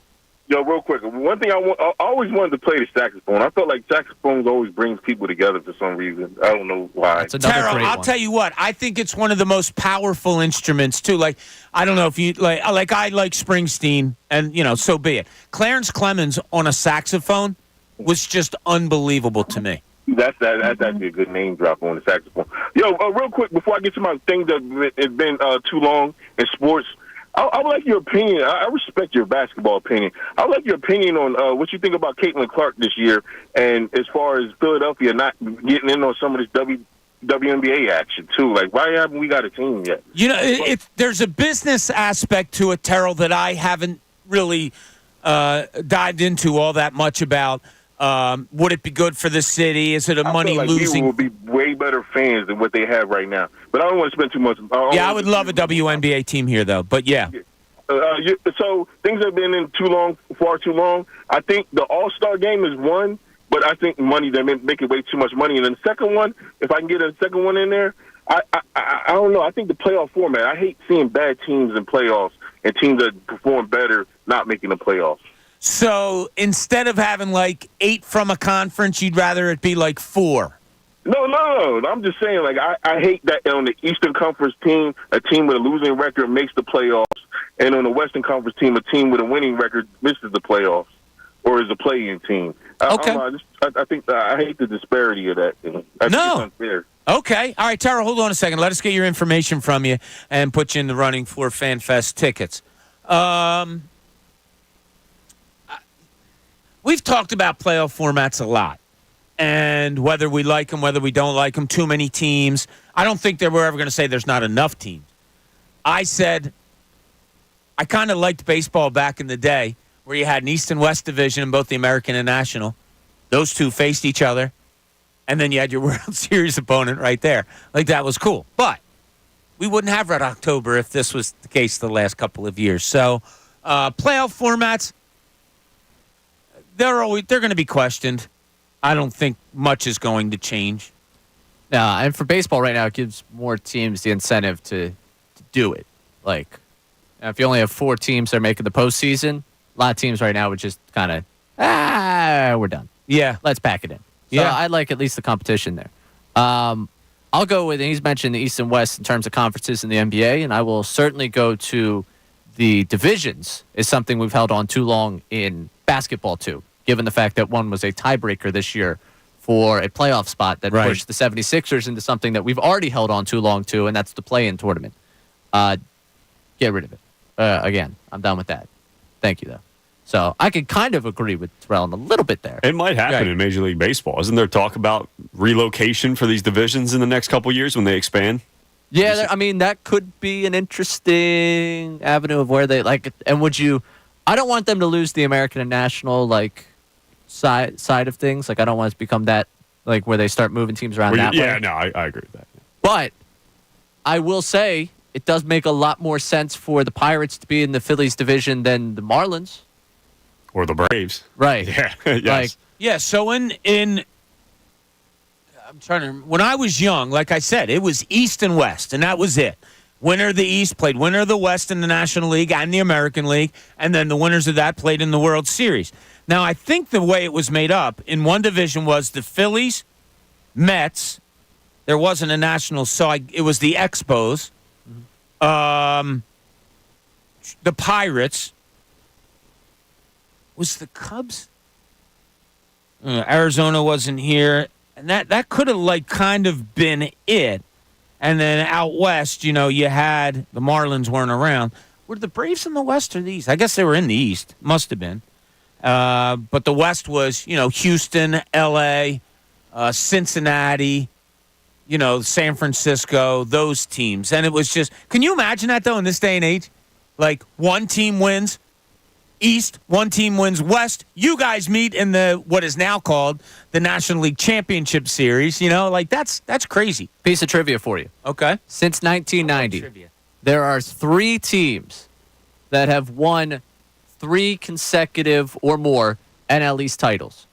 Yo, real quick, one thing I always wanted to play the saxophone. I felt like saxophones always brings people together for some reason. I don't know why. Terrell, I'll tell you what. I think it's one of the most powerful instruments too. Like, I don't know if you like I like Springsteen, and so be it. Clarence Clemens on a saxophone was just unbelievable to me. That's actually a good name drop on the saxophone. Yo, real quick before I get to my thing that has been too long in sports. I would like your opinion. I respect your basketball opinion. I would like your opinion on what you think about Caitlin Clark this year, and as far as Philadelphia not getting in on some of this WNBA action too. Like, why haven't we got a team yet? There's a business aspect to it, Terrell, that I haven't really dived into all that much about. Would it be good for the city? Is it a money-losing? People will be way better fans than what they have right now. But I don't want to spend too much. I would love a WNBA team here, though. But yeah. So things have been in far too long. I think the All-Star game is one, but I think money, they're making way too much money. And then the second one, if I can get a second one in there, I don't know. I think the playoff format. I hate seeing bad teams in playoffs and teams that perform better not making the playoffs. So instead of having like 8 from a conference, you'd rather it be like 4. No. I'm just saying, like, I hate that on the Eastern Conference team, a team with a losing record makes the playoffs, and on the Western Conference team, a team with a winning record misses the playoffs or is a play-in team. Okay. I think I hate the disparity of that. I think it's unfair. Okay. All right, Tara, hold on a second. Let us get your information from you and put you in the running for FanFest tickets. We've talked about playoff formats a lot. And whether we like them, whether we don't like them, too many teams. I don't think that we're ever going to say there's not enough teams. I said I kind of liked baseball back in the day where you had an East and West division in both the American and National. Those two faced each other. And then you had your World Series opponent right there. Like, that was cool. But we wouldn't have Red October if this was the case the last couple of years. So playoff formats, they're going to be questioned. I don't think much is going to change. And for baseball right now, it gives more teams the incentive to do it. Like, if you only have 4 teams that are making the postseason, a lot of teams right now would just kind of, we're done. Yeah. Let's pack it in. So Yeah. I like at least the competition there. I'll go with, and he's mentioned the East and West in terms of conferences in the NBA, and I will certainly go to the divisions is something we've held on too long in basketball too, given the fact that one was a tiebreaker this year for a playoff spot that pushed the 76ers into something that we've already held on too long to, and that's the play-in tournament. Get rid of it. Again, I'm done with that. Thank you, though. So I could kind of agree with Terrell a little bit there. It might happen in Major League Baseball. Isn't there talk about relocation for these divisions in the next couple of years when they expand? Yeah, I mean, that could be an interesting avenue of where they like. And would you? I don't want them to lose the American and National side of things. Like, I don't want it to become that where they start moving teams around that way. Yeah, no, I agree with that. But I will say it does make a lot more sense for the Pirates to be in the Phillies division than the Marlins. Or the Braves. Right. Yeah. Yes. So I'm trying to, when I was young, like I said, it was East and West, and that was it. Winner of the East played winner of the West in the National League and the American League, and then the winners of that played in the World Series. Now, I think the way it was made up in one division was the Phillies, Mets. There wasn't a national, so it was the Expos, the Pirates. Was the Cubs? Arizona wasn't here. And that could have, kind of been it. And then out west, you had the Marlins weren't around. Were the Braves in the West or the East? I guess they were in the East. Must have been. But the West was, Houston, L.A., Cincinnati, San Francisco, those teams. And it was just, can you imagine that, though, in this day and age? One team wins East, one team wins West. You guys meet in the what is now called the National League Championship Series. That's crazy. Piece of trivia for you. Okay. Since 1990, there are 3 teams that have won 3 consecutive or more NL East titles.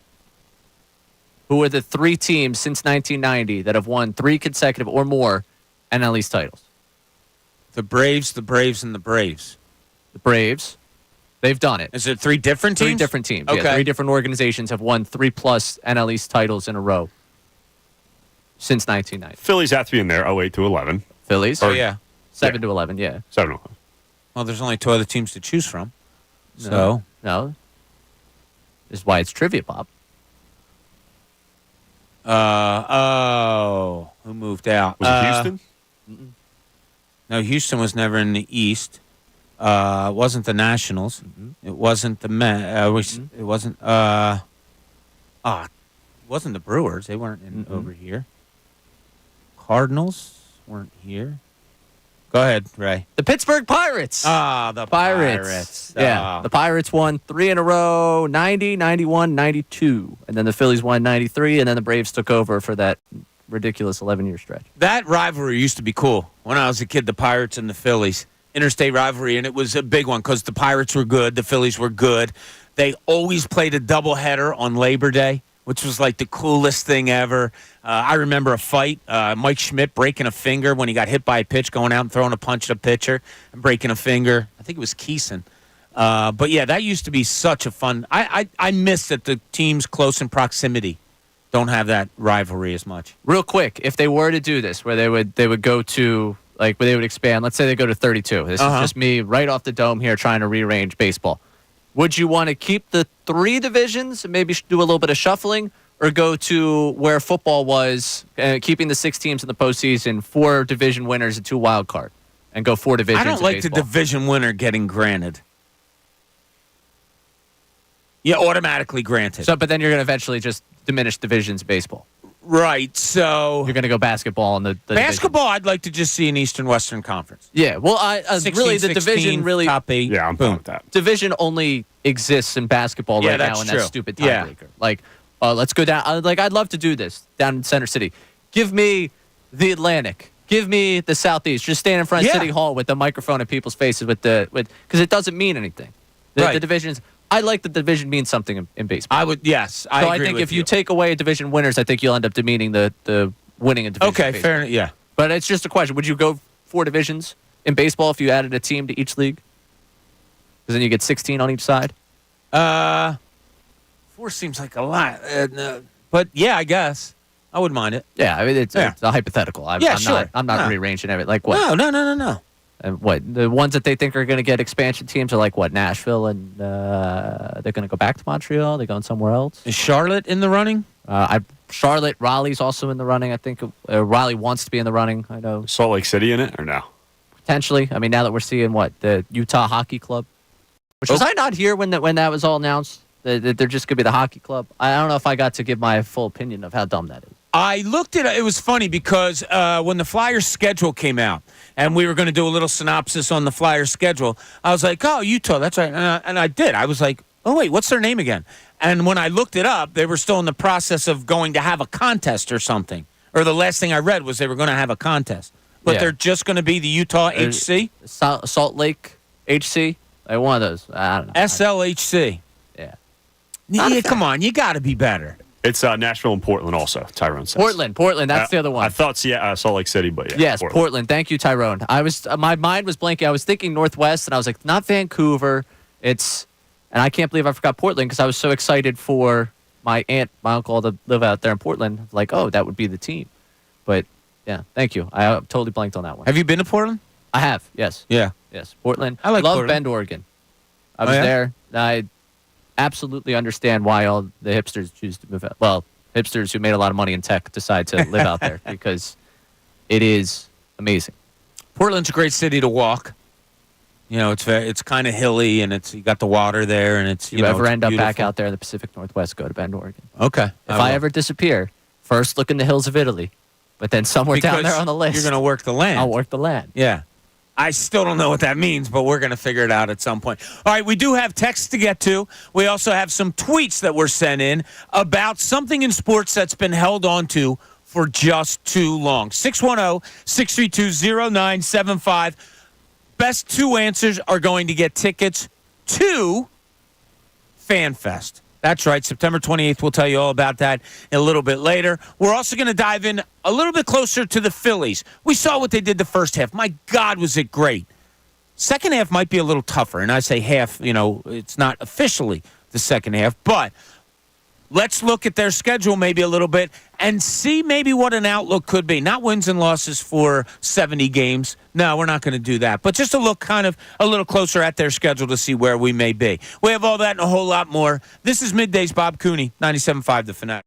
Who are the 3 teams since 1990 that have won 3 consecutive or more NL East titles? The Braves, and the Braves. The Braves. They've done it. Is it 3 different teams? 3 different teams. Okay. Yeah, 3 different organizations have won 3+ NL East titles in a row since 1990. Phillies have to be in there, 08 to 11. Phillies? Oh, yeah. 7 to 11, yeah. 7 to 11. Well, there's only 2 other teams to choose from. So. No. This is why it's trivia, Bob. Who moved out? Was it Houston? No, Houston was never in the East. It wasn't the Nationals. Mm-hmm. It wasn't the Mets. It wasn't. It wasn't the Brewers. They weren't in over here. Cardinals weren't here. Go ahead, Ray. The Pittsburgh Pirates. The Pirates. Yeah, the Pirates won 3 in a row, 90, 91, 92. And then the Phillies won 93, and then the Braves took over for that ridiculous 11-year stretch. That rivalry used to be cool. When I was a kid, the Pirates and the Phillies. Interstate rivalry, and it was a big one because the Pirates were good, the Phillies were good. They always played a doubleheader on Labor Day, which was the coolest thing ever. I remember a fight, Mike Schmidt breaking a finger when he got hit by a pitch, going out and throwing a punch at a pitcher and breaking a finger. I think it was Keeson. But yeah, that used to be such a fun. I miss that the teams close in proximity don't have that rivalry as much. Real quick, if they were to do this, where they would go to where they would expand, let's say they go to 32. This is just me right off the dome here trying to rearrange baseball. Would you want to keep the 3 divisions and maybe do a little bit of shuffling, or go to where football was, keeping the 6 teams in the postseason, 4 division winners and 2 wild card, and go 4 divisions? I don't like the division winner getting granted. Yeah, automatically granted. So, but then you're going to eventually just diminish divisions in baseball. Right, so... You're going to go basketball in the basketball, division. I'd like to just see an Eastern-Western Conference. Yeah, well, 16, really, the 16, division really... top 8. Yeah, I'm fine with that. Division only exists in basketball right now in that stupid tiebreaker. Like, let's go down... I'd love to do this down in Center City. Give me the Atlantic. Give me the Southeast. Just stand in front of City Hall with the microphone in people's faces because it doesn't mean anything. The divisions... I like that the division means something in baseball. I would, yes. I agree think with if you take away division winners, I think you'll end up demeaning the winning in division. Okay, fair enough. Yeah. But it's just a question. Would you go 4 divisions in baseball if you added a team to each league? Because then you get 16 on each side? 4 seems like a lot. But yeah, I guess. I wouldn't mind it. Yeah, I mean, it's a hypothetical. I'm not rearranging everything. Like what? No. And what the ones that they think are going to get expansion teams are like what? Nashville, and they're going to go back to Montreal. They're going somewhere else. Is Charlotte in the running? Charlotte, Raleigh's also in the running. I think Raleigh wants to be in the running. I know. Salt Lake City in it or no? Potentially. I mean, now that we're seeing the Utah Hockey Club, which was I not here when that was all announced that they're just going to be the hockey club. I don't know if I got to give my full opinion of how dumb that is. I looked at it. It was funny because when the Flyers schedule came out and we were going to do a little synopsis on the Flyers schedule, I was like, oh, Utah, that's right. And I did. I was like, oh, wait, what's their name again? And when I looked it up, they were still in the process of going to have a contest or something. Or the last thing I read was they were going to have a contest. But they're just going to be the Utah HC? Salt Lake HC? Like one of those. I don't know. SLHC. Yeah, come on. You got to be better. It's Nashville and Portland also, Tyrone says. Portland, that's the other one. I thought Salt Lake City, but yeah. Yes, Portland. Thank you, Tyrone. My mind was blanking. I was thinking Northwest, and I was like, not Vancouver. And I can't believe I forgot Portland because I was so excited for my aunt, my uncle to live out there in Portland. Like, oh, that would be the team. But, yeah, thank you. I totally blanked on that one. Have you been to Portland? I have, yes. Yeah. Yes, Portland. I like Love Portland. Bend, Oregon. I was there. I absolutely understand why all the hipsters choose to move out. Well, hipsters who made a lot of money in tech decide to live out there because it is amazing. Portland's a great city to walk. You know, it's kind of hilly and you got the water there and it's you ever end up back out there in the Pacific Northwest, go to Bend, Oregon. Okay. If I ever disappear, first look in the hills of Italy, but then somewhere down there on the list. You're going to work the land. I'll work the land. Yeah. I still don't know what that means, but we're going to figure it out at some point. All right, we do have texts to get to. We also have some tweets that were sent in about something in sports that's been held on to for just too long. 610-632-0975. Best 2 answers are going to get tickets to FanFest. That's right, September 28th. We'll tell you all about that a little bit later. We're also going to dive in a little bit closer to the Phillies. We saw what they did the first half. My God, was it great. Second half might be a little tougher, and I say half, it's not officially the second half, but let's look at their schedule maybe a little bit and see maybe what an outlook could be. Not wins and losses for 70 games. No, we're not going to do that. But just to look kind of a little closer at their schedule to see where we may be. We have all that and a whole lot more. This is Middays, Bob Cooney, 97.5 The Fanatic.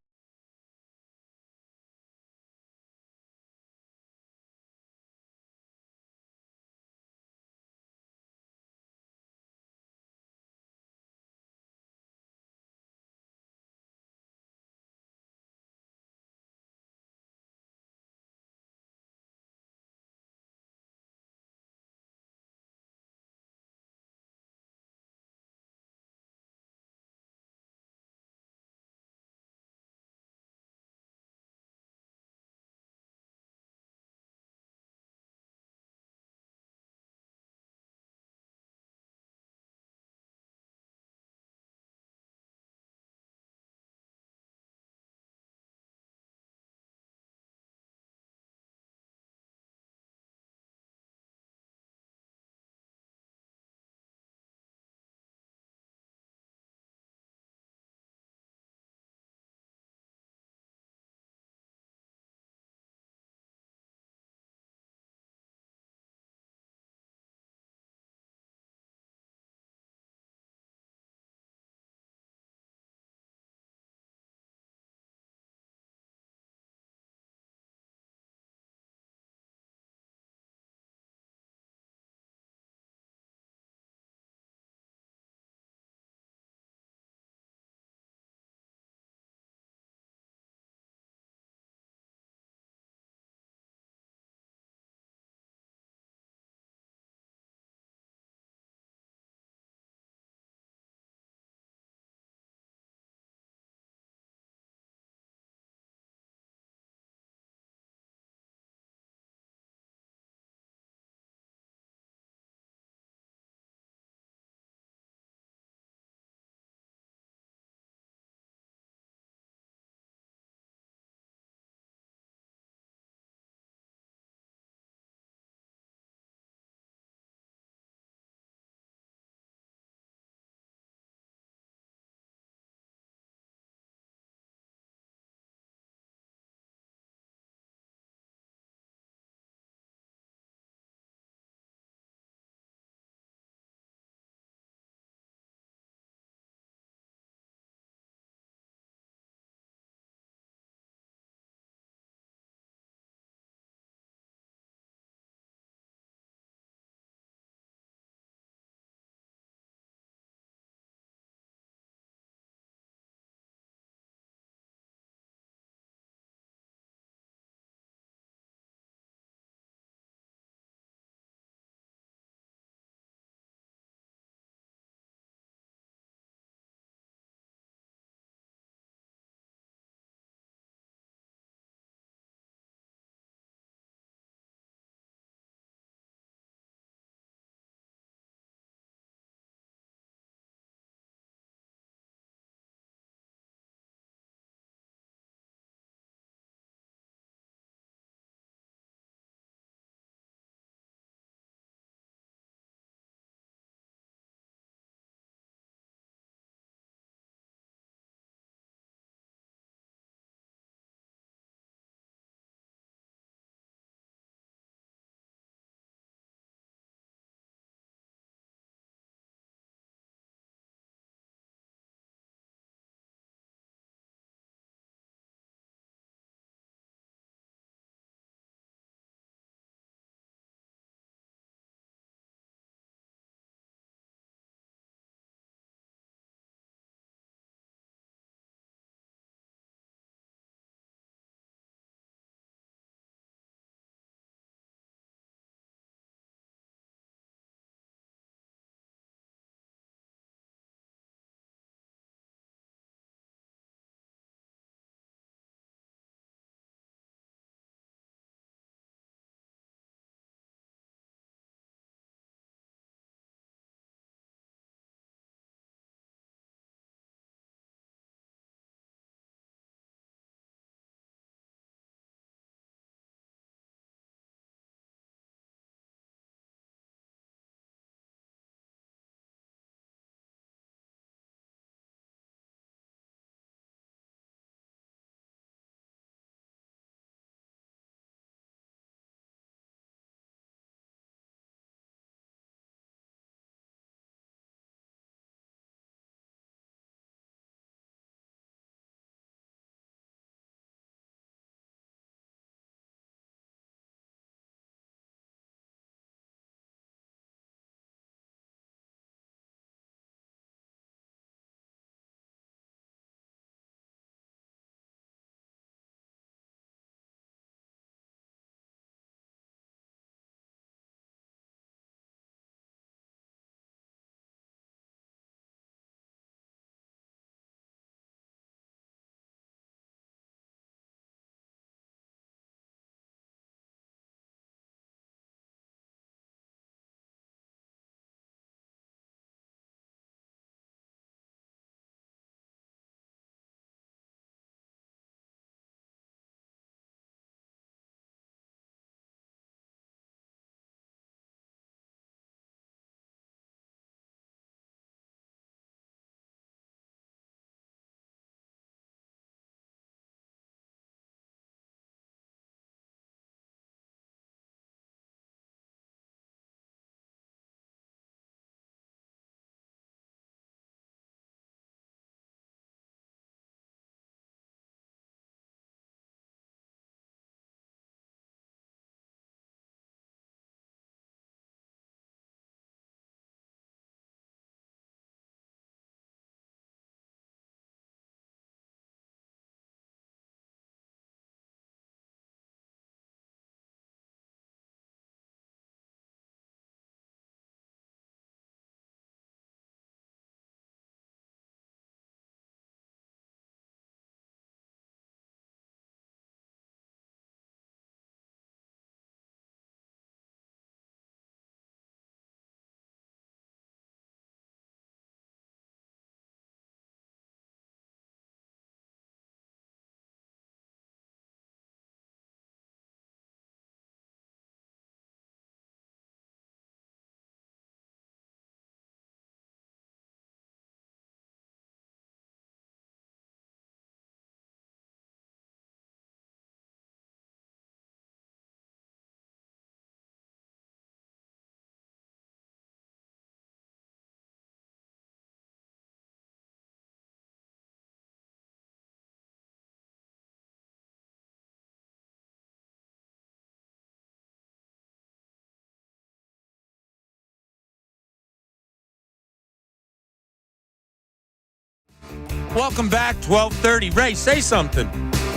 Welcome back, 12:30. Ray, say something.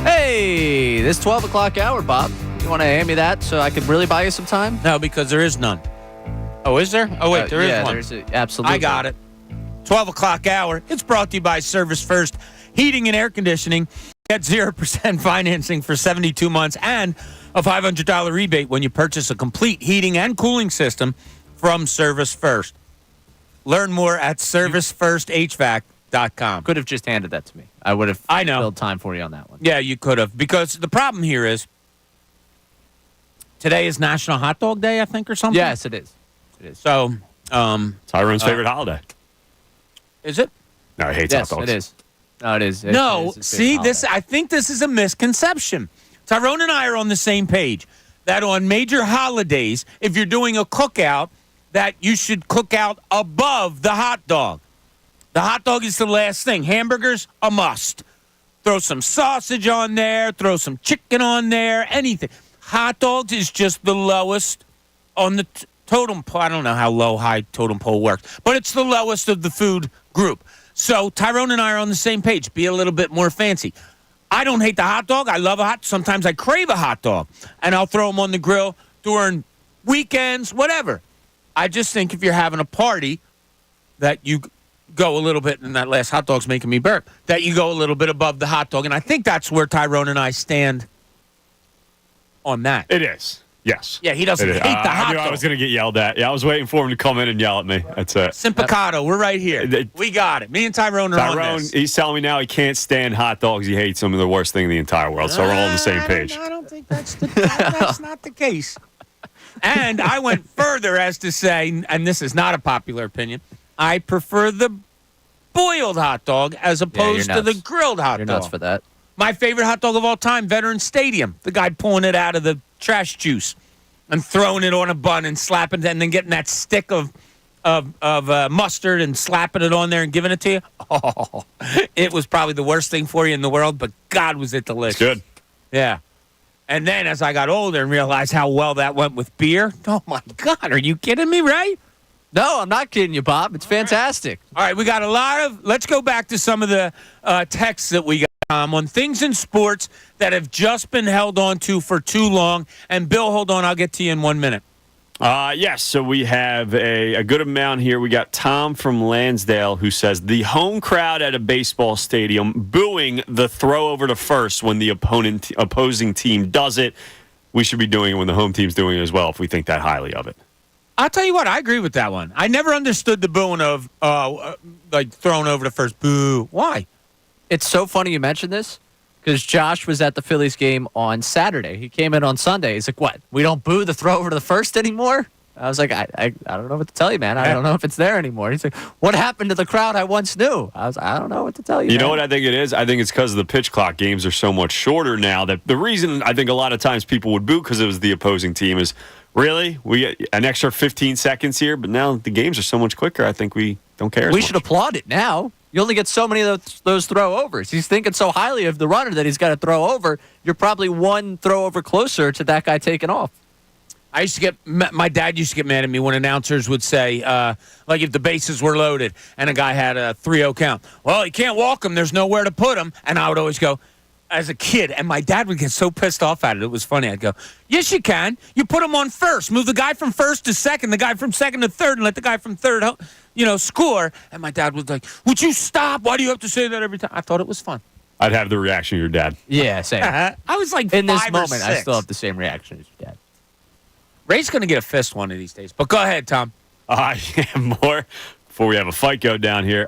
Hey, this 12 o'clock hour, Bob. You want to hand me that so I could really buy you some time? No, because there is none. Oh, is there? Oh, wait, there is one. Absolutely. I got it. 12 o'clock hour. It's brought to you by Service First Heating and Air Conditioning. Get 0% financing for 72 months and a $500 rebate when you purchase a complete heating and cooling system from Service First. Learn more at servicefirsthvac.com. Could have just handed that to me. I would have filled time for you on that one. Yeah, you could have. Because the problem here is today is National Hot Dog Day, I think, or something? Yes, it is. It is. So, Tyrone's favorite holiday. Is it? No, he hates hot dogs. It is. No, it is. See, I think this is a misconception. Tyrone and I are on the same page that on major holidays, if you're doing a cookout, that you should cook out above the hot dog. The hot dog is the last thing. Hamburgers, a must. Throw some sausage on there, throw some chicken on there, anything. Hot dogs is just the lowest on the totem pole. I don't know how low, high totem pole works, but it's the lowest of the food group. So Tyrone and I are on the same page. Be a little bit more fancy. I don't hate the hot dog. I love a hot. Sometimes I crave a hot dog, and I'll throw them on the grill during weekends, whatever. I just think if you're having a party that you go a little bit, and that last hot dog's making me burp, that you go a little bit above the hot dog. And I think that's where Tyrone and I stand on that. It is. Yes. Yeah, he doesn't hate the hot dog. I was going to get yelled at. Yeah, I was waiting for him to come in and yell at me. That's it. Simplicado, we're right here. We got it. Me and Tyrone are on this. He's telling me now he can't stand hot dogs. He hates them. They're the worst thing in the entire world. So we're all on the same page. I don't think that's not the case. And I went further as to say, and this is not a popular opinion, I prefer the boiled hot dog as opposed to the grilled hot dog. You're nuts for that. My favorite hot dog of all time, Veterans Stadium. The guy pulling it out of the trash juice and throwing it on a bun and slapping it, and then getting that stick of mustard and slapping it on there and giving it to you. Oh, it was probably the worst thing for you in the world, but God, was it delicious. It's good. Yeah. And then as I got older and realized how well that went with beer, oh, my God, are you kidding me, right? No, I'm not kidding you, Bob. It's fantastic. All right, we got a lot of – let's go back to some of the texts that we got on things in sports that have just been held on to for too long. And, Bill, hold on. I'll get to you in 1 minute. Yes, so we have a good amount here. We got Tom from Lansdale who says, the home crowd at a baseball stadium booing the throw over to first when the opposing team does it. We should be doing it when the home team's doing it as well if we think that highly of it. I'll tell you what, I agree with that one. I never understood the booing of, like, thrown over to first. Boo. Why? It's so funny you mentioned this because Josh was at the Phillies game on Saturday. He came in on Sunday. He's like, what? We don't boo the throw over to the first anymore? I was like, I don't know what to tell you, man. I don't know if it's there anymore. He's like, what happened to the crowd I once knew? I don't know what to tell you. You know what I think it is? I think it's because the pitch clock games are so much shorter now that the reason I think a lot of times people would boo because it was the opposing team is, really? We get an extra 15 seconds here, but now the games are so much quicker. I think we don't care as much. We should applaud it now. You only get so many of those throw-overs. He's thinking so highly of the runner that he's got to throw over. You're probably one throw-over closer to that guy taking off. My dad used to get mad at me when announcers would say, like if the bases were loaded and a guy had a 3-0 count. Well, you can't walk him. There's nowhere to put him. And I would always go, as a kid, and my dad would get so pissed off at it. It was funny. I'd go, yes, you can. You put him on first. Move the guy from first to second, the guy from second to third, and let the guy from third, score. And my dad was like, would you stop? Why do you have to say that every time? I thought it was fun. I'd have the reaction of your dad. Yeah, same. I was like in this 5 or moment, 6. I still have the same reaction as your dad. Ray's going to get a fist one of these days. But go ahead, Tom. More before we have a fight go down here.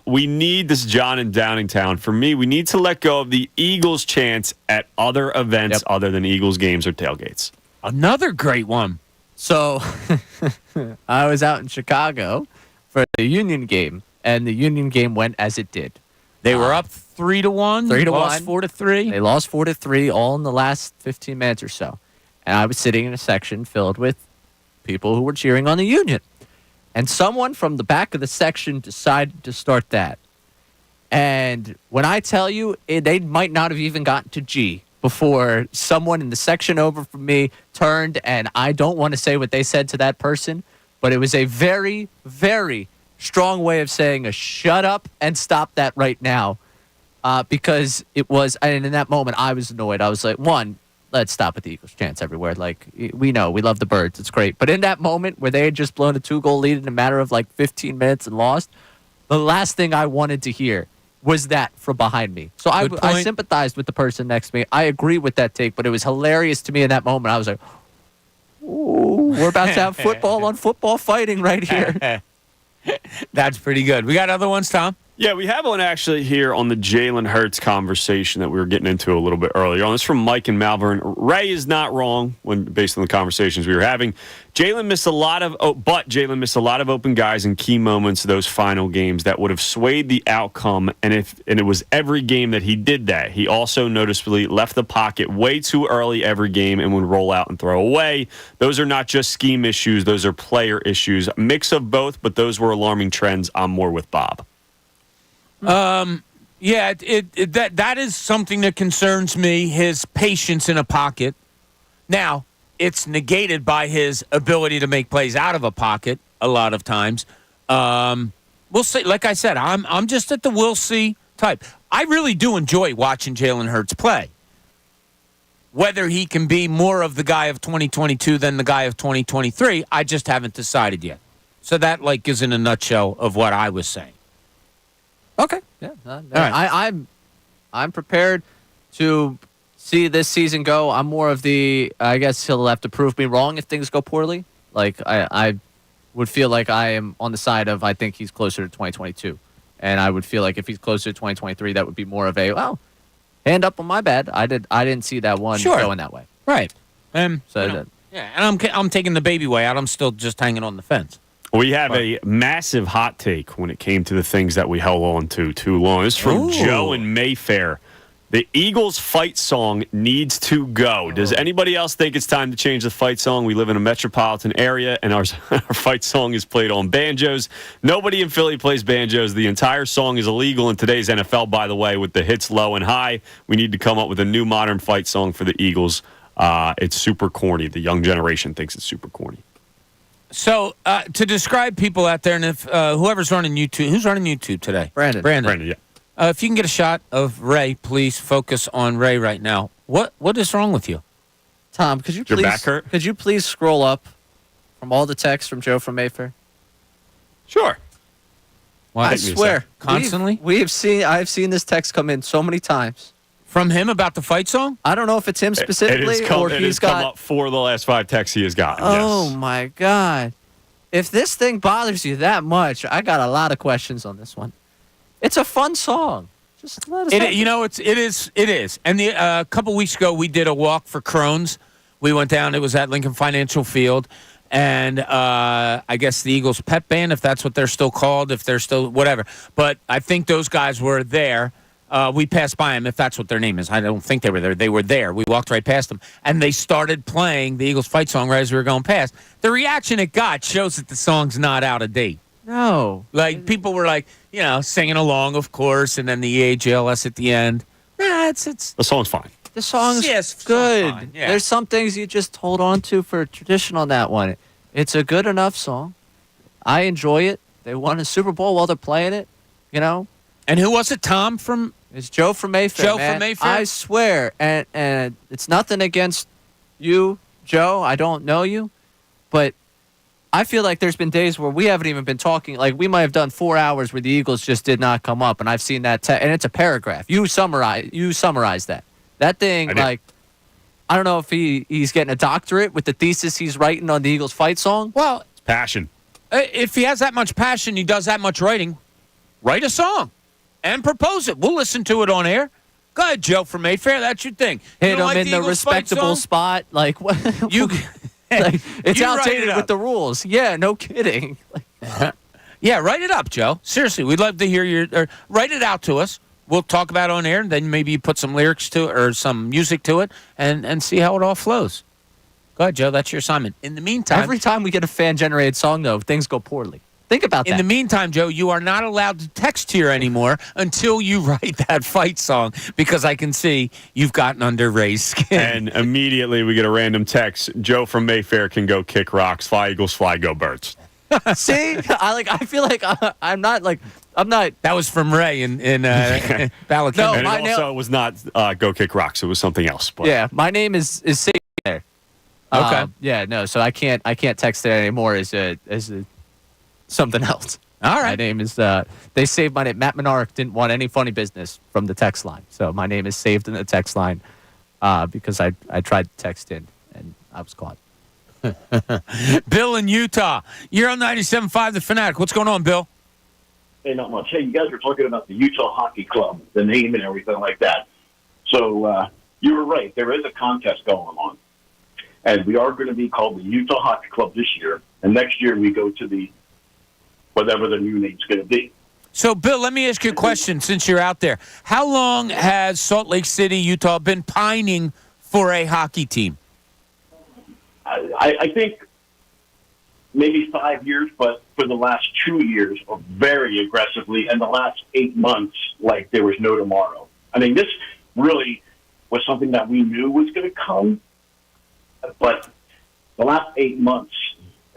We need this, John in Downingtown. For me, we need to let go of the Eagles chants at other events other than Eagles games or tailgates. Another great one. So I was out in Chicago for the Union game, and the Union game went as it did. They were up 3-1. 3-1. Lost 4-3. They lost 4-3 all in the last 15 minutes or so. And I was sitting in a section filled with people who were cheering on the Union. And someone from the back of the section decided to start that. And when I tell you, they might not have even gotten to G before someone in the section over from me turned, and I don't want to say what they said to that person, but it was a very, very strong way of saying a shut up and stop that right now. because it was, and in that moment, I was annoyed. I was like, one, let's stop with the Eagles chants everywhere. Like, we know, we love the Birds. It's great. But in that moment where they had just blown a 2-goal lead in a matter of like 15 minutes and lost, the last thing I wanted to hear was that from behind me. So I sympathized with the person next to me. I agree with that take, but it was hilarious to me in that moment. I was like, ooh, we're about to have football on football fighting right here. That's pretty good. We got other ones, Tom? Yeah, we have one actually here on the Jaylen Hurts conversation that we were getting into a little bit earlier on. This from Mike and Malvern. Ray is not wrong based on the conversations we were having. Jaylen missed a lot of open guys in key moments of those final games that would have swayed the outcome. And it was every game that he did that. He also noticeably left the pocket way too early every game and would roll out and throw away. Those are not just scheme issues; those are player issues. A mix of both, but those were alarming trends. I'm more with Bob. Yeah, that is something that concerns me, his patience in a pocket. Now, it's negated by his ability to make plays out of a pocket a lot of times. We'll see. Like I said, I'm just at the we'll see type. I really do enjoy watching Jaylen Hurts play. Whether he can be more of the guy of 2022 than the guy of 2023, I just haven't decided yet. So that is in a nutshell of what I was saying. Okay. Yeah. All right. I'm prepared to see this season go. I'm more of I guess he'll have to prove me wrong if things go poorly. Like, I would feel like I am on the side of I think he's closer to 2022. And I would feel like if he's closer to 2023, that would be more of hand up on my bad. I didn't see that one going that way. Right. And I'm taking the baby way out. I'm still just hanging on the fence. We have a massive hot take when it came to the things that we held on to too long. This is from Joe in Mayfair. The Eagles fight song needs to go. Does anybody else think it's time to change the fight song? We live in a metropolitan area, and our fight song is played on banjos. Nobody in Philly plays banjos. The entire song is illegal in today's NFL, by the way, with the hits low and high. We need to come up with a new modern fight song for the Eagles. It's super corny. The young generation thinks it's super corny. So, to describe people out there, and if whoever's running YouTube, who's running YouTube today? Brandon, yeah. If you can get a shot of Ray, please focus on Ray right now. What is wrong with you? Tom, could you Your back hurt? Could you please scroll up from all the texts from Joe from Mayfair? Sure. What? I swear, constantly. I've seen this text come in so many times. From him about the fight song? I don't know if it's him specifically or he's got come up 4 of the last 5 texts he has gotten. Oh, yes. my God. If this thing bothers you that much, I got a lot of questions on this one. It's a fun song. Just let us know. It is. And a couple weeks ago, we did a walk for Crohn's. We went down. It was at Lincoln Financial Field. And I guess the Eagles pep band, if that's what they're still called, if they're still whatever. But I think those guys were there. We passed by them, if that's what their name is. I don't think they were there. They were there. We walked right past them. And they started playing the Eagles fight song right as we were going past. The reaction it got shows that the song's not out of date. No. People were singing along, of course, and then the EAGLS at the end. Nah, it's the song's fine. The song's good. Fine. Yeah. There's some things you just hold on to for tradition on that one. It's a good enough song. I enjoy it. They won a Super Bowl while they're playing it, And who was it, Tom from? It's Joe from Mayfair. Joe from Mayfair? I swear. And it's nothing against you, Joe. I don't know you. But I feel like there's been days where we haven't even been talking. Like, we might have done 4 hours where the Eagles just did not come up. And I've seen that. And it's a paragraph. You summarize that. That thing, I don't know if he's getting a doctorate with the thesis he's writing on the Eagles fight song. Well, it's passion. If he has that much passion, he does that much writing, write a song. And propose it. We'll listen to it on air. Go ahead, Joe from Mayfair. That's your thing. Hit him in the respectable spot. Like what? It's outdated with the rules. Yeah, no kidding. Yeah, write it up, Joe. Seriously, we'd love to hear write it out to us. We'll talk about it on air, and then maybe you put some lyrics to it or some music to it, and see how it all flows. Go ahead, Joe. That's your assignment. In the meantime, every time we get a fan-generated song, though, things go poorly. Think about that. In the meantime, Joe, you are not allowed to text here anymore until you write that fight song, because I can see you've gotten under Ray's skin. And immediately we get a random text. Joe from Mayfair can go kick rocks. Fly Eagles, fly, go Birds. See, I feel like I'm not I'm not. That was from Ray in Ballackinda. No, And it was not Go Kick Rocks. It was something else. But. Yeah, my name is saved there. Okay. Yeah, no, so I can't text it anymore as something else. All right. My name is they saved my name. Matt Menard didn't want any funny business from the text line, so my name is saved in the text line because I tried to text in and I was caught. Bill in Utah, you're on 97.5 The Fanatic. What's going on, Bill? Hey, not much. Hey, you guys were talking about the Utah Hockey Club, the name and everything like that. So you were right. There is a contest going on. And we are going to be called the Utah Hockey Club this year. And next year we go to the whatever the new name's going to be. So, Bill, let me ask you a question since you're out there. How long has Salt Lake City, Utah, been pining for a hockey team? I think maybe 5 years, but for the last 2 years, very aggressively, and the last 8 months, like there was no tomorrow. I mean, this really was something that we knew was going to come, but the last 8 months,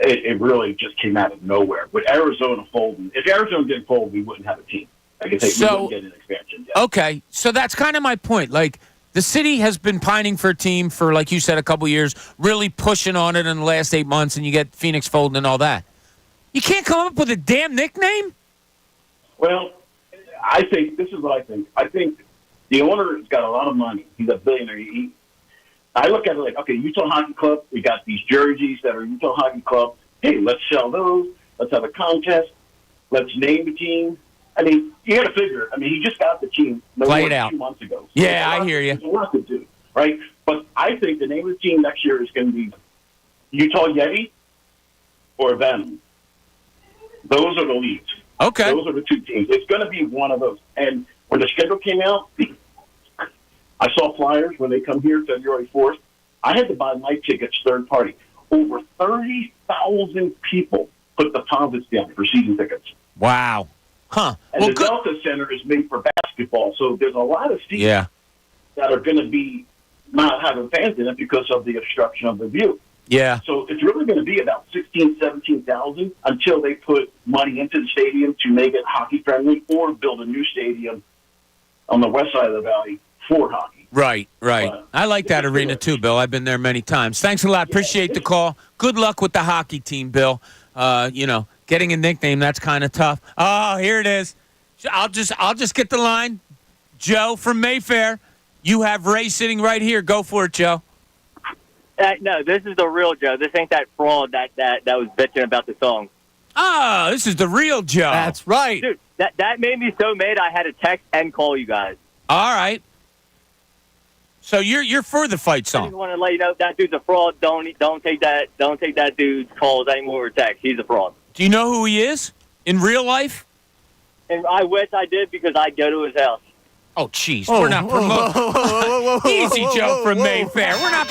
it really just came out of nowhere. With Arizona folding, if Arizona didn't fold, we wouldn't have a team. Like I say, we wouldn't get an expansion yet. Okay, so that's kind of my point. Like, the city has been pining for a team for, like you said, a couple years, really pushing on it in the last 8 months, and you get Phoenix folding and all that. You can't come up with a damn nickname? Well, I think, this is what I think. I think the owner has got a lot of money. He's a billionaire. I look at it like, okay, Utah Hockey Club, we got these jerseys that are Utah Hockey Club. Hey, let's sell those. Let's have a contest. Let's name the team. I mean, you got to figure. I mean, he just got the team Play it out. 2 months ago. So yeah, I hear you. There's a lot to do, right? But I think the name of the team next year is going to be Utah Yeti or Venom. Those are the leads. Okay. Those are the two teams. It's going to be one of those. And when the schedule came out, I saw flyers when they come here February 4th. I had to buy my tickets third party. Over 30,000 people put deposits down for season tickets. Wow. Huh. And the Delta Center is made for basketball, so there's a lot of seats that are going to be not having fans in it because of the obstruction of the view. Yeah. So it's really going to be about 16,000, 17,000 until they put money into the stadium to make it hockey friendly or build a new stadium on the west side of the valley for hockey. Right. I like that arena too, Bill. I've been there many times. Thanks a lot. Appreciate the call. Good luck with the hockey team, Bill. Getting a nickname, that's kind of tough. Oh, here it is. I'll just get the line. Joe from Mayfair. You have Ray sitting right here. Go for it, Joe. No, this is the real Joe. This ain't that fraud that was bitching about the song. Oh, this is the real Joe. That's right. Dude, that made me so mad I had to text and call you guys. All right. So you're for the fight I song. just want to let you know that dude's a fraud. Don't take that dude's calls anymore or text. He's a fraud. Do you know who he is in real life? And I wish I did because I'd go to his house. Oh, jeez, we're not promoting. Easy, Joe from Mayfair. We're not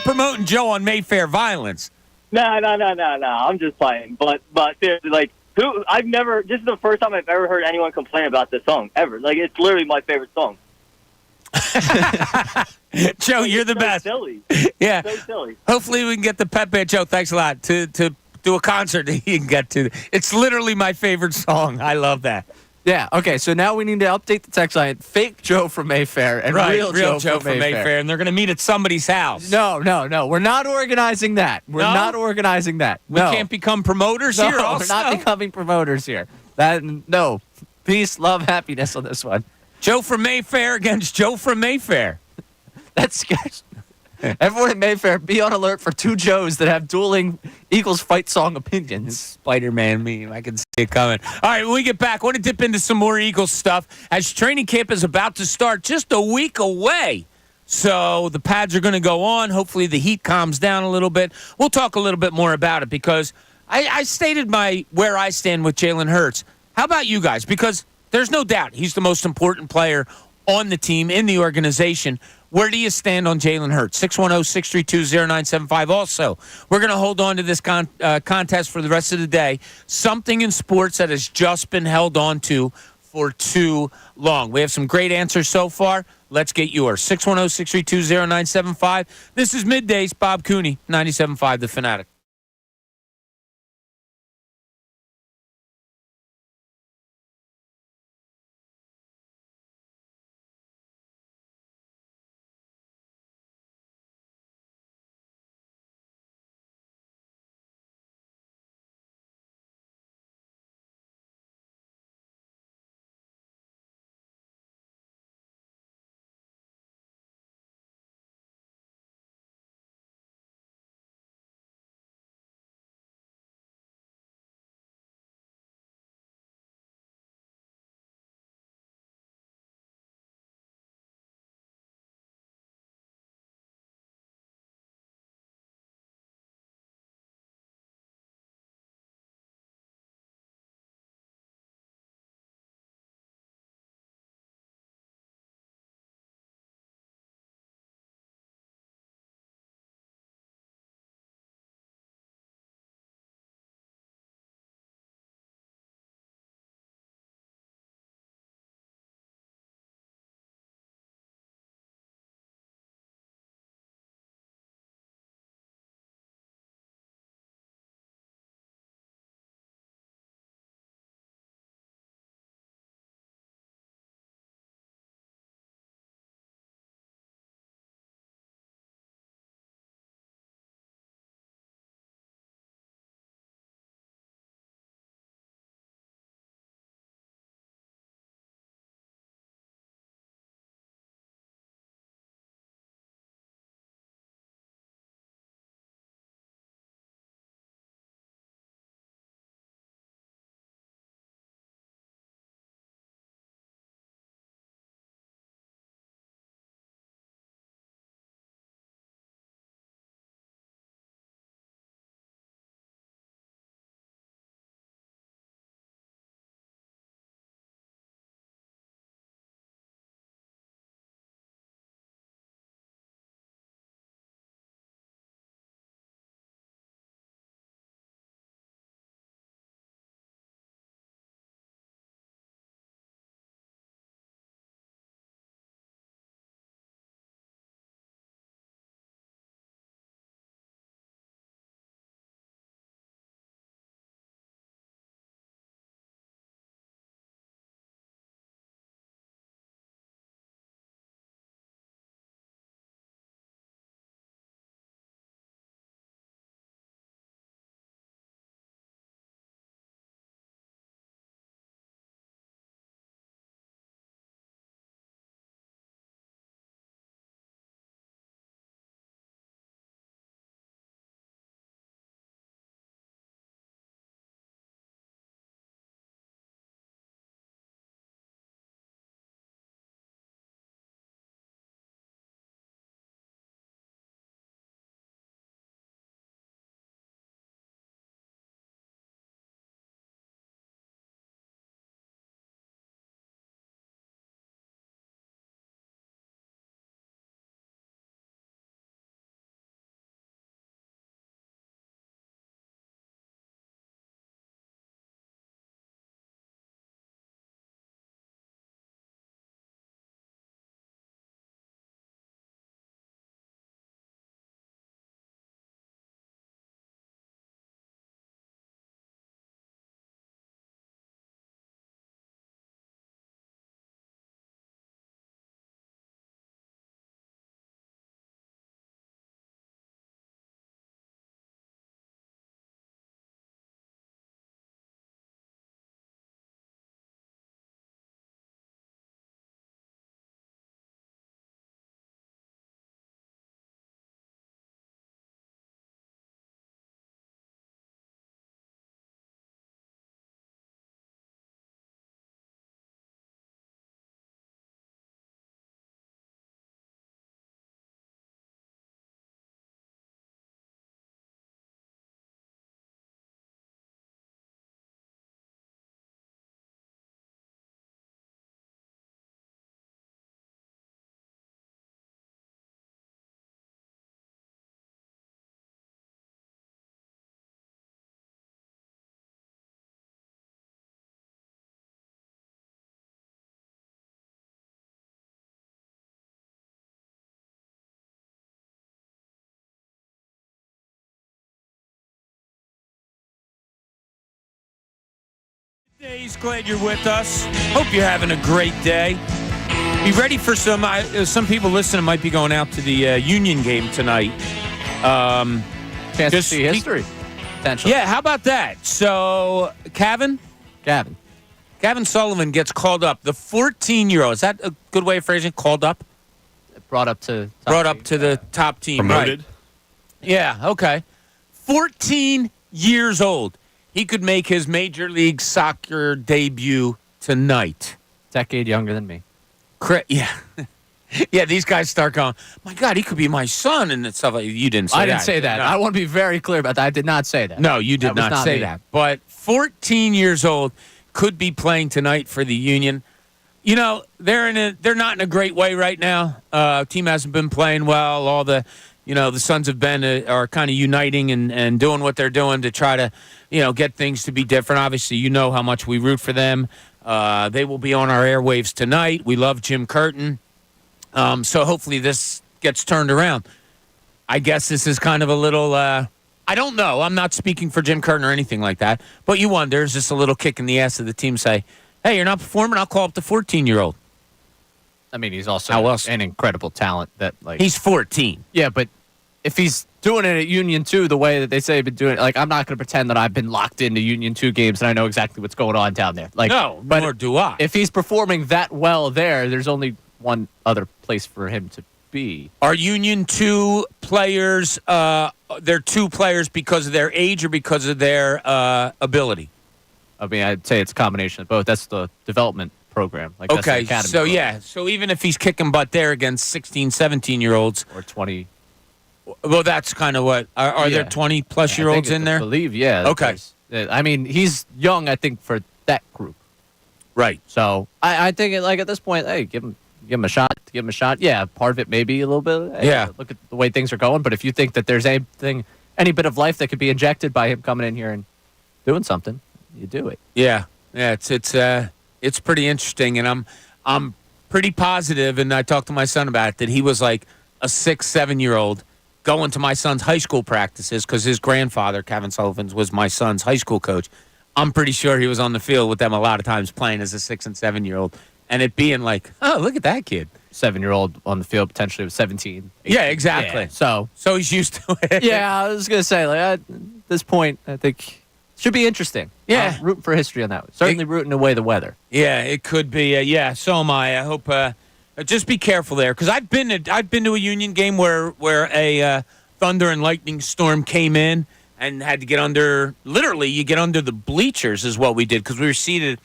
promoting Joe on Mayfair violence. No. I'm just playing. But seriously, like, I've never. This is the first time I've ever heard anyone complain about this song ever. Like, it's literally my favorite song. Joe, you're the best. Silly. Yeah. So silly. Hopefully we can get the Pepe Joe. Thanks a lot to do a concert that you can get to. It's literally my favorite song. I love that. Yeah, okay, so now we need to update the text line. Fake Joe from Mayfair and real Joe from Mayfair. And they're going to meet at somebody's house. No. We're not organizing that. We're not organizing that. We can't become promoters here also? We're not becoming promoters here. No. Peace, love, happiness on this one. Joe from Mayfair against Joe from Mayfair. That's sketch. Everyone in Mayfair, be on alert for two Joes that have dueling Eagles fight song opinions. Spider-Man meme. I can see it coming. All right, when we get back, I want to dip into some more Eagles stuff as training camp is about to start just a week away. So the pads are going to go on. Hopefully the heat calms down a little bit. We'll talk a little bit more about it because I stated where I stand with Jaylen Hurts. How about you guys? Because there's no doubt he's the most important player on the team, in the organization. Where do you stand on Jaylen Hurts? 610-632-0975. Also, we're going to hold on to this contest for the rest of the day. Something in sports that has just been held on to for too long. We have some great answers so far. Let's get yours. 610-632-0975. This is Middays. Bob Cooney, 97.5 The Fanatic. Days, glad you're with us. Hope you're having a great day. Be ready for some people listening might be going out to the Union game tonight. Chance to see history, potentially. Yeah, how about that? So, Gavin Sullivan gets called up. The 14-year-old, is that a good way of phrasing it? Called up? Brought up to the top team. Promoted? Right. Yeah, okay. 14 years old. He could make his Major League Soccer debut tonight. Decade younger than me. Yeah. Yeah, these guys start going, my God, he could be my son and stuff like that. You didn't say that. I didn't say that. No. I want to be very clear about that. I did not say that. No, you did not say that. But 14 years old, could be playing tonight for the Union. You know, they're not in a great way right now. Team hasn't been playing well. All the Sons of Ben are kind of uniting and doing what they're doing to try to, get things to be different. Obviously, you know how much we root for them. They will be on our airwaves tonight. We love Jim Curtin. So hopefully this gets turned around. I guess this is kind of a little, I don't know. I'm not speaking for Jim Curtin or anything like that. But you wonder, is this a little kick in the ass of the team say, hey, you're not performing, I'll call up the 14-year-old. I mean, he's also an incredible talent. He's 14. Yeah, but if he's doing it at Union 2 the way that they say they've been doing it, I'm not going to pretend that I've been locked into Union 2 games and I know exactly what's going on down there. No, but nor do I. If he's performing that well there's only one other place for him to be. Are Union 2 players, they're 2 players because of their age or because of their ability? I mean, I'd say it's a combination of both. That's the development program. Okay, so program. Yeah. So even if he's kicking butt there against 16, 17-year-olds. Or 20. Well, that's kind of what. Are there 20-plus-year-olds in there? I believe, yeah. Okay. I mean, he's young, I think, for that group. Right. So I think, at this point, hey, give him a shot. Give him a shot. Yeah, part of it maybe a little bit. Hey, yeah. Look at the way things are going. But if you think that there's any bit of life that could be injected by him coming in here and doing something, you do it. Yeah. Yeah. It's pretty interesting, and I'm pretty positive. And I talked to my son about it that he was like a 6-7-year-old going to my son's high school practices because his grandfather, Kevin Sullivan, was my son's high school coach. I'm pretty sure he was on the field with them a lot of times playing as a 6 and 7-year-old. And it being like, oh, look at that kid. 7-year-old on the field, potentially with 17. 18. Yeah, exactly. Yeah, so he's used to it. Yeah, I was going to say, at this point, I think should be interesting. Yeah. Rooting for history on that one. Certainly rooting away the weather. Yeah, it could be. So am I. I hope. Just be careful there, because I've been to a Union game where a thunder and lightning storm came in and had to get under. Literally, you get under the bleachers is what we did, because we were seated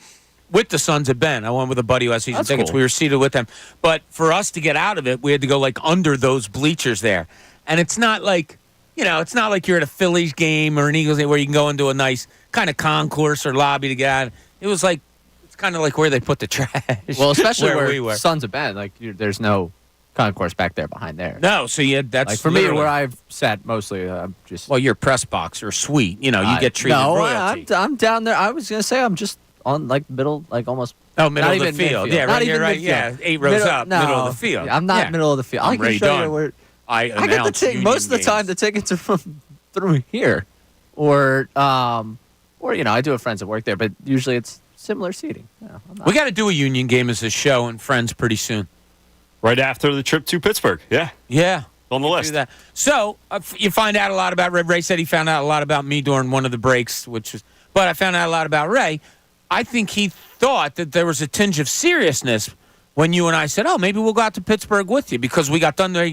with the Sons of Ben. I went with a buddy who has season tickets. Cool. We were seated with them, but for us to get out of it, we had to go under those bleachers there, and it's not like. It's not like you're at a Phillies game or an Eagles game where you can go into a nice kind of concourse or lobby to get out. It was it's kind of like where they put the trash. Well, especially where we were. Sons of Ben, there's no concourse back there behind there. No, so that's for me where I've sat mostly. I'm just your press box or suite. You get treated royalty. I'm down there. I was gonna say I'm just on middle, almost. Oh, middle of the field. Midfield. Yeah, not right. even Right. Midfield. Yeah, 8 rows up, middle of the field. I'm not middle of the field. I'm ready done. I get the ticket most of the time. The tickets are from through here, or I do have friends that work there, but usually it's similar seating. We got to do a Union game as a show and friends pretty soon. Right after the trip to Pittsburgh. Yeah. Yeah. On the list. Do that. So you find out a lot about Ray. Ray said he found out a lot about me during one of the breaks, but I found out a lot about Ray. I think he thought that there was a tinge of seriousness when you and I said, oh, maybe we'll go out to Pittsburgh with you, because we got done there.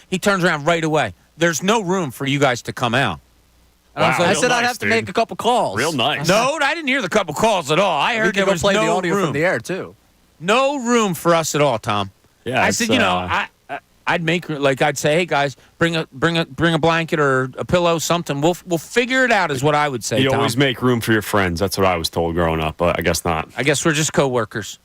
He turns around right away. There's no room for you guys to come out. Wow, I said I'd have to make a couple calls. Real nice. No, I didn't hear the couple calls at all. I heard there was play no the audio room. From the air, too. No room for us at all, Tom. Yeah, I said, I'd make I'd say, hey guys, bring a blanket or a pillow, something. We'll figure it out, is what I would say. You Tom. always make room for your friends. That's what I was told growing up, but I guess not. I guess we're just coworkers.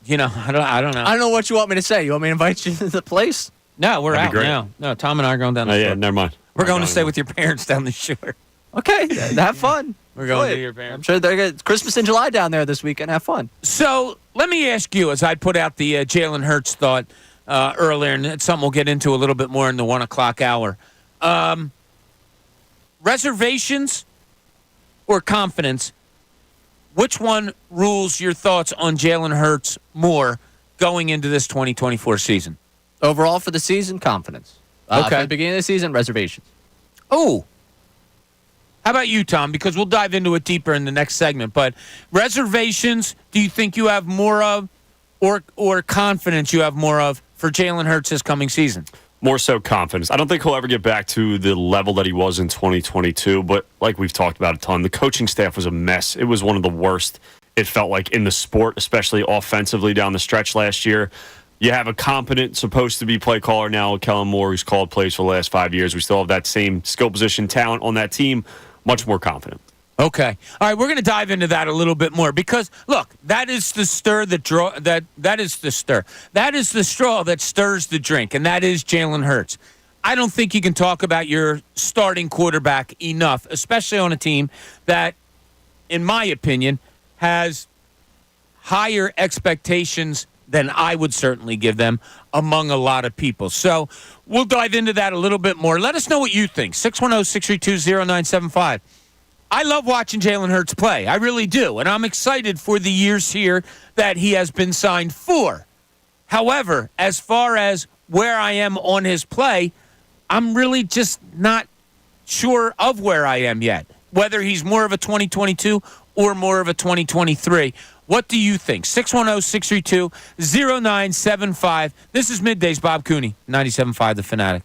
I don't know. I don't know what you want me to say. You want me to invite you to the place? No, we're out now. No, Tom and I are going down the shore. Yeah, never mind. We're going to stay with your parents down the shore. Okay, have fun. We're going to your parents. I'm sure they're good. Christmas in July down there this weekend. Have fun. So let me ask you, as I put out the Jaylen Hurts thought earlier, and it's something we'll get into a little bit more in the 1 o'clock hour. Reservations or confidence which one rules your thoughts on Jaylen Hurts more going into this 2024 season? Overall for the season, confidence. Okay. For the beginning of the season, reservations. Oh. How about you, Tom? Because we'll dive into it deeper in the next segment. But reservations, do you think you have more of, or confidence you have more of for Jaylen Hurts this coming season? More so confidence. I don't think he'll ever get back to the level that he was in 2022, but like we've talked about a ton, the coaching staff was a mess. It was one of the worst, it felt like, in the sport, especially offensively down the stretch last year. You have a competent, supposed to be play caller now, Kellen Moore, who's called plays for the last 5 years. We still have that same skill position talent on that team, much more confident. Okay. All right, we're going to dive into that a little bit more because, look, that is the stir that is the stir. That is the straw that stirs the drink, and that is Jaylen Hurts. I don't think you can talk about your starting quarterback enough, especially on a team that, in my opinion, has higher expectations than I would certainly give them among a lot of people. So we'll dive into that a little bit more. Let us know what you think. 610-632-0975. I love watching Jaylen Hurts play. I really do. And I'm excited for the years here that he has been signed for. However, as far as where I am on his play, I'm really just not sure of where I am yet, whether he's more of a 2022 or more of a 2023. What do you think? 610-632-0975. This is Middays, Bob Cooney, 97.5 The Fanatic.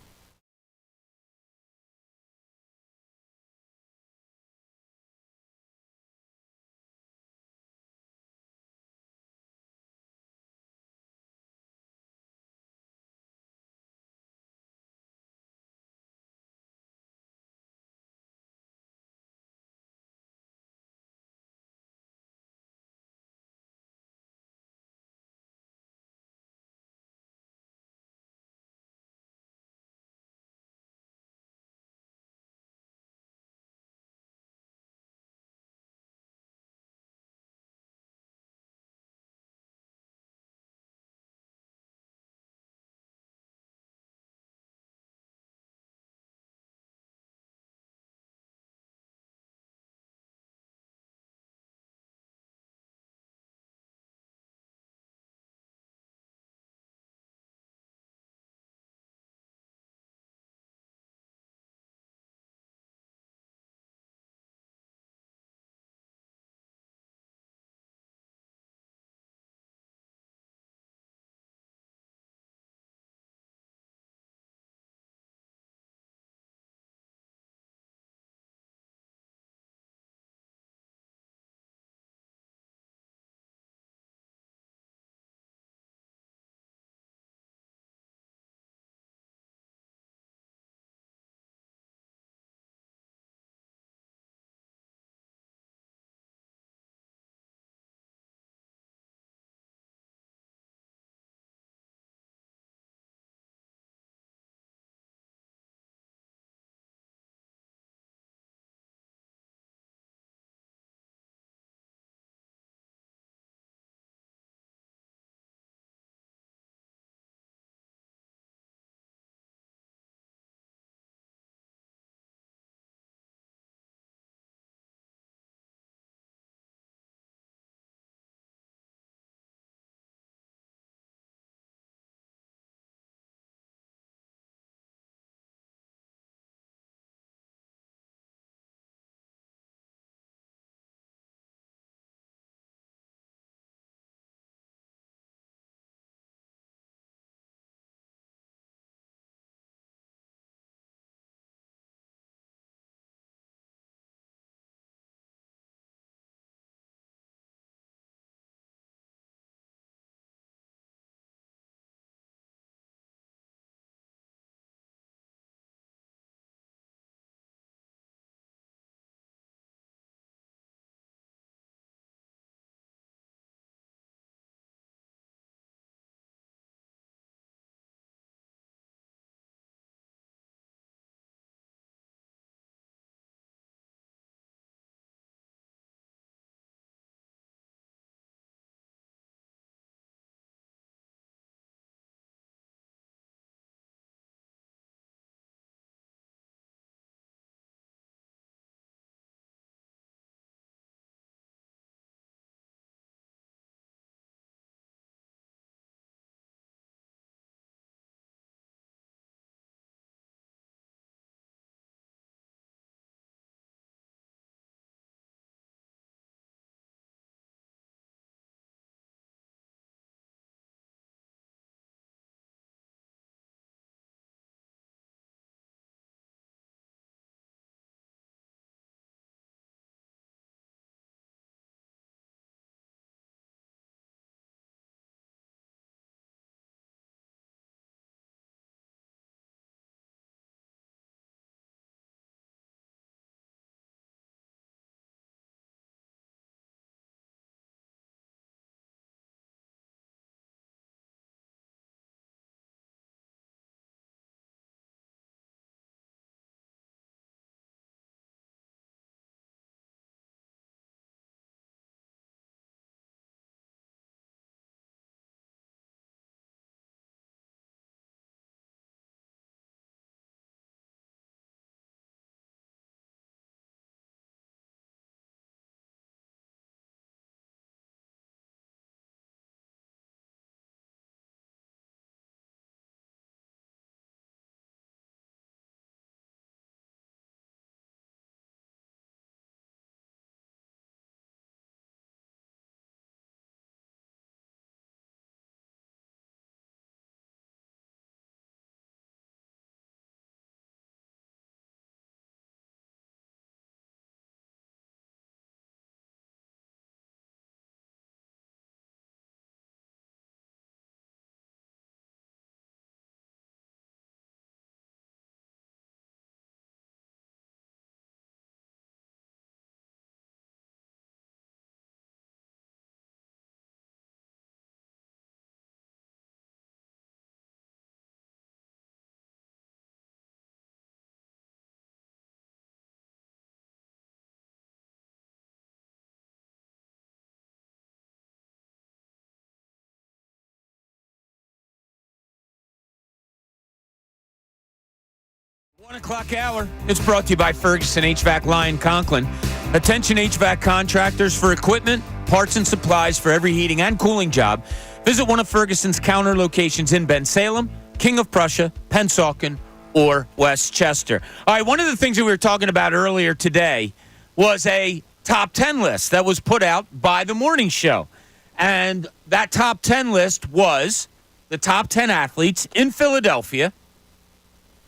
1 o'clock hour. It's brought to you by Ferguson HVAC Lyon Conklin. Attention HVAC contractors for equipment, parts, and supplies for every heating and cooling job. Visit one of Ferguson's counter locations in Bensalem, King of Prussia, Pennsauken, or Westchester. All right, one of the things that we were talking about earlier today was a top 10 list that was put out by the morning show. And that top 10 list was the top 10 athletes in Philadelphia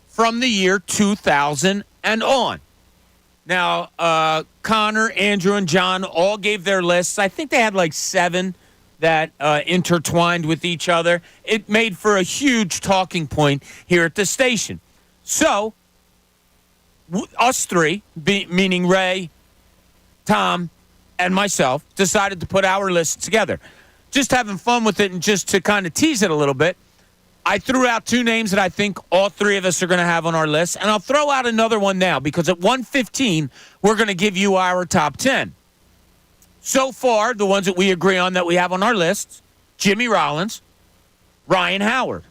from the year 2000 and on. Now, Connor, Andrew, and John all gave their lists. I think they had like 7 that intertwined with each other. It made for a huge talking point here at the station. So, us three, meaning Ray, Tom, and myself, decided to put our lists together. Just having fun with it and just to kind of tease it a little bit, I threw out 2 names that I think all 3 of us are going to have on our list, and I'll throw out another one now because at 1:15, we're going to give you our top 10. So far, the ones that we agree on that we have on our lists, Jimmy Rollins, Ryan Howard.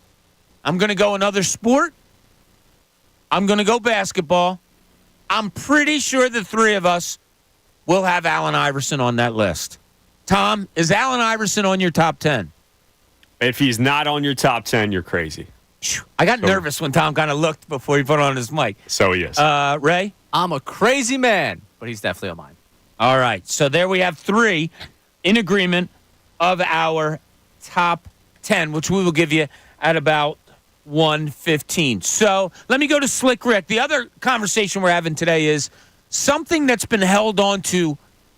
I'm going to go another sport. I'm going to go basketball. I'm pretty sure the 3 of us will have Allen Iverson on that list. Tom, is Allen Iverson on your top 10? If he's not on your top 10, you're crazy. I got nervous when Tom kind of looked before he put on his mic. So he is. Ray? I'm a crazy man, but he's definitely on mine. All right. So there we have 3 in agreement of our top 10, which we will give you at about 1:15. So let me go to Slick Rick. The other conversation we're having today is something that's been held on to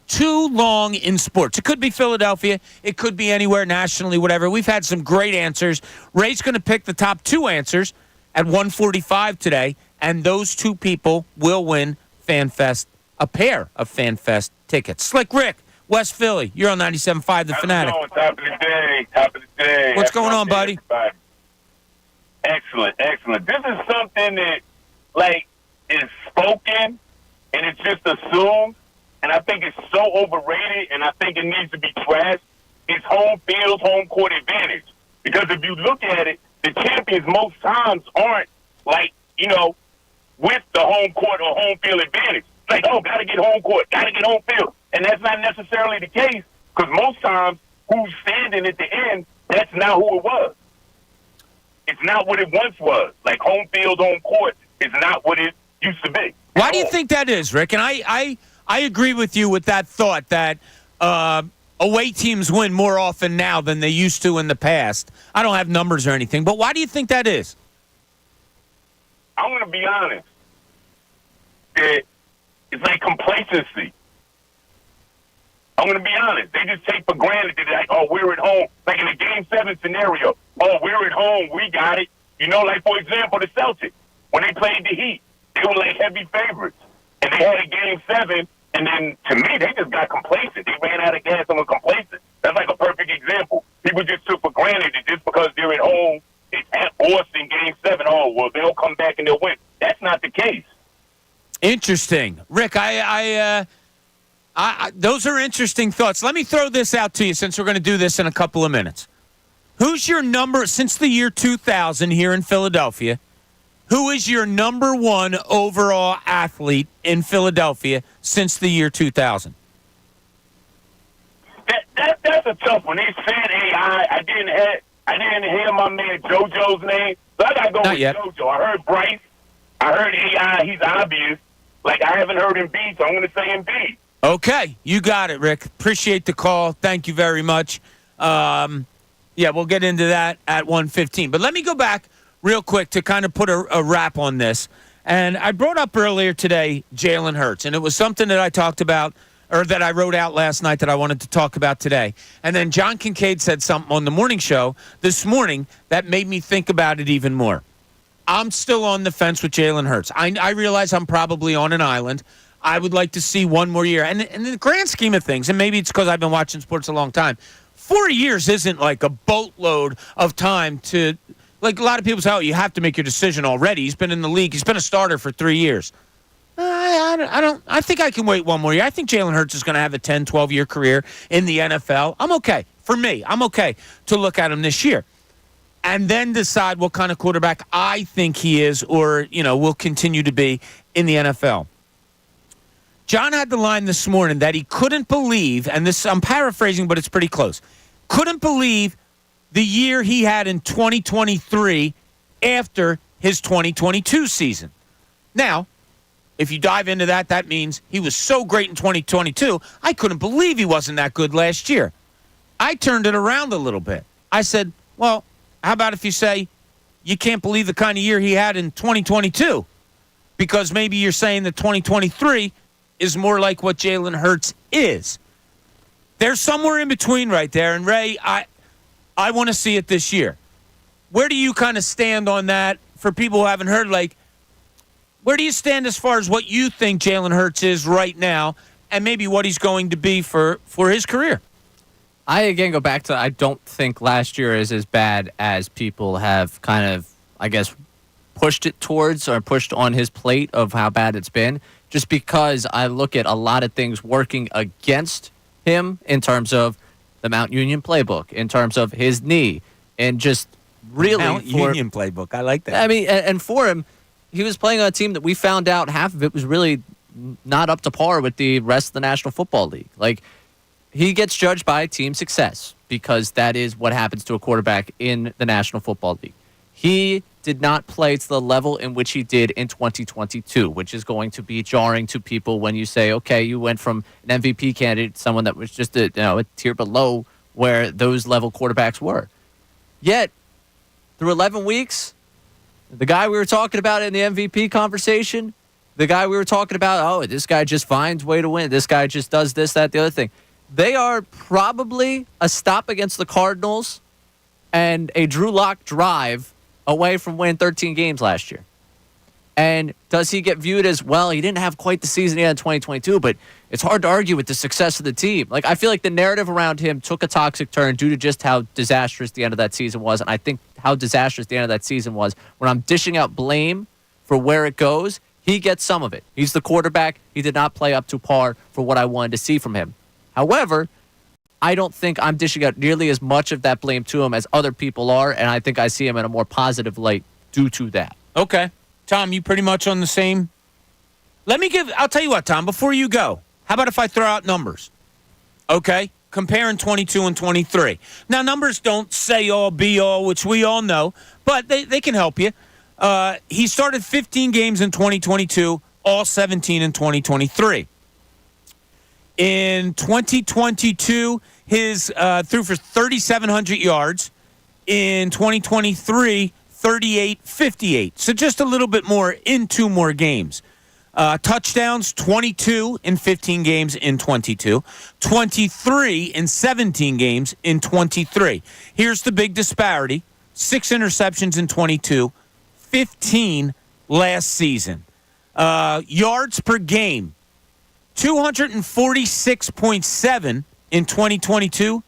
too long in sports. It could be Philadelphia. It could be anywhere nationally, whatever. We've had some great answers. Ray's going to pick the top 2 answers at 1:45 today, and those 2 people will win FanFest, a pair of FanFest tickets. Slick Rick, West Philly. You're on 97.5 The Fanatic. Top of the day. Top of the day. What's going on, buddy? Everybody. Excellent, excellent. This is something that, like, is spoken, and it's just assumed. And I think it's so overrated, and I think it needs to be trashed. It's home field, home court advantage. Because if you look at it, the champions most times aren't, like, with the home court or home field advantage. Like, oh, got to get home court, got to get home field. And that's not necessarily the case, because most times who's standing at the end, that's not who it was. It's not what it once was. Like, home field, home court is not what it used to be. Why do you think that is, Rick? And I agree with you with that thought that away teams win more often now than they used to in the past. I don't have numbers or anything, but why do you think that is? I'm going to be honest. It's like complacency. I'm going to be honest. They just take for granted that, like, oh, we're at home. Like in a Game 7 scenario, oh, we're at home, we got it. Like, for example, the Celtics, when they played the Heat, they were like heavy favorites. And they had a Game 7, and then, to me, they just got complacent. They ran out of gas and were complacent. That's like a perfect example. People just took for granted that just because they're at home, it's at Boston Game 7, oh, well, they'll come back and they'll win. That's not the case. Interesting. Rick, those are interesting thoughts. Let me throw this out to you since we're going to do this in a couple of minutes. Who's your number, since the year 2000 here in Philadelphia, who is your number 1 overall athlete in Philadelphia since the year 2000? That's a tough one. They said AI. I didn't hear my man JoJo's name, so I got to go with JoJo. I heard Bryce. I heard AI. He's obvious. Like, I haven't heard Embiid, so I'm going to say Embiid. Okay. You got it, Rick. Appreciate the call. Thank you very much. We'll get into that at 1:15. But let me go back real quick to kind of put a wrap on this. And I brought up earlier today Jaylen Hurts, and it was something that I talked about, or that I wrote out last night that I wanted to talk about today. And then John Kincade said something on the morning show this morning that made me think about it even more. I'm still on the fence with Jaylen Hurts. I realize I'm probably on an island. I would like to see one more year. And in the grand scheme of things, and maybe it's because I've been watching sports a long time, 4 years isn't like a boatload of time to, like a lot of people say, oh, you have to make your decision already. He's been in the league. He's been a starter for 3 years. I think I can wait one more year. I think Jaylen Hurts is going to have a 10, 12-year career in the NFL. I'm okay. For me, I'm okay to look at him this year. and then decide what kind of quarterback I think he is or, will continue to be in the NFL. John had the line this morning that he couldn't believe, and this I'm paraphrasing, but it's pretty close, couldn't believe the year he had in 2023 after his 2022 season. Now, if you dive into that, that means he was so great in 2022, I couldn't believe he wasn't that good last year. I turned it around a little bit. I said, well, how about if you say you can't believe the kind of year he had in 2022? Because maybe you're saying that 2023 is more like what Jaylen Hurts is. There's somewhere in between right there. And, Ray, I want to see it this year. Where do you kind of stand on that for people who haven't heard? Like, where do you stand as far as what you think Jaylen Hurts is right now and maybe what he's going to be for his career? I, again, go back to I don't think last year is as bad as people have kind of, I guess, pushed it towards or pushed on his plate of how bad it's been, just because I look at a lot of things working against him in terms of the Mount Union playbook, in terms of his knee, and just really Mount Union playbook. I like that. I mean, and for him, he was playing on a team that we found out half of it was really not up to par with the rest of the National Football League. Like, he gets judged by team success because that is what happens to a quarterback in the National Football League. He did not play to the level in which he did in 2022, which is going to be jarring to people when you say, okay, you went from an MVP candidate to someone that was just a tier below where those level quarterbacks were. Yet, through 11 weeks, the guy we were talking about in the MVP conversation, the guy we were talking about, this guy just finds a way to win. This guy just does this, that, the other thing. They are probably a stop against the Cardinals and a Drew Lock drive away from winning 13 games last year. And does he get viewed as, well, he didn't have quite the season he had in 2022, but it's hard to argue with the success of the team. Like, I feel like the narrative around him took a toxic turn due to just how disastrous the end of that season was. And I think how disastrous the end of that season was, when I'm dishing out blame for where it goes, he gets some of it. He's the quarterback. He did not play up to par for what I wanted to see from him. However, I don't think I'm dishing out nearly as much of that blame to him as other people are, and I think I see him in a more positive light due to that. Okay. Tom, you pretty much on the same? I'll tell you what, Tom, before you go, how about if I throw out numbers? Okay? Comparing 22 and 23. Now, numbers don't say all, be all, which we all know, but they can help you. He started 15 games in 2022, all 17 in 2023. In 2022, his threw for 3,700 yards. In 2023, 38-58. So just a little bit more in 2 more games. Touchdowns, 22 in 15 games in 22. 23 in 17 games in 23. Here's the big disparity. 6 interceptions in 22. 15 last season. Yards per game. 246.7 in 2022,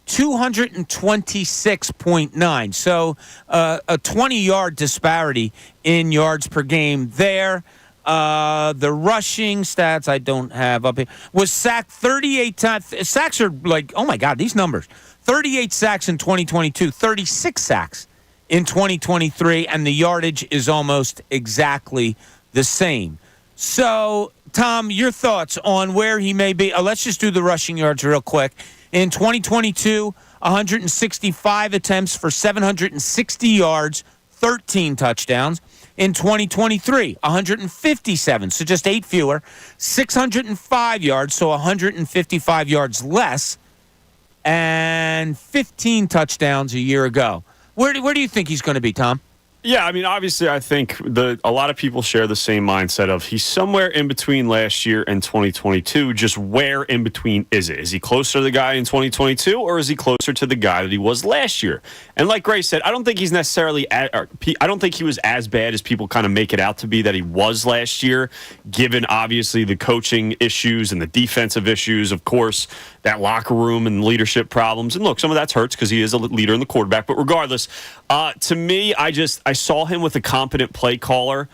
226.9. So a 20-yard disparity in yards per game there. The rushing stats I don't have up here. Was sacked 38 times. Sacks are like, oh, my God, these numbers. 38 sacks in 2022, 36 sacks in 2023, and the yardage is almost exactly the same. So, Tom, your thoughts on where he may be. Let's just do the rushing yards real quick. In 2022, 165 attempts for 760 yards, 13 touchdowns. In 2023, 157, so just 8 fewer, 605 yards, so 155 yards less, and 15 touchdowns a year ago. Where do you think he's going to be, Tom? Yeah, I mean, obviously, I think a lot of people share the same mindset of he's somewhere in between last year and 2022. Just where in between is it? Is he closer to the guy in 2022, or is he closer to the guy that he was last year? And like Gray said, I don't think he's necessarily I don't think he was as bad as people kind of make it out to be that he was last year, given obviously the coaching issues and the defensive issues, of course, that locker room and leadership problems. And look, some of that's Hurts because he is a leader in the quarterback. But regardless, to me, I saw him with a competent play caller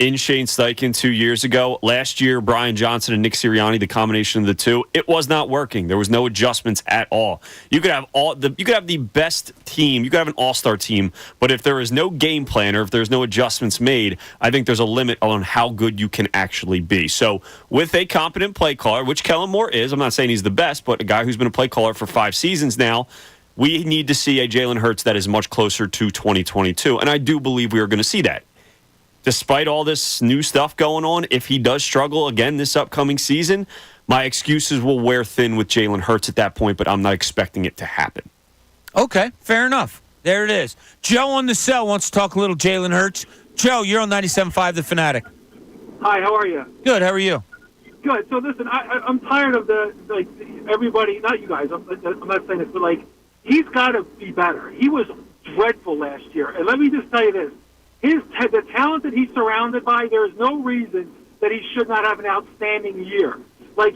in Shane Steichen 2 years ago. Last year, Brian Johnson and Nick Sirianni, the combination of the two, it was not working. There was no adjustments at all. You could have the best team. You could have an all-star team, but if there is no game plan or if there's no adjustments made, I think there's a limit on how good you can actually be. So with a competent play caller, which Kellen Moore is, I'm not saying he's the best, but a guy who's been a play caller for 5 seasons now, we need to see a Jaylen Hurts that is much closer to 2022, and I do believe we are going to see that. Despite all this new stuff going on, if he does struggle again this upcoming season, my excuses will wear thin with Jaylen Hurts at that point, but I'm not expecting it to happen. Okay, fair enough. There it is. Joe on the cell wants to talk a little Jaylen Hurts. Joe, you're on 97.5 The Fanatic. Hi, how are you? Good, how are you? Good. So listen, I'm tired of everybody, not you guys, I'm not saying this, but he's got to be better. He was dreadful last year. And let me just tell you this. The talent that he's surrounded by, there is no reason that he should not have an outstanding year.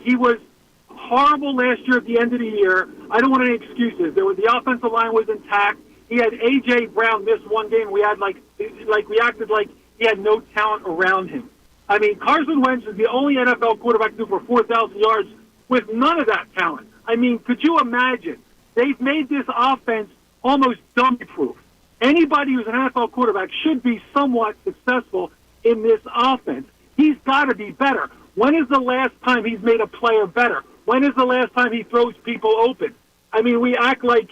He was horrible last year at the end of the year. I don't want any excuses. The offensive line was intact. He had A.J. Brown miss one game. We had we acted like he had no talent around him. I mean, Carson Wentz is the only NFL quarterback to do for 4,000 yards with none of that talent. I mean, could you imagine? They've made this offense almost dummy-proof. Anybody who's an NFL quarterback should be somewhat successful in this offense. He's got to be better. When is the last time he's made a player better? When is the last time he throws people open? I mean, we're acting like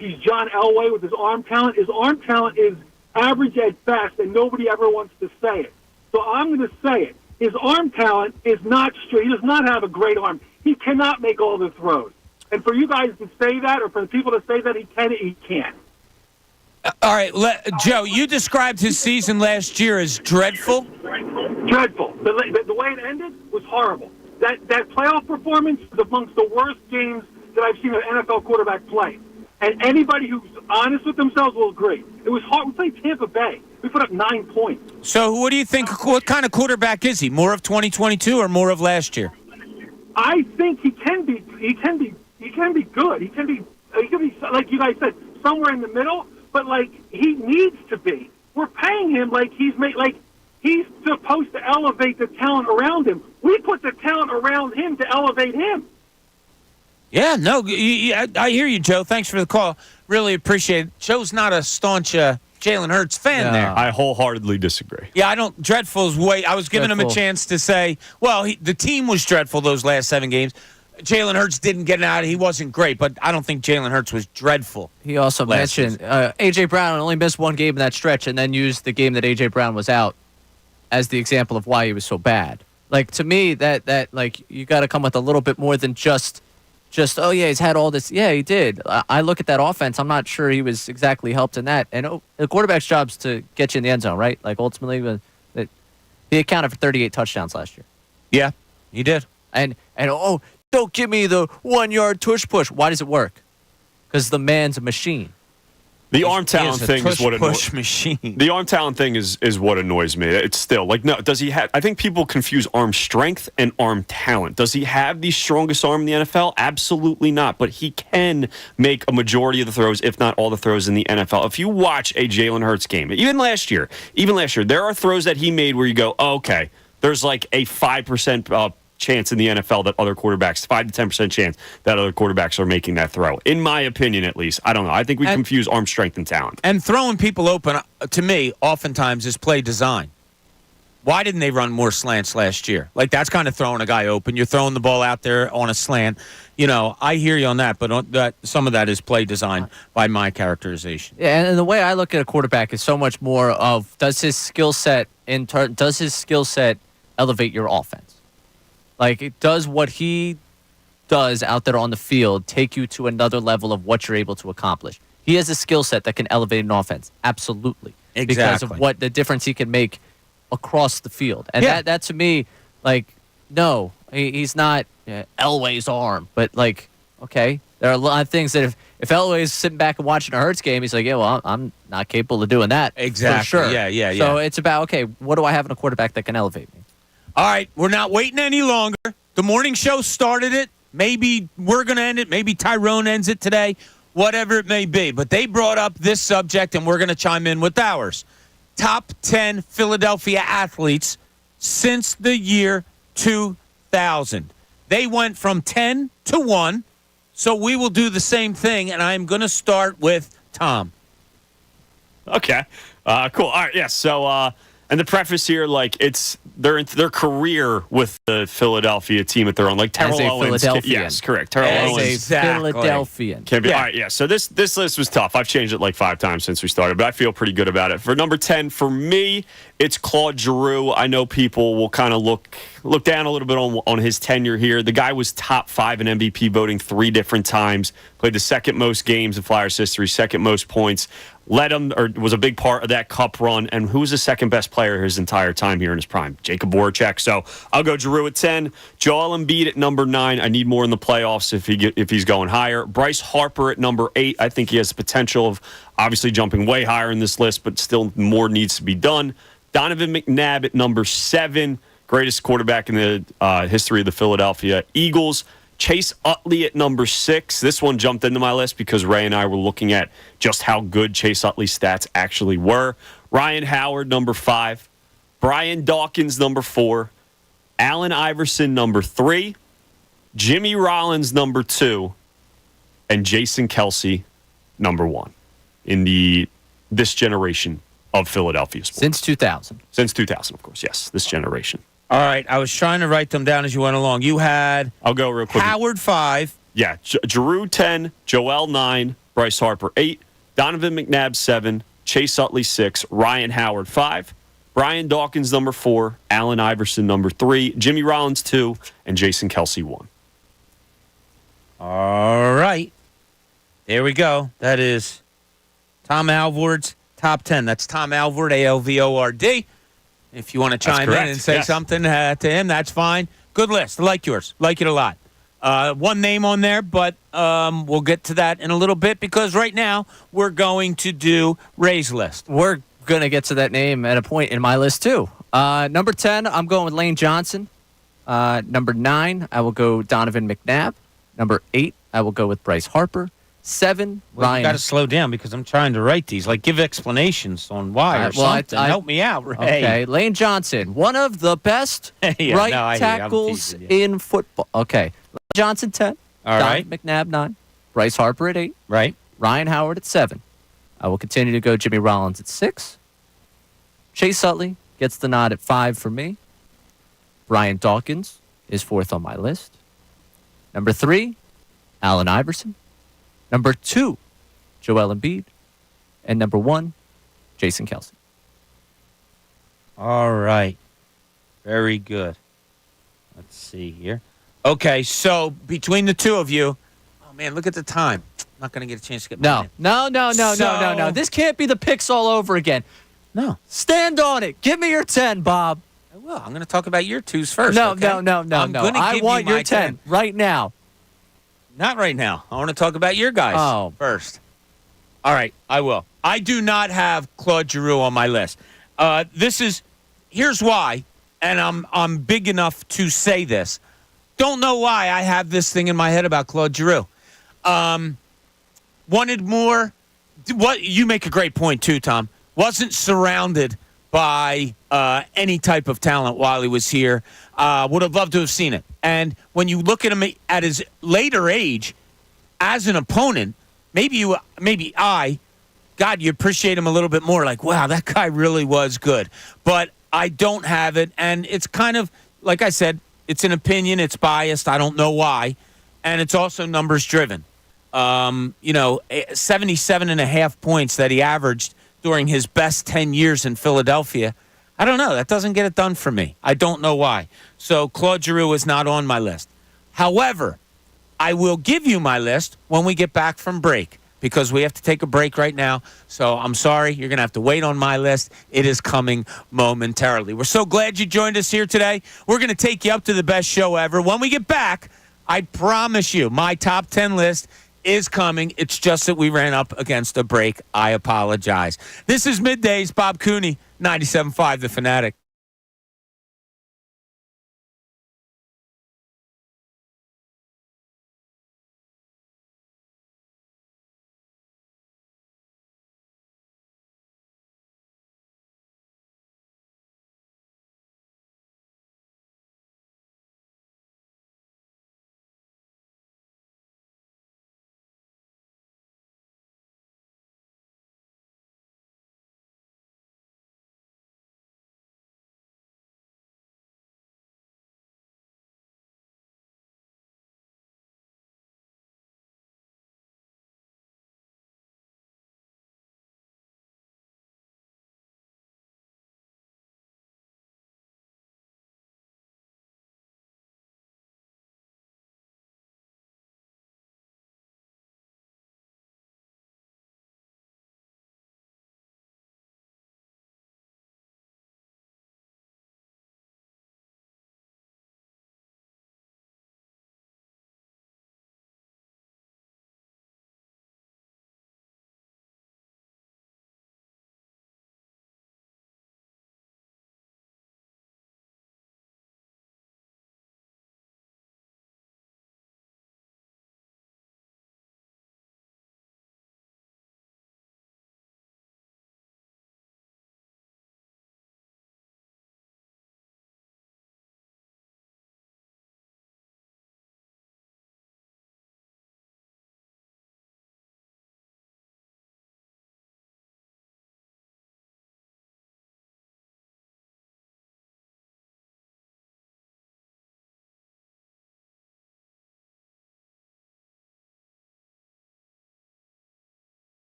he's John Elway with his arm talent. His arm talent is average at best, and nobody ever wants to say it. So I'm going to say it. His arm talent is not straight. He does not have a great arm. He cannot make all the throws. And for you guys to say that, or for the people to say that he can't. All right, Joe, you described his season last year as dreadful. Dreadful. The way it ended was horrible. That playoff performance is amongst the worst games that I've seen an NFL quarterback play. And anybody who's honest with themselves will agree. It was hard. We played Tampa Bay. We put up 9 points. So what do you think? What kind of quarterback is he? More of 2022 or more of last year? I think he can be. He can be good. He can be like you guys said, somewhere in the middle. But he needs to be. We're paying him he's supposed to elevate the talent around him. We put the talent around him to elevate him. Yeah, no, I hear you, Joe. Thanks for the call. Really appreciate it. Joe's not a staunch Jaylen Hurts fan there. I wholeheartedly disagree. Yeah, I don't. Dreadful's way. I was giving him a chance to say, well, the team was dreadful those last 7 games. Jaylen Hurts didn't get it out. He wasn't great, but I don't think Jaylen Hurts was dreadful. He also mentioned A.J. Brown only missed 1 game in that stretch and then used the game that A.J. Brown was out as the example of why he was so bad. To me, that you got to come with a little bit more than just oh, yeah, he's had all this. Yeah, he did. I look at that offense. I'm not sure he was exactly helped in that. And the quarterback's job's to get you in the end zone, right? Ultimately, he accounted for 38 touchdowns last year. Yeah, he did. And don't give me the 1-yard tush push. Why does it work? Because the man's a machine. The arm talent thing is what annoys machine. The arm talent thing is what annoys me. It's still no. Does he have? I think people confuse arm strength and arm talent. Does he have the strongest arm in the NFL? Absolutely not. But he can make a majority of the throws, if not all the throws in the NFL. If you watch a Jaylen Hurts game, even last year, there are throws that he made where you go, oh, okay, there's a 5% chance in the NFL that other quarterbacks, 5 to 10% chance that other quarterbacks are making that throw. In my opinion, at least. I don't know. I think we confuse arm strength and talent. And throwing people open, to me, oftentimes is play design. Why didn't they run more slants last year? That's kind of throwing a guy open. You're throwing the ball out there on a slant. I hear you on that, but some of that is play design by my characterization. Yeah, and the way I look at a quarterback is so much more of does his skill set elevate your offense? Does what he does out there on the field take you to another level of what you're able to accomplish? He has a skill set that can elevate an offense. Absolutely. Exactly. Because of what the difference he can make across the field. And that to me, no, he's not Elway's arm. But, okay, there are a lot of things that if Elway's sitting back and watching a Hurts game, he's like, yeah, well, I'm not capable of doing that. Exactly. For sure. Yeah. So it's about, okay, what do I have in a quarterback that can elevate me? All right, we're not waiting any longer. The morning show started it. Maybe we're going to end it. Maybe Tyrone ends it today. Whatever it may be. But they brought up this subject, and we're going to chime in with ours. top 10 Philadelphia athletes since the year 2000. They went from 10 to 1, so we will do the same thing, and I'm going to start with Tom. Okay. Cool. All right. Yeah. So, and the preface here, like, it's their career with the Philadelphia team that they're on. Like, Terrell Owens. Yes, correct. Terrell Owens. Exactly. Philadelphian. All right. Yeah. So this list was tough. I've changed it like 5 times since we started, but I feel pretty good about it. For number 10, for me, it's Claude Giroux. I know people will kind of look down a little bit on his tenure here. The guy was top 5 in MVP voting 3 different times. Played the second most games in Flyers history, second most points. Led him, or was a big part of that cup run. And who was the second best player his entire time here in his prime? Jacob Voracek. So I'll go Giroux at 10. Joel Embiid at number 9. I need more in the playoffs if he's going higher. Bryce Harper at number 8. I think he has the potential of obviously jumping way higher in this list, but still more needs to be done. Donovan McNabb at number 7. Greatest quarterback in the history of the Philadelphia Eagles. Chase Utley at number 6. This one jumped into my list because Ray and I were looking at just how good Chase Utley's stats actually were. Ryan Howard, number 5. Brian Dawkins, number 4. Allen Iverson, number 3. Jimmy Rollins, number 2. And Jason Kelce, number 1 in this generation of Philadelphia sports. Since 2000. Since 2000, of course, yes, this generation. All right, I was trying to write them down as you went along. You had I'll go real quick. Howard 5. Yeah, Giroux 10, Joel 9, Bryce Harper 8, Donovan McNabb 7, Chase Utley 6, Ryan Howard 5, Brian Dawkins number 4, Allen Iverson number 3, Jimmy Rollins 2, and Jason Kelce 1. All right. There we go. That is Tom Alvord's top 10. That's Tom Alvord, ALVORD. If you want to chime in and say something to him, that's fine. Good list. I like yours. Like it a lot. One name on there, but we'll get to that in a little bit because right now we're going to do Ray's list. We're going to get to that name at a point in my list, too. Number 10, I'm going with Lane Johnson. Number 9, I will go Donovan McNabb. Number 8, I will go with Bryce Harper. 7, Ryan. You got to slow down because I'm trying to write these. Like, give explanations on why or something. Help me out, Ray. Okay, Lane Johnson, one of the best tackles in football. Okay, Lane Johnson 10. All right. McNabb 9. Bryce Harper at 8. Right. Ryan Howard at 7. I will continue to go Jimmy Rollins at 6. Chase Utley gets the nod at 5 for me. Brian Dawkins is 4th on my list. Number 3, Allen Iverson. Number 2, Joel Embiid. And number 1, Jason Kelce. All right. Very good. Let's see here. Okay, so between the two of you, oh, man, look at the time. I'm not going to get a chance to get No. This can't be the picks all over again. No. Stand on it. Give me your 10, Bob. I will. I'm going to talk about your 2s first. No. I want your 10 right now. Not right now. I want to talk about your guys first. All right, I will. I do not have Claude Giroux on my list. Here's why, and I'm big enough to say this. Don't know why I have this thing in my head about Claude Giroux. Wanted more. What you make a great point too, Tom. Wasn't surrounded by any type of talent while he was here. Would have loved to have seen it. And when you look at him at his later age, as an opponent, maybe you appreciate him a little bit more. Like, wow, that guy really was good. But I don't have it, and it's kind of, like I said, it's an opinion. It's biased. I don't know why. And it's also numbers driven. 77.5 points that he averaged during his best 10 years in Philadelphia. I don't know. That doesn't get it done for me. I don't know why. So Claude Giroux is not on my list. However, I will give you my list when we get back from break because we have to take a break right now. So I'm sorry. You're going to have to wait on my list. It is coming momentarily. We're so glad you joined us here today. We're going to take you up to the best show ever. When we get back, I promise you, my top 10 list is coming. It's just that we ran up against a break. I apologize. This is Middays. Bob Cooney, 97.5 The Fanatic.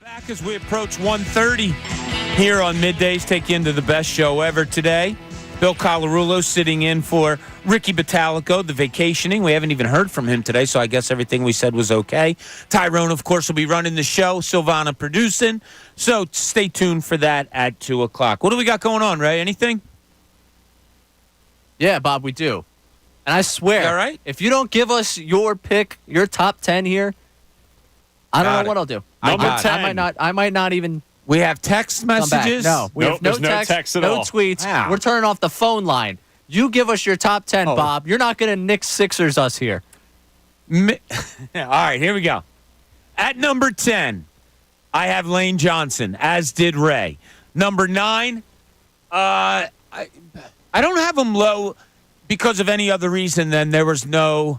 Back as we approach 1:30 here on Middays, take you into the best show ever today. Bill Colarulo sitting in for Ricky Batalico, the vacationing. We haven't even heard from him today, so I guess everything we said was okay. Tyrone, of course, will be running the show. Silvana producing. So stay tuned for that at 2 o'clock. What do we got going on, Ray? Anything? Yeah, Bob, we do. And I swear, all right? If you don't give us your pick, your top 10 here, I don't know what I'll do. Number 10. I might not even. We have text messages. No, we have no text at no all. tweets. Wow. We're turning off the phone line. You give us your top 10, Bob. You're not going to Knicks Sixers us here. All right, here we go. At number 10, I have Lane Johnson, as did Ray. Number 9, I don't have him low because of any other reason than there was no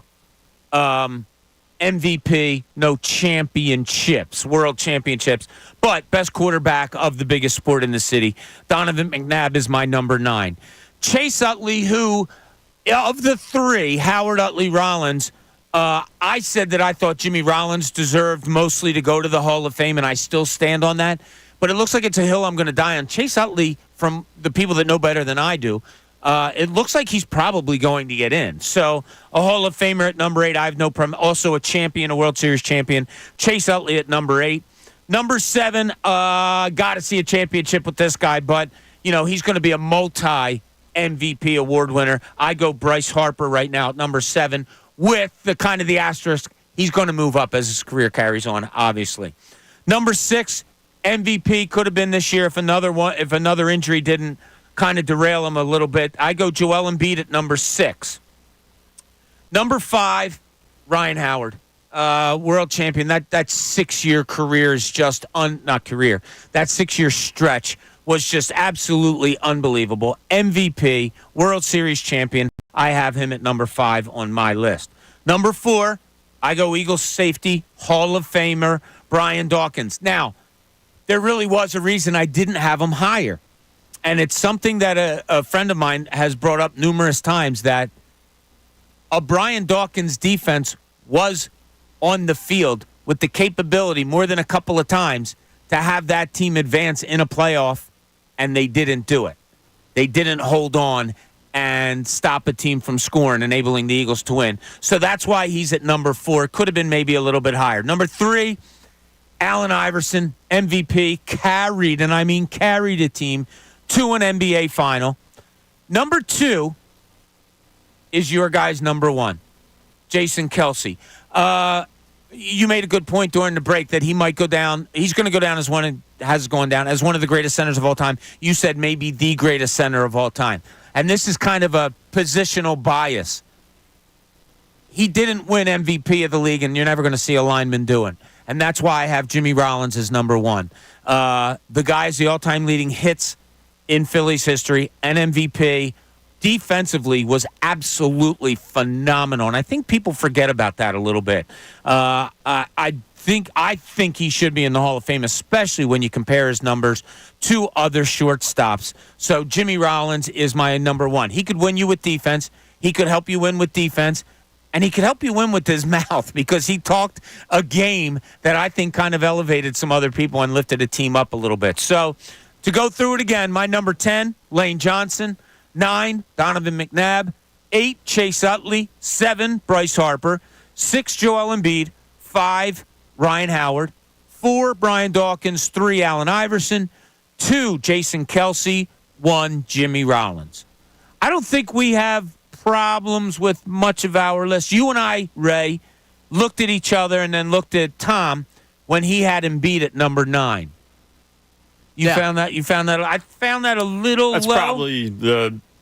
MVP, no championships, world championships, but best quarterback of the biggest sport in the city. Donovan McNabb is my number 9. Chase Utley, who, of the three, Howard, Utley, Rollins, I said that I thought Jimmy Rollins deserved mostly to go to the Hall of Fame, and I still stand on that. But it looks like it's a hill I'm going to die on. Chase Utley, from the people that know better than I do, it looks like he's probably going to get in. So a Hall of Famer at number 8, I have no problem. Also a champion, a World Series champion. Chase Utley at number 8. Number 7, got to see a championship with this guy, but, he's going to be a multi-MVP award winner. I go Bryce Harper right now at number 7 with the kind of the asterisk. He's going to move up as his career carries on, obviously. Number 6, MVP could have been this year if another injury didn't kind of derail him a little bit. I go Joel Embiid at number 6. Number 5, Ryan Howard, world champion. That 6-year career is just not career. That 6-year stretch was just absolutely unbelievable. MVP, World Series champion. I have him at number 5 on my list. Number 4, I go Eagles safety, Hall of Famer, Brian Dawkins. Now, there really was a reason I didn't have him higher. And it's something that a friend of mine has brought up numerous times, that a Brian Dawkins defense was on the field with the capability more than a couple of times to have that team advance in a playoff, and they didn't do it. They didn't hold on and stop a team from scoring, enabling the Eagles to win. So that's why he's at number 4. Could have been maybe a little bit higher. Number 3, Allen Iverson, MVP, carried, and I mean carried a team to an NBA final. Number 2 is your guy's number 1, Jason Kelce. You made a good point during the break that he might go down. He's going to go down as has gone down as one of the greatest centers of all time. You said maybe the greatest center of all time. And this is kind of a positional bias. He didn't win MVP of the league, and you're never going to see a lineman doing. And that's why I have Jimmy Rollins as number 1. The guy is the all-time leading hits in Phillies history, and MVP. Defensively was absolutely phenomenal, and I think people forget about that a little bit. I think he should be in the Hall of Fame, especially when you compare his numbers to other shortstops. So Jimmy Rollins is my number 1. He could win you with defense. He could help you win with defense. And he could help you win with his mouth, because he talked a game that I think kind of elevated some other people and lifted a team up a little bit. So to go through it again, my number 10, Lane Johnson. 9, Donovan McNabb. 8, Chase Utley. 7, Bryce Harper. 6, Joel Embiid. 5, Ryan Howard. 4, Brian Dawkins. 3, Allen Iverson. 2, Jason Kelce. 1, Jimmy Rollins. I don't think we have problems with much of our list. You and I, Ray, looked at each other and then looked at Tom when he had Embiid at number 9. You found that? I found that a little That's low.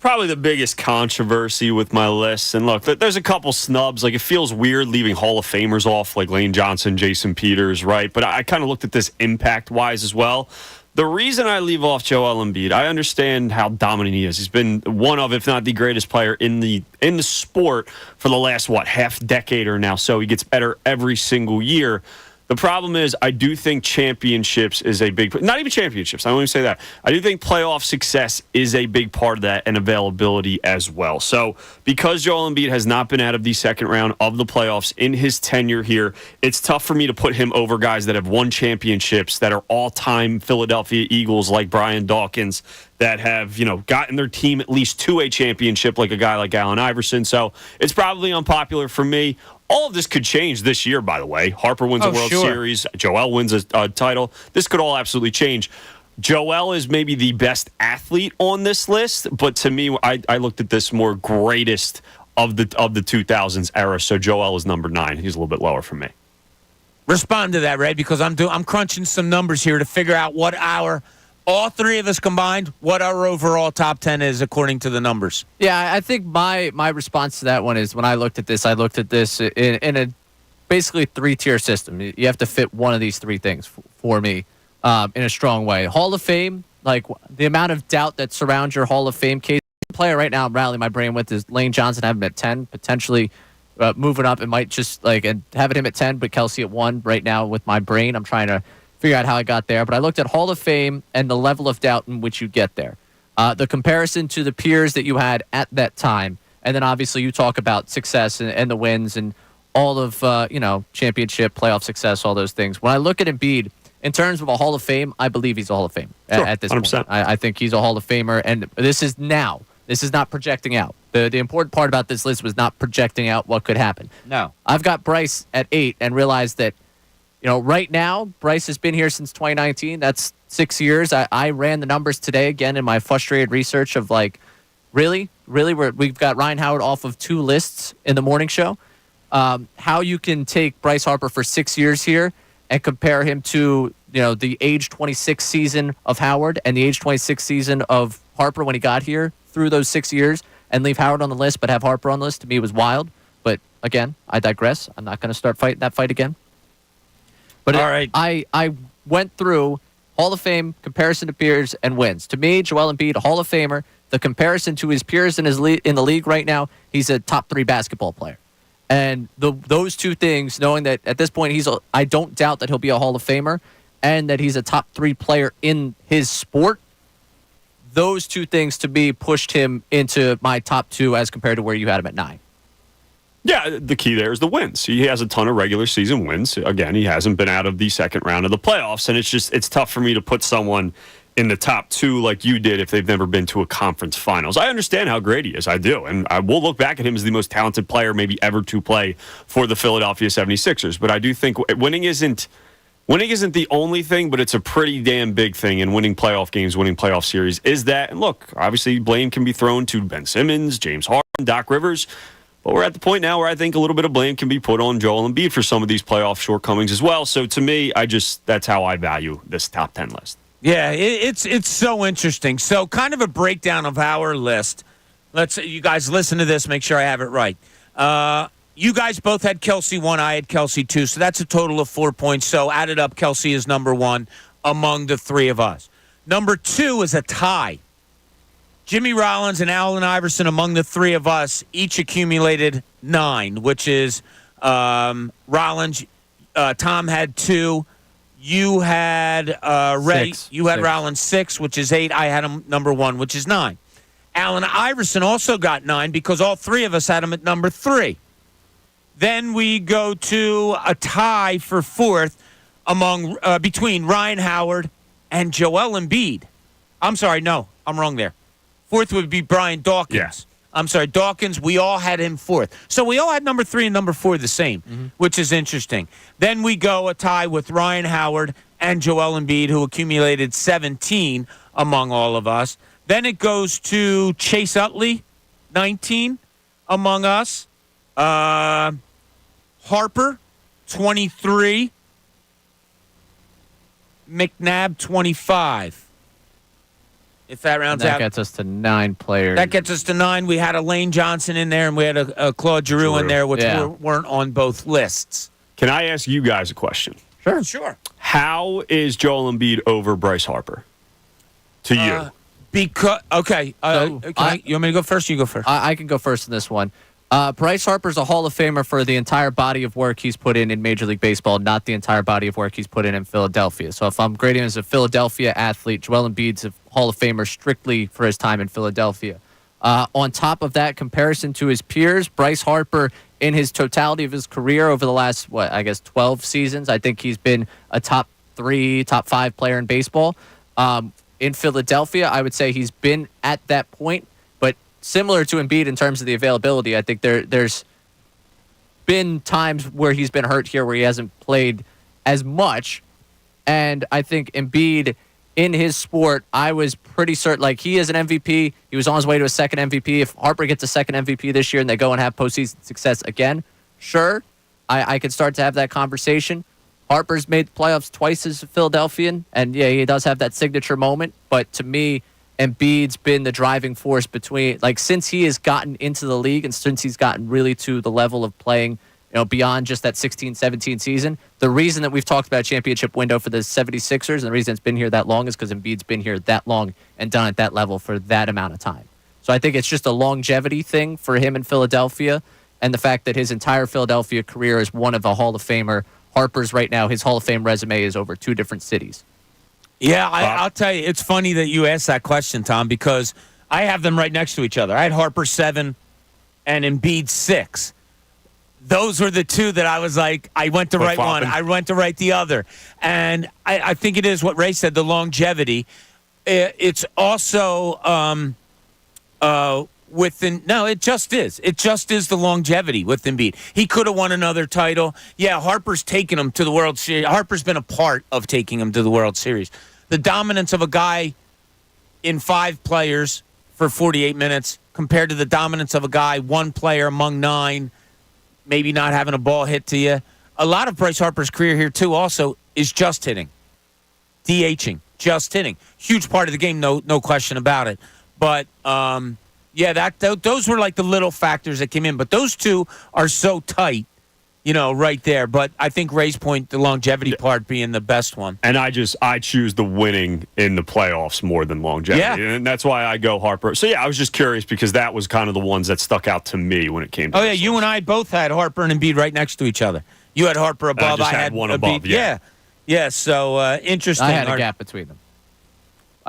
Probably the biggest controversy with my list. And look, there's a couple snubs. Like, it feels weird leaving Hall of Famers off, like Lane Johnson, Jason Peters, right? But I kind of looked at this impact-wise as well. The reason I leave off Joel Embiid, I understand how dominant he is. He's been one of, if not the greatest player in the sport for the last, half decade or now. So he gets better every single year. The problem is I do think championships is a big, not even championships, I won't even say that. I do think playoff success is a big part of that and availability as well. So because Joel Embiid has not been out of the second round of the playoffs in his tenure here, it's tough for me to put him over guys that have won championships, that are all-time Philadelphia Eagles like Brian Dawkins, that have, gotten their team at least to a championship like a guy like Allen Iverson. So it's probably unpopular for me. All of this could change this year, by the way. Harper wins a World Series. Joel wins a title. This could all absolutely change. Joel is maybe the best athlete on this list, but to me, I looked at this more greatest of the 2000s era, so Joel is number 9. He's a little bit lower for me. Respond to that, Ray, because I'm crunching some numbers here to figure out what all three of us combined, what our overall top 10 is according to the numbers. Yeah, I think my response to that one is when I looked at this in a basically 3-tier system. You have to fit one of these 3 things for me in a strong way. Hall of Fame, like the amount of doubt that surrounds your Hall of Fame case. The player right now I'm rallying my brain with is Lane Johnson. I have him at 10, potentially moving up. It might just and having him at 10, but Kelsey at 1 right now with my brain. I'm trying to figure out how I got there, but I looked at Hall of Fame and the level of doubt in which you get there. The comparison to the peers that you had at that time, and then obviously you talk about success and the wins and all of championship, playoff success, all those things. When I look at Embiid, in terms of a Hall of Fame, I believe he's a Hall of Fame at this 100%. Point. I think he's a Hall of Famer, and this is now. This is not projecting out. The important part about this list was not projecting out what could happen. No. I've got Bryce at 8 and realized that right now, Bryce has been here since 2019. That's 6 years. I ran the numbers today again in my frustrated research of really, we've got Ryan Howard off of 2 lists in the morning show. How you can take Bryce Harper for 6 years here and compare him to the age 26 season of Howard and the age 26 season of Harper when he got here through those 6 years and leave Howard on the list but have Harper on the list, to me was wild. But again, I digress. I'm not going to start fighting that fight again. But all right. I went through Hall of Fame, comparison to peers, and wins. To me, Joel Embiid, Hall of Famer. The comparison to his peers in the league right now, he's a top 3 basketball player. And those 2 things, knowing that at this point I don't doubt that he'll be a Hall of Famer and that he's a top 3 player in his sport, those 2 things to me pushed him into my top 2 as compared to where you had him at 9. Yeah, the key there is the wins. He has a ton of regular season wins. Again, he hasn't been out of the second round of the playoffs, and it's tough for me to put someone in the top 2 like you did if they've never been to a conference finals. I understand how great he is. I do, and I will look back at him as the most talented player maybe ever to play for the Philadelphia 76ers. But I do think winning isn't the only thing, but it's a pretty damn big thing in winning playoff games, winning playoff series. Is that, and look, obviously blame can be thrown to Ben Simmons, James Harden, Doc Rivers. But we're at the point now where I think a little bit of blame can be put on Joel Embiid for some of these playoff shortcomings as well. So to me, that's how I value this top 10 list. Yeah, it's so interesting. So kind of a breakdown of our list. You guys listen to this, make sure I have it right. You guys both had Kelsey 1, I had Kelsey 2, so that's a total of 4 points. So added up, Kelsey is number 1 among the 3 of us. Number 2 is a tie. Jimmy Rollins and Allen Iverson among the 3 of us each accumulated 9, which is Rollins. Tom had 2. You had Ray. 6. You had 6. Rollins 6, which is 8. I had him number 1, which is 9. Allen Iverson also got 9 because all 3 of us had him at number 3. Then we go to a tie for 4th between Ryan Howard and Joel Embiid. I'm sorry, no, I'm wrong there. 4th would be Brian Dawkins. Yeah. I'm sorry, Dawkins, we all had him 4th. So we all had number 3 and number 4 the same, which is interesting. Then we go a tie with Ryan Howard and Joel Embiid, who accumulated 17 among all of us. Then it goes to Chase Utley, 19 among us. Harper, 23. McNabb, 25. If that rounds out. That gets us to 9 players. That gets us to 9. We had a Lane Johnson in there, and we had a Claude Giroux in there, which weren't on both lists. Can I ask you guys a question? Sure. How is Joel Embiid over Bryce Harper? To you. You want me to go first? You go first. I can go first in this one. Bryce Harper's a Hall of Famer for the entire body of work he's put in Major League Baseball, not the entire body of work he's put in Philadelphia. So if I'm grading him as a Philadelphia athlete, Joel Embiid's a Hall of Famer strictly for his time in Philadelphia. On top of that, comparison to his peers, Bryce Harper, in his totality of his career over the last, 12 seasons, I think he's been a top 3, top 5 player in baseball. In Philadelphia, I would say he's been at that point. Similar to Embiid in terms of the availability, I think there's been times where he's been hurt here where he hasn't played as much. And I think Embiid, in his sport, I was pretty certain, like, he is an MVP. He was on his way to a second MVP. If Harper gets a second MVP this year and they go and have postseason success again, sure, I could start to have that conversation. Harper's made the playoffs twice as a Philadelphian, and yeah, he does have that signature moment. But to me, Embiid's been the driving force between, like, since he has gotten into the league and since he's gotten really to the level of playing, beyond just that 16-17 season. The reason that we've talked about championship window for the 76ers and the reason it's been here that long is because Embiid's been here that long and done at that level for that amount of time. So I think it's just a longevity thing for him in Philadelphia, and the fact that his entire Philadelphia career is one of a Hall of Famer. Harper's right now, his Hall of Fame resume is over 2 different cities. Yeah, I'll tell you, it's funny that you asked that question, Tom, because I have them right next to each other. I had Harper 7 and Embiid 6. Those were the 2 that I was like, I went to write one, I went to write the other. And I think it is what Ray said, the longevity. It's also it just is. It just is the longevity with Embiid. He could have won another title. Yeah, Harper's taken him to the World Series. Harper's been a part of taking him to the World Series. The dominance of a guy in 5 players for 48 minutes compared to the dominance of a guy, 1 player among 9, maybe not having a ball hit to you. A lot of Bryce Harper's career here, too, also is just hitting. DHing, just hitting. Huge part of the game, no question about it. But, yeah, those were like the little factors that came in. But those 2 are so tight, right there. But I think Ray's point, the longevity part being the best one. And I choose the winning in the playoffs more than longevity. Yeah. And that's why I go Harper. So, yeah, I was just curious because that was kind of the ones that stuck out to me when it came to this. You and I both had Harper and Embiid right next to each other. You had Harper above. I had one above, yeah. Yeah, so interesting. I had a gap between them.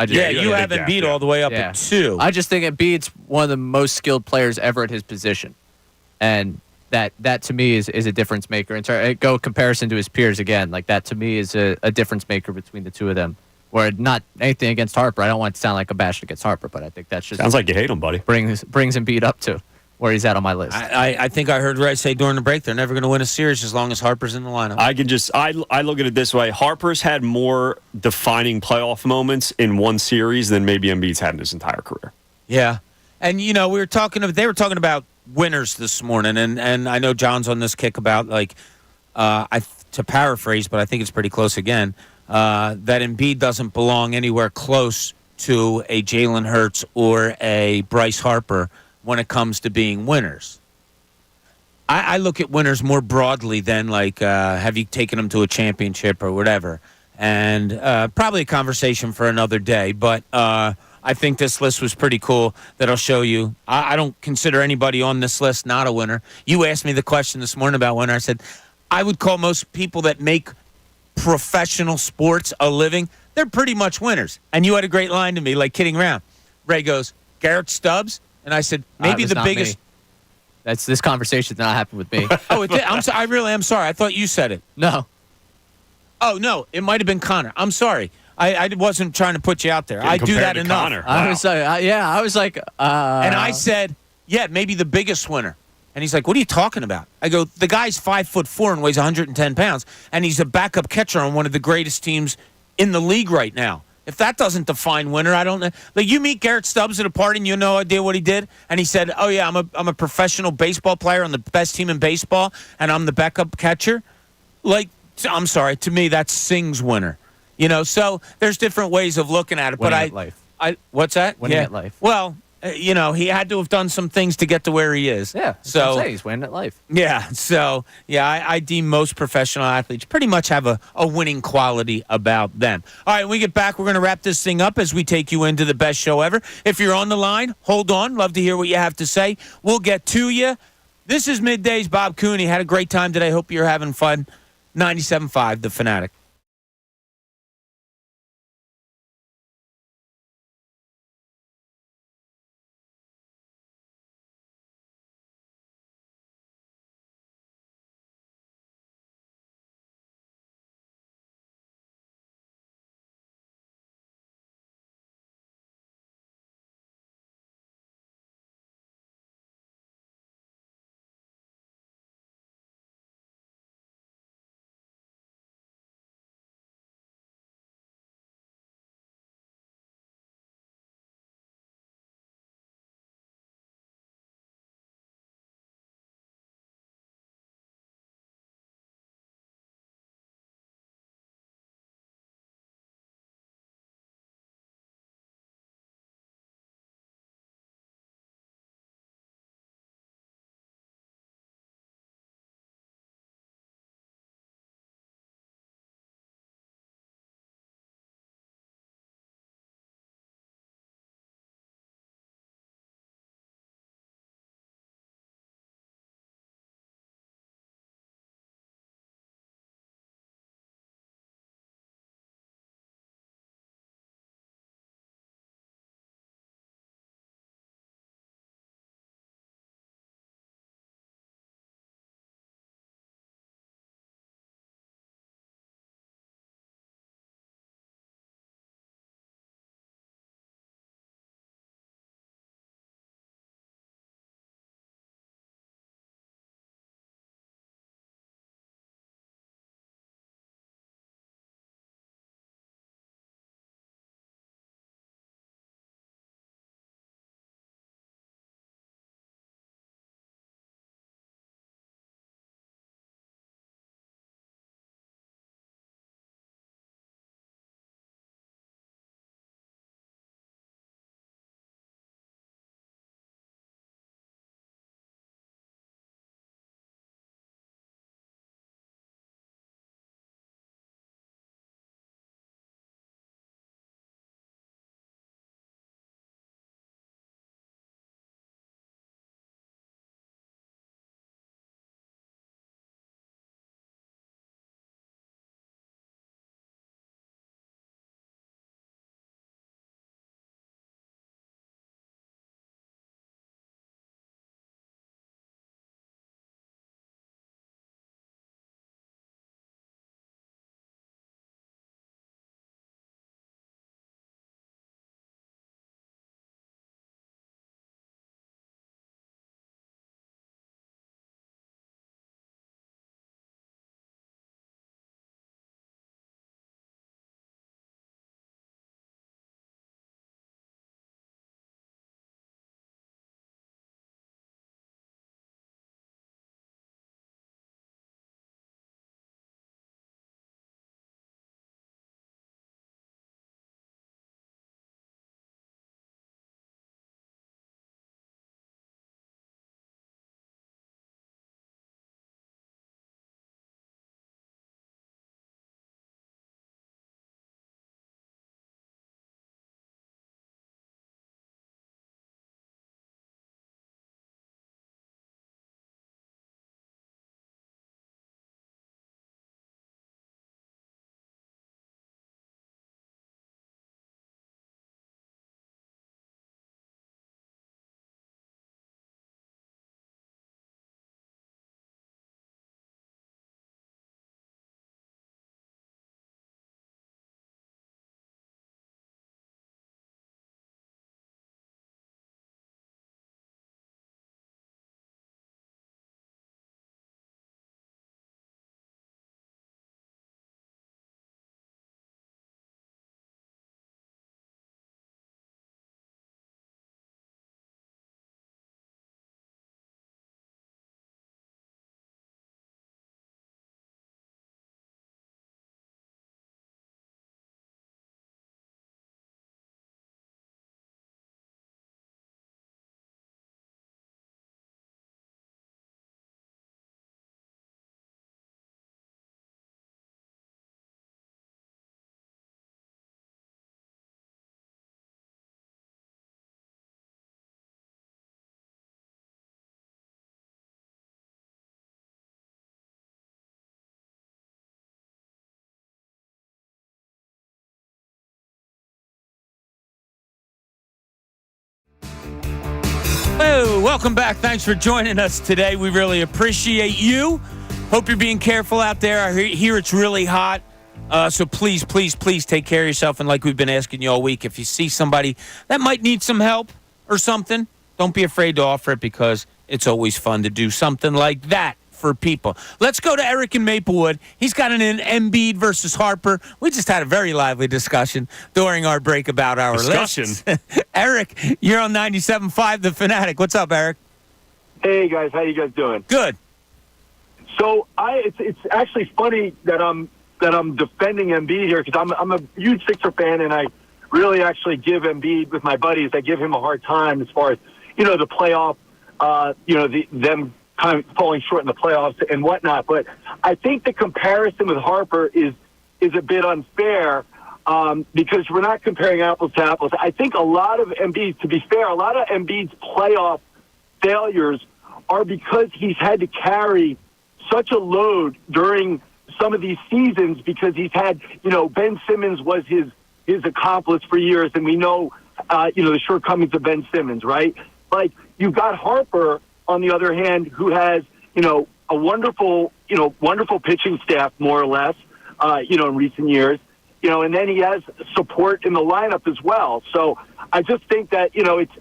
You have Embiid all the way up at 2. I just think Embiid's one of the most skilled players ever at his position. And that to me is a difference maker. And go comparison to his peers again, like that to me is a difference maker between the 2 of them. Where not anything against Harper. I don't want it to sound like a bash against Harper, but I think that's just sounds like you hate him, buddy. Brings Embiid up to where he's at on my list. I think I heard Ray say during the break they're never going to win a series as long as Harper's in the lineup. I look at it this way. Harper's had more defining playoff moments in one series than maybe Embiid's had in his entire career. Yeah. And, they were talking about winners this morning, and I know John's on this kick about, like, to paraphrase, but I think it's pretty close again, that Embiid doesn't belong anywhere close to a Jaylen Hurts or a Bryce Harper when it comes to being winners. I look at winners more broadly than, like, have you taken them to a championship or whatever. And probably a conversation for another day. But I think this list was pretty cool that I'll show you. I don't consider anybody on this list not a winner. You asked me the question this morning about winner. I said, I would call most people that make professional sports a living, they're pretty much winners. And you had a great line to me, like kidding around. Ray goes, Garrett Stubbs? And I said, maybe the biggest. This conversation did not happen with me. Oh, it did? I really am sorry. I thought you said it. No. Oh, no. It might have been Connor. I'm sorry. I wasn't trying to put you out there. I do that enough. Connor. Wow. I was like. And I said, yeah, maybe the biggest winner. And he's like, what are you talking about? I go, the guy's 5'4" and weighs 110 pounds, and he's a backup catcher on one of the greatest teams in the league right now. If that doesn't define winner, I don't know. Like, you meet Garrett Stubbs at a party and you have no idea what he did, and he said, oh, yeah, I'm a professional baseball player on the best team in baseball, and I'm the backup catcher. Like, I'm sorry, to me, that's Sing's winner. So there's different ways of looking at it. Winning at life. What's that? Winning at life. Well, he had to have done some things to get to where he is. Yeah, so he's winning at life. Yeah, so, I deem most professional athletes pretty much have a winning quality about them. All right, when we get back, we're going to wrap this thing up as we take you into the best show ever. If you're on the line, hold on. Love to hear what you have to say. We'll get to you. This is Middays. Bob Cooney. Had a great time today. Hope you're having fun. 97.5, The Fanatic. Oh, welcome back. Thanks for joining us today. We really appreciate you. Hope you're being careful out there. I hear it's really hot. So please, please, please take care of yourself. And like we've been asking you all week, if you see somebody that might need some help or something, don't be afraid to offer it, because it's always fun to do something like that for people. Let's go to Eric in Maplewood. He's got an Embiid versus Harper. We just had a very lively discussion during our break about our lists. Eric, you're on 97.5 The Fanatic. What's up, Eric? Hey, guys. How you guys doing? Good. So it's actually funny that I'm defending Embiid here, because I'm a huge Sixer fan, and I really actually give Embiid, with my buddies, I give him a hard time as far as, the playoff, them kind of falling short in the playoffs and whatnot. But I think the comparison with Harper is a bit unfair, because we're not comparing apples to apples. I think a lot of Embiid's playoff failures are because he's had to carry such a load during some of these seasons, because he's had, Ben Simmons was his accomplice for years, and we know, the shortcomings of Ben Simmons, right? Like, you've got Harper, on the other hand, who has, a wonderful pitching staff, more or less, in recent years, and then he has support in the lineup as well. So I just think that,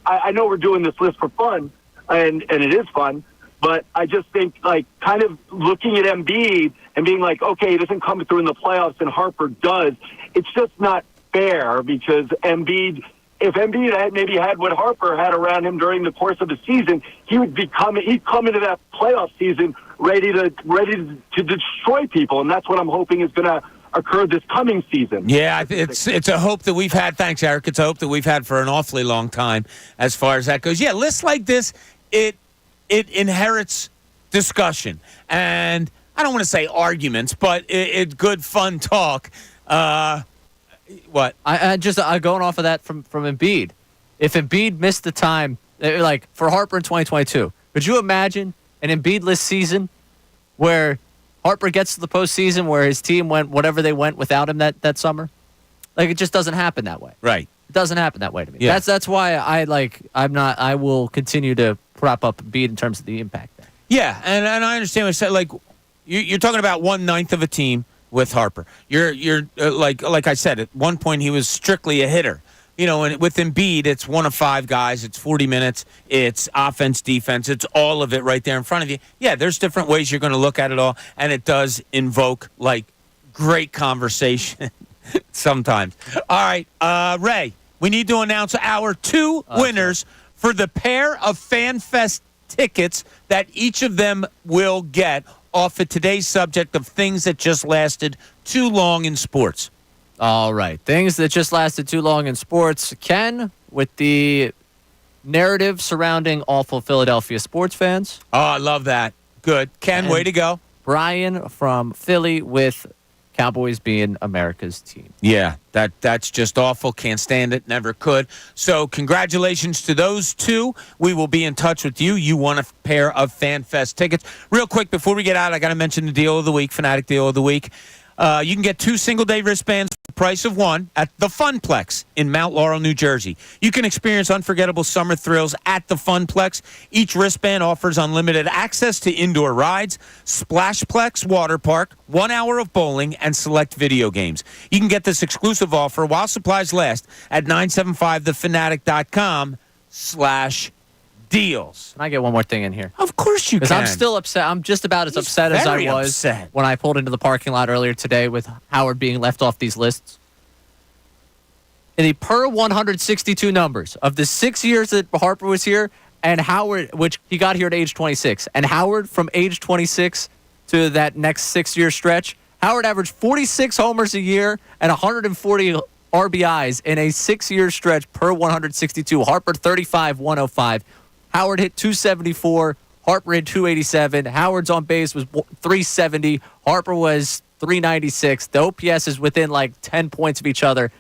I know we're doing this list for fun, and it is fun, but I just think, like, kind of looking at Embiid and being like, okay, he doesn't come through in the playoffs and Harper does, it's just not fair, because if Embiid had maybe had what Harper had around him during the course of the season, he'd come into that playoff season ready to destroy people, and that's what I'm hoping is going to occur this coming season. Yeah, it's a hope that we've had. Thanks, Eric. It's a hope that we've had for an awfully long time as far as that goes. Yeah, lists like this, it inherits discussion, and I don't want to say arguments, but it's good, fun talk. What? I going off of that from Embiid. If Embiid missed the time, like for Harper in 2022, could you imagine an Embiid-less season where Harper gets to the postseason where his team went whatever they went without him that summer? Like, it just doesn't happen that way. Right. It doesn't happen that way to me. Yeah. That's why I will continue to prop up Embiid in terms of the impact there. Yeah, and I understand what you said. Like, you're talking about 1/9 of a team with Harper. You're like I said, at one point he was strictly a hitter. And with Embiid, it's one of five guys. It's 40 minutes. It's offense, defense. It's all of it right there in front of you. Yeah, there's different ways you're going to look at it all, and it does invoke, like, great conversation sometimes. All right, Ray, we need to announce our two winners for the pair of FanFest tickets that each of them will get off of today's subject of things that just lasted too long in sports. All right. Things that just lasted too long in sports. Ken, with the narrative surrounding awful Philadelphia sports fans. Oh, I love that. Good. Ken, way to go. Brian from Philly with Cowboys being America's team. Yeah, that's just awful. Can't stand it. Never could. So congratulations to those two. We will be in touch with you. You won a pair of FanFest tickets. Real quick, before we get out, I got to mention the deal of the week, Fanatic Deal of the Week. You can get 2 single-day wristbands for the price of one at the Funplex in Mount Laurel, New Jersey. You can experience unforgettable summer thrills at the Funplex. Each wristband offers unlimited access to indoor rides, Splashplex Water Park, 1 hour of bowling, and select video games. You can get this exclusive offer while supplies last at 975thefanatic.com/deals. Can I get one more thing in here? Of course you can. Because I'm still upset. I'm just about as upset as I was when I pulled into the parking lot earlier today with Howard being left off these lists. In the per 162 numbers of the 6 years that Harper was here, and Howard, which he got here at age 26, and Howard from age 26 to that next 6-year stretch, Howard averaged 46 homers a year and 140 RBIs in a 6-year stretch per 162. Harper 35, 105. Howard hit 274. Harper hit 287. Howard's on base was 370. Harper was 396. The OPS is within like 10 points of each other.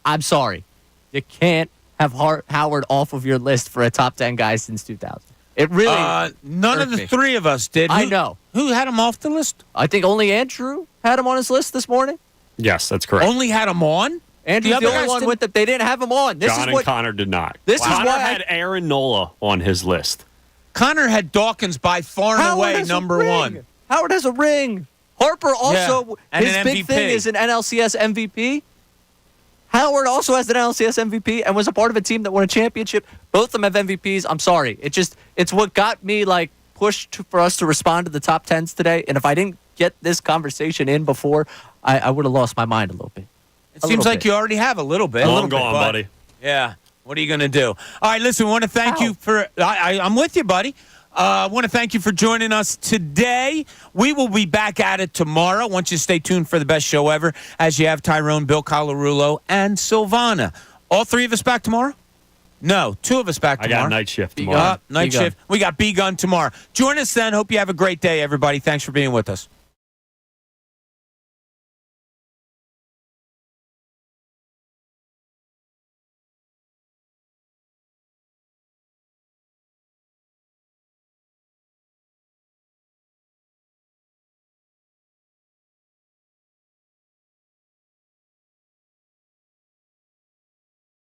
I'm sorry. You can't have Howard off of your list for a top 10 guy since 2000. It really none of the three of us did. I know. Who had him off the list? I think only Andrew had him on his list this morning. Yes, that's correct. Only had him on? Andrew's the only one with it. They didn't have him on. John and Connor did not. Connor had Aaron Nola on his list. Connor had Dawkins by far and away number one. Howard has a ring. Harper also, his big thing is an NLCS MVP. Howard also has an NLCS MVP and was a part of a team that won a championship. Both of them have MVPs. I'm sorry. It's what got me pushed for us to respond to the top 10s today. And if I didn't get this conversation in before, I would have lost my mind a little bit. It seems like you already have a little bit. Long gone, buddy. Yeah. What are you going to do? All right, listen, I want to thank you for I'm with you, buddy. I want to thank you for joining us today. We will be back at it tomorrow. Want you to stay tuned for the best show ever, as you have Tyrone, Bill Colarulo, and Silvana. All three of us back tomorrow? No, two of us back tomorrow. I got night shift tomorrow. Night shift. We got B-Gun tomorrow. Join us then. Hope you have a great day, everybody. Thanks for being with us.